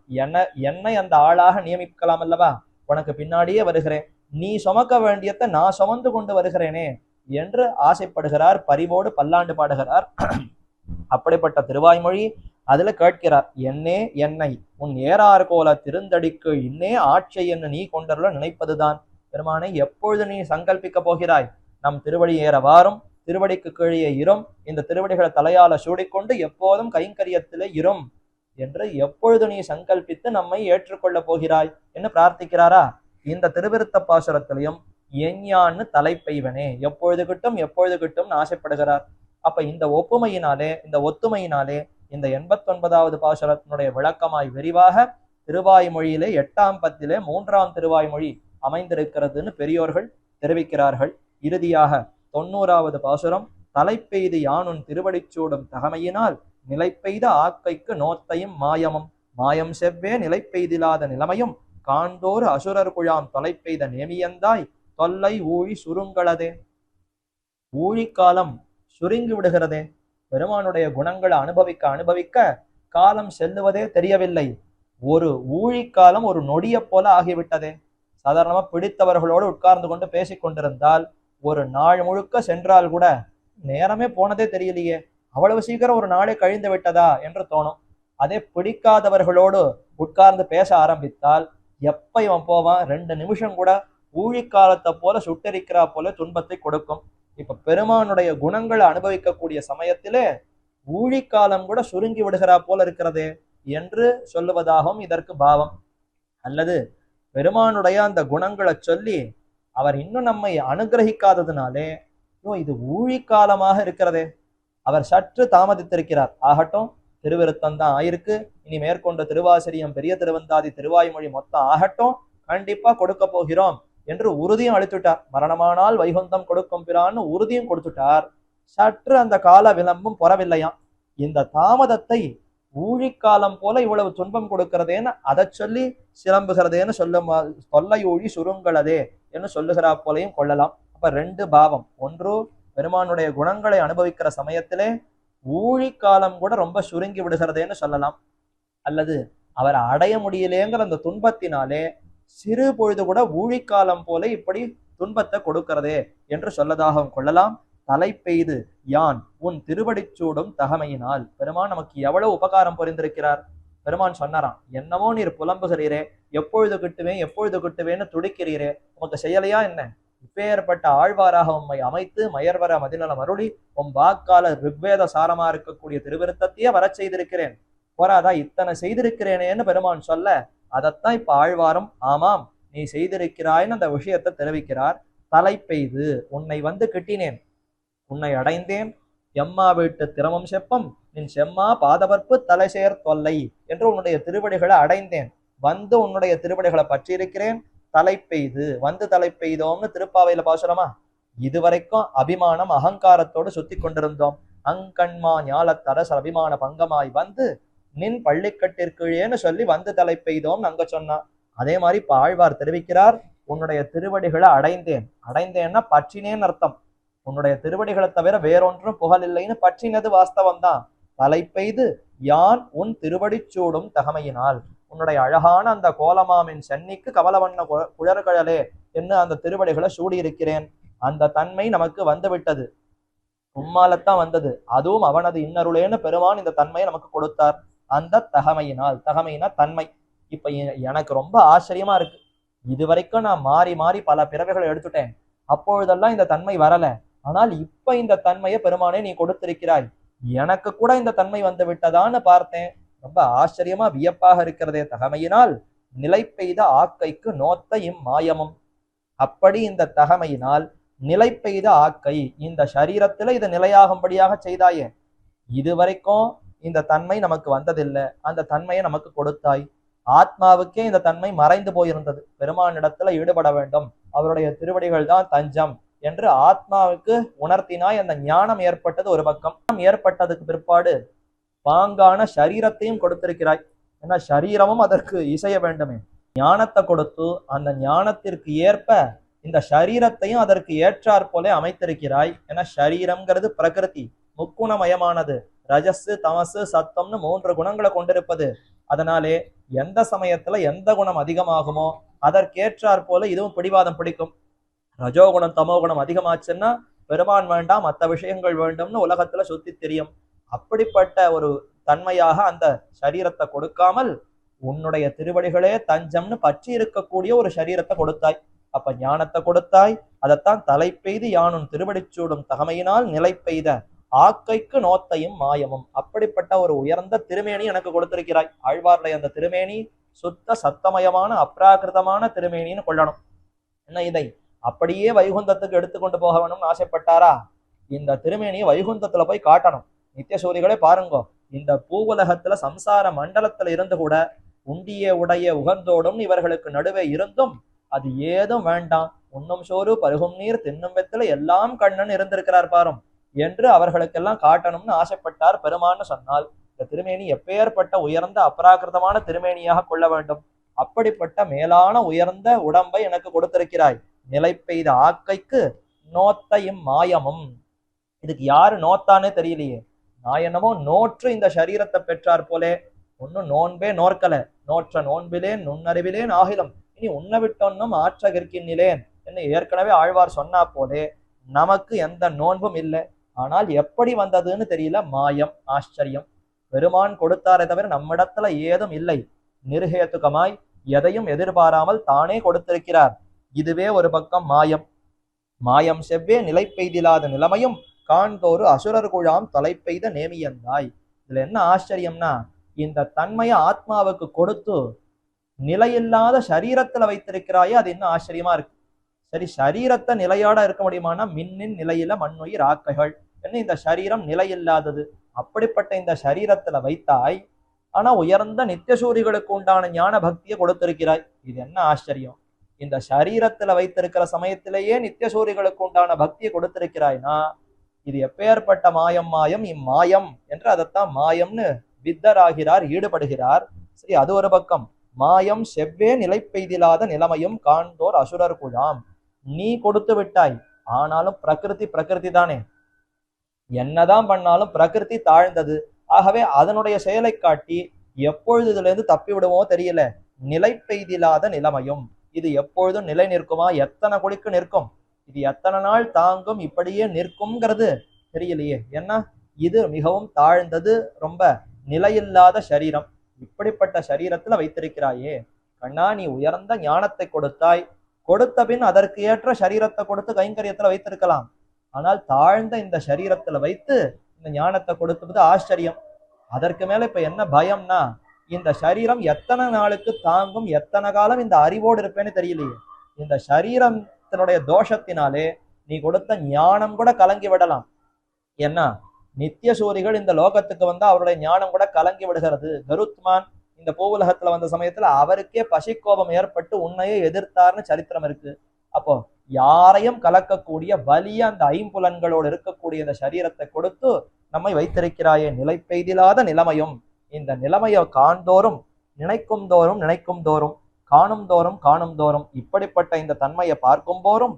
என்னை அந்த ஆளாக நியமிக்கலாம் அல்லவா, உனக்கு பின்னாடியே வருகிறேன், நீ சுமக்க வேண்டியதை நான் சுமந்து கொண்டு வருகிறேனே என்று ஆசைப்படுகிறார். பரிவோடு பல்லாண்டு பாடுகிறார். அப்படிப்பட்ட திருவாய்மொழி அதுல கேட்கிறார், என்னே என்னை உன் ஏறார் கோல திருந்தடிக்கு இன்னே ஆட்சை என்று நீ கொண்டருள நினைப்பதுதான். பெருமானை எப்பொழுது நீ சங்கல்பிக்க போகிறாய், நம் திருவடி ஏற வாரும், திருவடிக்கு கீழே இரும், இந்த திருவடிகளை தலையால சூடிக்கொண்டு எப்போதும் கைங்கரியத்திலே இரும் என்று எப்பொழுது நீ சங்கல்பித்து நம்மை ஏற்றுக்கொள்ள போகிறாய் என்று பிரார்த்திக்கிறாரா. இந்த திருவிருத்த பாசுரத்திலையும் எஞ்ஞான்னு தலைப்பெய்வனே, எப்பொழுது கிட்டும் எப்பொழுது கிட்டும்னு ஆசைப்படுகிறார். அப்ப இந்த ஒப்புமையினாலே, இந்த ஒத்துமையினாலே இந்த 89வது பாசுரத்தினுடைய விளக்கமாய் விரிவாக திருவாய்மொழியிலே 8ஆம் பத்திலே 3ஆம் திருவாய்மொழி அமைந்திருக்கிறதுன்னு பெரியோர்கள் தெரிவிக்கிறார்கள். இறுதியாக 90வது பாசுரம், தலைப்பெய்து யானுன் திருவடிச்சூடும் தகமையினால் நிலைப்பெய்த ஆக்கைக்கு நோத்தையும் மாயமும், மாயம் செவ்வே நிலைப்பெய்திலாத நிலைமையும் காண்டோர் அசுரர் குழாம் தொலைப்பெய்த நேமியந்தாய் தொல்லை ஊழி சுருங்களதே. ஊழிக்காலம் சுருங்கி விடுகிறதே. பெருமானுடைய குணங்களை அனுபவிக்க அனுபவிக்க காலம் செல்லுவதே தெரியவில்லை. ஒரு ஊழிக்காலம் ஒரு நொடிய போல ஆகிவிட்டதே. சாதாரணமா பிடித்தவர்களோடு உட்கார்ந்து கொண்டு பேசிக் கொண்டிருந்தால் ஒரு நாள் முழுக்க சென்றால் கூட நேரமே போனதே தெரியலையே, அவ்வளவு சீக்கிரம் ஒரு நாளே கழிந்து விட்டதா என்று தோணும். அதே பிடிக்காதவர்களோடு உட்கார்ந்து பேச ஆரம்பித்தால் எப்ப இவன் போவான், 2 நிமிஷம் கூட ஊழிக்காலத்தை போல சுட்டரிக்கிறா போல துன்பத்தை கொடுக்கும். இப்ப பெருமானுடைய குணங்களை அனுபவிக்கக்கூடிய சமயத்திலே ஊழிக்காலம் கூட சுருங்கி விடுகிறா போல இருக்கிறதே. என்று சொல்லுவதாகவும் இதற்கு பாவம். அல்லது பெருமானுடைய அந்த குணங்களை சொல்லி அவர் இன்னும் நம்மை அனுகிரகிக்காததுனாலே இது ஊழிக்காலமாக இருக்கிறதே, அவர் சற்று தாமதித்திருக்கிறார், ஆகட்டும் திருவிருத்தம் தான் ஆயிருக்கு, இனி மேற்கொண்ட திருவாசிரியம் பெரிய திருவந்தாதி திருவாய்மொழி மொத்தம் ஆகட்டும், கண்டிப்பா கொடுக்க போகிறோம் என்று உறுதியும் அளித்துட்டார். மரணமானால் வைகுந்தம் கொடுக்கும் பிறான்னு உறுதியும் கொடுத்துட்டார். சற்று அந்த கால விளம்பும் பொறவில்லையாம். இந்த தாமதத்தை ஊழிக்காலம் போல இவ்வளவு துன்பம் கொடுக்கிறதேன்னு அதை சொல்லி சிலம்புகிறதேன்னு சொல்லும், தொல்லை ஊழி சுருங்களதே என்று சொல்லுகிறா போலையும் கொள்ளலாம். அப்ப ரெண்டு பாவம். ஒன்று, பெருமானுடைய குணங்களை அனுபவிக்கிற சமயத்திலே ஊழிக்காலம் கூட ரொம்ப சுருங்கி விடுகிறதேன்னு சொல்லலாம். அல்லது அவரை அடைய முடியலேங்கிற அந்த துன்பத்தினாலே சிறு பொழுது கூட ஊழிக்காலம் போல இப்படி துன்பத்தை கொடுக்கிறதே என்று சொல்லதாகவும் கொள்ளலாம். தலை பெய்து யான் உன் திருவடிச்சூடும் தகமையினால். பெருமான் நமக்கு எவ்வளவு உபகாரம் புரிந்திருக்கிறார். பெருமான் சொன்னாராம், என்னமோ நீர் புலம்புகிறீரே, எப்பொழுது கிட்டுவேன் எப்பொழுது கிட்டுவேன்னு துடிக்கிறீரே, உமக்கு செய்யலையா என்ன? இப்பேற்பட்ட ஆழ்வாராக உம்மை அமைத்து மயர்வர மதிநலம் அருளி உம் வாக்கால ரிக்வேத சாரமா இருக்கக்கூடிய திருவிருத்தத்தையே வர செய்திருக்கிறேன், போராதா இத்தனை செய்திருக்கிறேனேன்னு பெருமான் சொல்ல, அதைத்தான் இப்ப ஆழ்வாரும் ஆமாம் நீ செய்திருக்கிறாய்ன்னு அந்த விஷயத்தை தெரிவிக்கிறார். தலை பெய்து உன்னை வந்து கிட்டினேன், உன்னை அடைந்தேன், எம்மா வீட்டு திரமம் செப்பம் நின் செம்மா பாதவர்ப்பு தலை சேர் தொல்லை என்று உன்னுடைய திருவடிகளை அடைந்தேன், வந்து உன்னுடைய திருவடிகளை பற்றி இருக்கிறேன். தலை பெய்து வந்து தலை பெய்தோம்னு திருப்பாவையில பாசுரமா, இதுவரைக்கும் அபிமானம் அகங்காரத்தோடு சுத்தி கொண்டிருந்தோம். அங்கண்மா ஞாலத்தரச அபிமான பங்கமாய் வந்து நின் பள்ளிக்கட்டிற்கீழேன்னு சொல்லி வந்து தலை பெய்தோம் அங்க சொன்னா. அதே மாதிரி இப்ப ஆழ்வார் தெரிவிக்கிறார், உன்னுடைய திருவடிகளை அடைந்தேன். அடைந்தேன்னா பற்றினேன்னு அர்த்தம். உன்னுடைய திருவடிகளை தவிர வேறொன்றும் புகழ் இல்லைன்னு பற்றினது வாஸ்தவம் தான். தலை பெய்து யான் உன் திருவடி சூடும் தகமையினால், உன்னுடைய அழகான அந்த கோலமாமின் சென்னிக்கு கமலவண்ண குழற்கழலே என்று அந்த திருவடிகளை சூடியிருக்கிறேன். அந்த தன்மை நமக்கு வந்து விட்டது, உம்மாலத்தான் வந்தது, அதுவும் அவனது இன்னருளேன்னு பெருமான் இந்த தன்மையை நமக்கு கொடுத்தார். அந்த தகமையினால், தகமையினா தன்மை. இப்ப எனக்கு ரொம்ப ஆச்சரியமா இருக்கு, இதுவரைக்கும் நான் மாறி மாறி பல பிறவைகளை எடுத்துட்டேன், அப்பொழுதெல்லாம் இந்த தன்மை வரல, ஆனால் இப்ப இந்த தன்மையை பெருமானே நீ கொடுத்திருக்கிறாய், எனக்கு கூட இந்த தன்மை வந்து விட்டதான்னு பார்த்தேன். ரொம்ப ஆச்சரியமா வியப்பாக இருக்கிறதே. தகமையினால் நிலை பெய்த ஆக்கைக்கு நோத்த இம்மாயமும். அப்படி இந்த தகமையினால் நிலை பெய்த ஆக்கை, இந்த சரீரத்துல இதை நிலையாகும்படியாக செய்தாயே. இதுவரைக்கும் இந்த தன்மை நமக்கு வந்ததில்லை, அந்த தன்மையை நமக்கு கொடுத்தாய். ஆத்மாவுக்கே இந்த தன்மை மறைந்து போயிருந்தது, பெருமானிடத்துல ஈடுபட வேண்டும், அவருடைய திருவடிகள் தான் தஞ்சம் என்று ஆத்மாவுக்கு உணர்த்தினாய். அந்த ஞானம் ஏற்பட்டது ஒரு பக்கம். ஏற்பட்டதுக்கு பிற்பாடு பாங்கான சரீரத்தையும் கொடுத்திருக்கிறாய். ஏன்னா சரீரமும் அதற்கு இசைய வேண்டுமே. ஞானத்தை கொடுத்து அந்த ஞானத்திற்கு ஏற்ப இந்த சரீரத்தையும் அதற்கு ஏற்றாற் போல அமைத்திருக்கிறாய். ஏன்னா சரீரம்ங்கிறது பிரகிருதி, முக்குணமயமானது, ரஜஸ் தமசு சத்தம்னு 3 குணங்களை கொண்டிருப்பது. அதனாலே எந்த சமயத்துல எந்த குணம் அதிகமாகுமோ அதற்கேற்றாற் போல இதுவும் பிடிவாதம் பிடிக்கும். ரஜோகுணம் தமோகுணம் அதிகமாச்சுன்னா பெருமான் வேண்டாம் மற்ற விஷயங்கள் வேண்டும்னு உலகத்துல சுத்தி தெரியும். அப்படிப்பட்ட ஒரு தன்மையாக அந்த சரீரத்தை கொடுக்காமல் உன்னுடைய திருவடிகளே தஞ்சம்னு பற்றி இருக்கக்கூடிய ஒரு சரீரத்தை கொடுத்தாய். அப்ப ஞானத்தை கொடுத்தாய். அதைத்தான் தலை பெய்து யானும் திருவடிச்சூடும் தகமையினால் நிலை பெய்த ஆக்கைக்கு நோத்தையும் மாயமும். அப்படிப்பட்ட ஒரு உயர்ந்த திருமேனி எனக்கு கொடுத்திருக்கிறாய். ஆழ்வார்டைய அந்த திருமேனி சுத்த சத்தமயமான அப்ராகிருதமான திருமேனின்னு கொள்ளணும். என்ன இதை அப்படியே வைகுந்தத்துக்கு எடுத்துக்கொண்டு போக வேணும்னு ஆசைப்பட்டாரா? இந்த திருமேனியை வைகுந்தத்துல போய் காட்டணும். நித்தியசூரிகளே பாருங்கோ, இந்த பூவுலகத்துல சம்சார மண்டலத்துல இருந்து கூட உண்டிய உடைய உகந்தோடும் இவர்களுக்கு நடுவே இருந்தும் அது ஏதும் வேண்டாம், உண்ணும் சோறு பருகும் நீர் தின்னும் வெத்தில எல்லாம் கண்ணன் இருந்திருக்கிறார் பாரும் என்று அவர்களுக்கெல்லாம் காட்டணும்னு ஆசைப்பட்டார் பெருமான்னு சொன்னால், இந்த திருமேனி எப்பேற்பட்ட உயர்ந்த அபராகிருதமான திருமேனியாக கொள்ள வேண்டும். அப்படிப்பட்ட மேலான உயர்ந்த உடம்பை எனக்கு கொடுத்திருக்கிறாய். நிலை பெய்த ஆக்கைக்கு நோத்த இம்மாயமும். இதுக்கு யாரு நோத்தானே தெரியலையே. நான் என்னமோ நோற்று இந்த சரீரத்தை பெற்றார் போலே, ஒன்னும் நோன்பே நோற்கல, நோற்ற நோன்பிலேன் நுண்ணறிவிலேன் ஆகிலும் இனி உன்னை விட்டொன்னும் ஆற்றகிற்கின்னிலேன் என்று ஏற்கனவே ஆழ்வார் சொன்னா போலே நமக்கு எந்த நோன்பும் இல்லை. ஆனால் எப்படி வந்ததுன்னு தெரியல. மாயம், ஆச்சரியம். பெருமான் கொடுத்தாரே தவிர நம்மிடத்துல ஏதும் இல்லை. நிர்ஹேதுகமாய் எதையும் எதிர்பாராமல் தானே கொடுத்திருக்கிறார். இதுவே ஒரு பக்கம் மாயம். மாயம் செவ்வே நிலை பெய்திலாத நிலைமையும் காண்தோறு அசுரர் குழாம் தலை பெய்த நேமியந்தாய். இதுல என்ன ஆச்சரியம்னா, இந்த தன்மையை ஆத்மாவுக்கு கொடுத்து நிலையில்லாத சரீரத்துல வைத்திருக்கிறாயே, அது இன்னும் ஆச்சரியமா இருக்கு. சரி, சரீரத்தை நிலையாட இருக்க முடியுமானா மின்னின் நிலையில மண்ணுயிர் ஆக்கைகள் என்ன, இந்த சரீரம் நிலையில்லாதது. அப்படிப்பட்ட இந்த சரீரத்துல வைத்தாய், ஆனா உயர்ந்த நித்தியசூரிகளுக்கு உண்டான ஞான பக்தியை கொடுத்திருக்கிறாய். இது என்ன ஆச்சரியம்! இந்த சரீரத்துல வைத்திருக்கிற சமயத்திலேயே நித்தியசூரிகளுக்கு உண்டான பக்தியை கொடுத்திருக்கிறாய்னா இது எப்பேற்பட்ட மாயம்! மாயம் இம்மாயம் என்று அதைத்தான் மாயம்னு வித்தராகிறார், ஈடுபடுகிறார். சரி, அது ஒரு பக்கம். மாயம் செவ்வே நிலை பெய்திலாத நிலைமையும் காண்தோர் அசுரர் குழாம். நீ கொடுத்து விட்டாய், ஆனாலும் பிரகிருதி தானே, என்னதான் பண்ணாலும் பிரகிருதி தாழ்ந்தது. ஆகவே அதனுடைய செயலை காட்டி எப்பொழுது இதுல இருந்து தப்பி விடுமோ தெரியல. நிலை பெய்திலாத நிலைமையும், இது எப்பொழுதும் நிலை நிற்குமா? எத்தனை குளிக்கு நிற்கும்? இது எத்தனை நாள் தாங்கும்? இப்படியே நிற்கும்ங்கிறது தெரியலையே. ஏன்னா இது மிகவும் தாழ்ந்தது, ரொம்ப நிலையில்லாத சரீரம். இப்படிப்பட்ட சரீரத்துல வைத்திருக்கிறாயே கண்ணா, நீ உயர்ந்த ஞானத்தை கொடுத்தாய், கொடுத்த பின் அதற்கு ஏற்ற சரீரத்தை கொடுத்து கைங்கரியத்துல வைத்திருக்கலாம். ஆனால் தாழ்ந்த இந்த சரீரத்துல வைத்து இந்த ஞானத்தை கொடுத்தது ஆச்சரியம். அதற்கு மேல இப்ப என்ன பயம்னா, இந்த சரீரம் எத்தனை நாளுக்கு தாங்கும், எத்தனை காலம் இந்த அறிவோடு இருப்பேன்னு தெரியலையே. இந்த சரீரத்தினுடைய தோஷத்தினாலே நீ கொடுத்த ஞானம் கூட கலங்கி விடலாம். ஏன்னா நித்தியசூரிகள் இந்த லோகத்துக்கு வந்தா அவருடைய ஞானம் கூட கலங்கி விடுகிறது. கருத்மான் இந்த பூவுலகத்துல வந்த சமயத்துல அவருக்கே பசிக்கோபம் ஏற்பட்டு உன்னையே எதிர்த்தார்னு சரித்திரம் இருக்கு. அப்போ யாரையும் கலக்கக்கூடிய வலிய அந்த ஐம்புலன்களோடு இருக்கக்கூடிய இந்த சரீரத்தை கொடுத்து நம்மை வைத்திருக்கிறாயே. நிலை பெய்திலாத நிலைமையும், இந்த நிலைமையை காண்தோறும் நினைக்கும் தோறும் காணும் தோறும் இப்படிப்பட்ட இந்த தன்மையை பார்க்கும் போறும்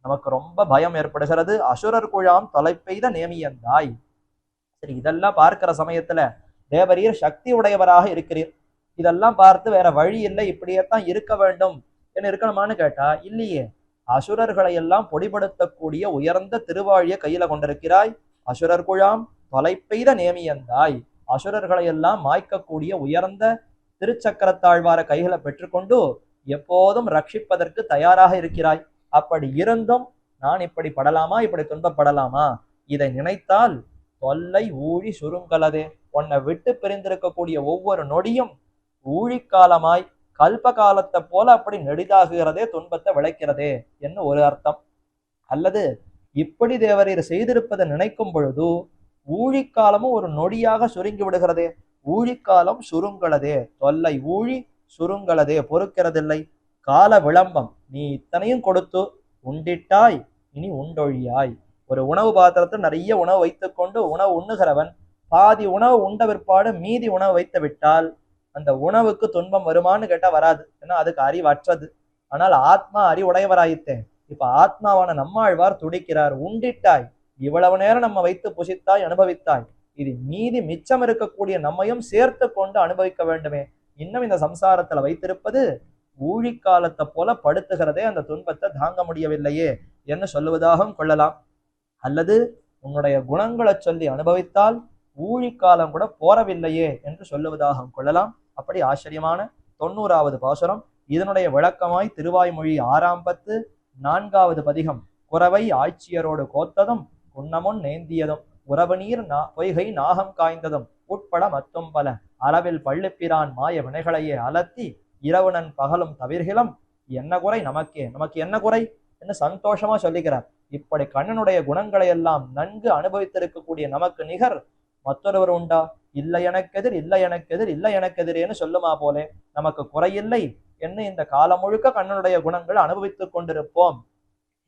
நமக்கு ரொம்ப பயம் ஏற்படுகிறது. அசுரர் குழாம் தொலை பெய்த நேமியந்தாய். சரி, இதெல்லாம் பார்க்கிற சமயத்துல தேவரீர் சக்தி உடையவராக இருக்கிறீர், இதெல்லாம் பார்த்து வேற வழி இல்லை, இப்படியே தான் இருக்க வேண்டும் என்ன இருக்கணுமான்னு கேட்டா இல்லையே. அசுரர்களை எல்லாம் பொடிபடுத்தக்கூடிய உயர்ந்த திருவாழிய கையில கொண்டிருக்கிறாய். அசுரர் குழாம் தொலை பெய்த நேமியந்தாய். அசுரர்களை எல்லாம் மாய்க்கக்கூடிய உயர்ந்த திருச்சக்கரத்தாழ்வார கைகளை பெற்றுக்கொண்டு எப்போதும் ரட்சிப்பதற்கு தயாராக இருக்கிறாய். அப்படி இருந்தும் நான் இப்படி படலாமா, இப்படி துன்பப்படலாமா? இதை நினைத்தால் தொல்லை ஊழி சுருங்கலதே. உன்னை விட்டு பிரிந்திருக்கக்கூடிய ஒவ்வொரு நொடியும் ஊழிக்காலமாய் கல்ப காலத்தை போல அப்படி நெடிதாகுகிறதே, துன்பத்தை விளைக்கிறதே என்ன ஒரு அர்த்தம். அல்லது இப்படி தேவரீர் செய்திருப்பதை நினைக்கும் பொழுது ஊழிக்காலமும் ஒரு நொடியாக சுருங்கி விடுகிறதே. ஊழிக்காலம் சுருங்கலதே, தொல்லை ஊழி சுருங்கலதே, பொறுக்கிறதில்லை. கால விளம்பம், நீ இத்தனையும் கொடுத்து உண்டிட்டாய், இனி உண்டொழியாய். ஒரு உணவு பாத்திரத்தில் நிறைய உணவு வைத்துக்கொண்டு உணவு உண்ணுகிறவன் பாதி உணவு உண்ட பிற்பாடு மீதி உணவு வைத்து விட்டால் அந்த உணவுக்கு துன்பம் வருமானு கேட்டா வராது, ஏன்னா அதுக்கு அறிவற்றது. ஆனால் ஆத்மா அறிவுடையவராயித்தேன். இப்ப ஆத்மாவான நம்மாழ்வார் துடிக்கிறார், உண்டிட்டாய், இவ்வளவு நேரம் நம்ம வைத்து புசித்தாய், அனுபவித்தாய், இது மீதி மிச்சம் இருக்கக்கூடிய நம்மையும் சேர்த்து கொண்டு அனுபவிக்க வேண்டுமே. இன்னும் இந்த சம்சாரத்துல வைத்திருப்பது ஊழிக்காலத்தை போல படுத்துகிறதே, அந்த துன்பத்தை தாங்க முடியவில்லையே என்று சொல்லுவதாகவும் கொள்ளலாம். அல்லது உன்னுடைய குணங்களை சொல்லி அனுபவித்தால் ஊழிக்காலம் கூட போறவில்லையே என்று சொல்லுவதாகவும் கொள்ளலாம். அப்படி ஆச்சரியமான 90வது பாசுரம். இதனுடைய விளக்கமாய் திருவாய்மொழி 6ஆம் பத்து 4வது பதிகம். குறவை ஆட்சியரோடு கோத்ததும் குன்னமுன் நேந்தியதும் உறவு நீர் பொய்கை நாகம் காய்ந்ததும் உட்பட மத்தும் பல அளவில் பள்ளிப்பிரான் மாய வினைகளையே அலத்தி இரவுனன் பகலும் தவிர்கிலம் என்ன குறை நமக்கு என்ன குறை என்று சந்தோஷமா சொல்லிக்கிறார். இப்படி கண்ணனுடைய குணங்களை எல்லாம் நன்கு அனுபவித்திருக்கக்கூடிய நமக்கு நிகர் மற்றொருவர் உண்டா? இல்லை எனக்கெதிர், இல்லை எனக்கெதிர், இல்லை எனக்கெதிரேன்னு சொல்லுமா போலே நமக்கு குறையில்லை என்று இந்த காலம் முழுக்க கண்ணனுடைய குணங்களை அனுபவித்துக் கொண்டிருப்போம்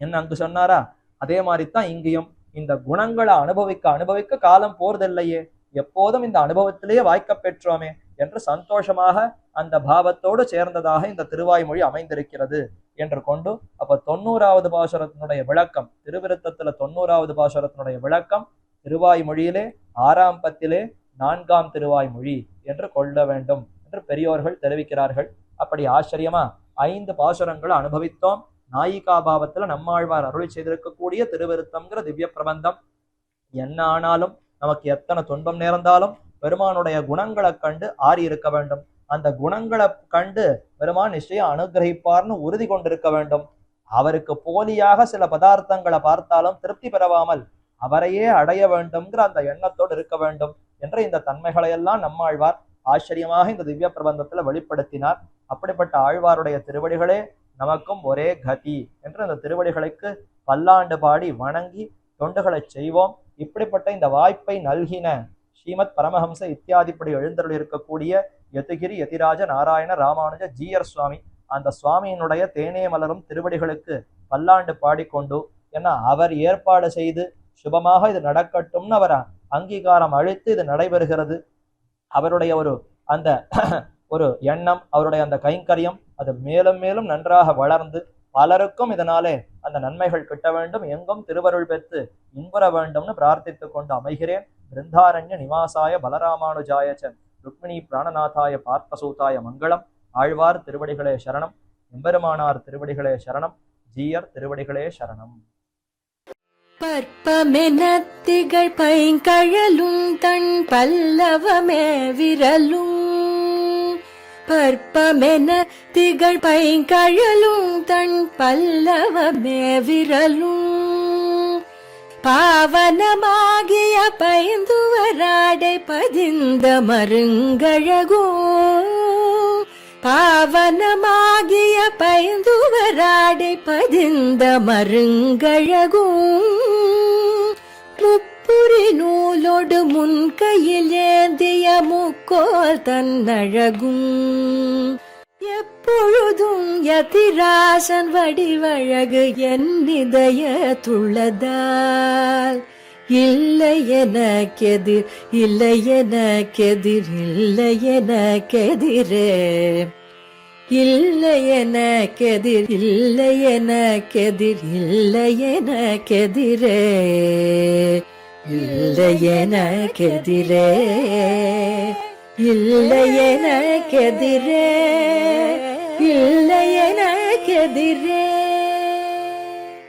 என்ன அங்கு சொன்னாரா? அதே மாதிரிதான் இங்கேயும் இந்த குணங்களை அனுபவிக்க காலம் போறதில்லையே, எப்போதும் இந்த அனுபவத்திலேயே வாய்க்க பெற்றோமே என்று சந்தோஷமாக அந்த பாவத்தோடு சேர்ந்ததாக இந்த திருவாய்மொழி அமைந்திருக்கிறது என்று கொண்டு, அப்ப 90வது பாசுரத்தினுடைய விளக்கம், திருவிருத்தத்துல 90வது பாசுரத்தினுடைய விளக்கம் திருவாய்மொழியிலே 6ஆம் பத்திலே 4ஆம் திருவாய்மொழி என்று கொள்ள வேண்டும் என்று பெரியோர்கள் தெரிவிக்கிறார்கள். அப்படி ஆச்சரியமா 5 பாசுரங்களை அனுபவித்தோம். நாயிகா பாவத்துல நம்மாழ்வார் அருளி செய்திருக்கக்கூடிய திருவிருத்தம்ங்கிற திவ்ய பிரபந்தம். என்ன ஆனாலும் நமக்கு எத்தனை துன்பம் நேர்ந்தாலும் பெருமானுடைய குணங்களை கண்டு ஆறி இருக்க வேண்டும். அந்த குணங்களை கண்டு பெருமான் நிச்சயம் அனுகிரகிப்பார்னு உறுதி கொண்டிருக்க வேண்டும். அவருக்கு போலியாக சில பதார்த்தங்களை பார்த்தாலும் திருப்தி பெறவாமல் அவரையே அடைய வேண்டும்ங்கிற அந்த எண்ணத்தோடு இருக்க வேண்டும் என்ற இந்த தன்மைகளை எல்லாம் நம்மாழ்வார் ஆச்சரியமாக இந்த திவ்ய பிரபந்தத்துல வெளிப்படுத்தினார். அப்படிப்பட்ட ஆழ்வாருடைய திருவடிகளே நமக்கும் ஒரே கதி என்று அந்த திருவடிகளுக்கு பல்லாண்டு பாடி வணங்கி தொண்டுகளை செய்வோம். இப்படிப்பட்ட இந்த வாய்ப்பை நல்கின ஸ்ரீமத் பரமஹம்ச இத்தியாதிப்படி எழுந்தருள் இருக்கக்கூடிய யதுகிரி யதிராஜ நாராயண ராமானுஜ ஜீயர் சுவாமி, அந்த சுவாமியினுடைய தேனே மலரும் திருவடிகளுக்கு பல்லாண்டு பாடிக்கொண்டு, ஏன்னா அவர் ஏற்பாடு செய்து சுபமாக இது நடக்கட்டும்னு அவர் அங்கீகாரம் அளித்து இது நடைபெறுகிறது. அவருடைய அந்த ஒரு எண்ணம், அவருடைய அந்த கைங்கரியம் அது மேலும் மேலும் நன்றாக வளர்ந்து பலருக்கும் இதனாலே அந்த நன்மைகள் கிட்ட வேண்டும், எங்கும் திருவருள் பெற்று இன்புற வேண்டும்னு பிரார்த்தித்து கொண்டு அமைகிறேன். பிருந்தாரண்ய நிவாசாய பலராமானுஜாய ருக்மிணி பிராணநாதாய பார்த்தசூதாய மங்களம். ஆழ்வார் திருவடிகளே சரணம், எம்பெருமானார் திருவடிகளே சரணம், ஜீயர் திருவடிகளே சரணம். பற்பமெனத்திகள் பைங்கழலும் தன் பல்லவமே விரலும், பற்பமென திகழ் பைங்கழலும் தன் பல்லவமே விரலும், பாவனமாகிய பைந்துவராடை பதிந்த மருங்கழகும், பாவனமாகிய பைந்துவராடை பதிந்த மருங்கழகும், முப்புரி நூலோடு முன்கையில் ஏந்திய முக்கோல் தன்னழகும், எப்பொழுதும் யதிராசன் வடிவழகு என் இதயத்துள்ளதால், இல்லை எனக்கெதிர் இல்லை எனக்கெதிர் இல்லை எனக்கெதிரே, இல்லை எனக்கெதிர் இல்லை எனக்கெதிர் இல்லை எனக்கெதிரே, இல்லை எனக்கெதிரே, இல்லை எனக்கெதிரே, இல்லை எனக்கெதிரே.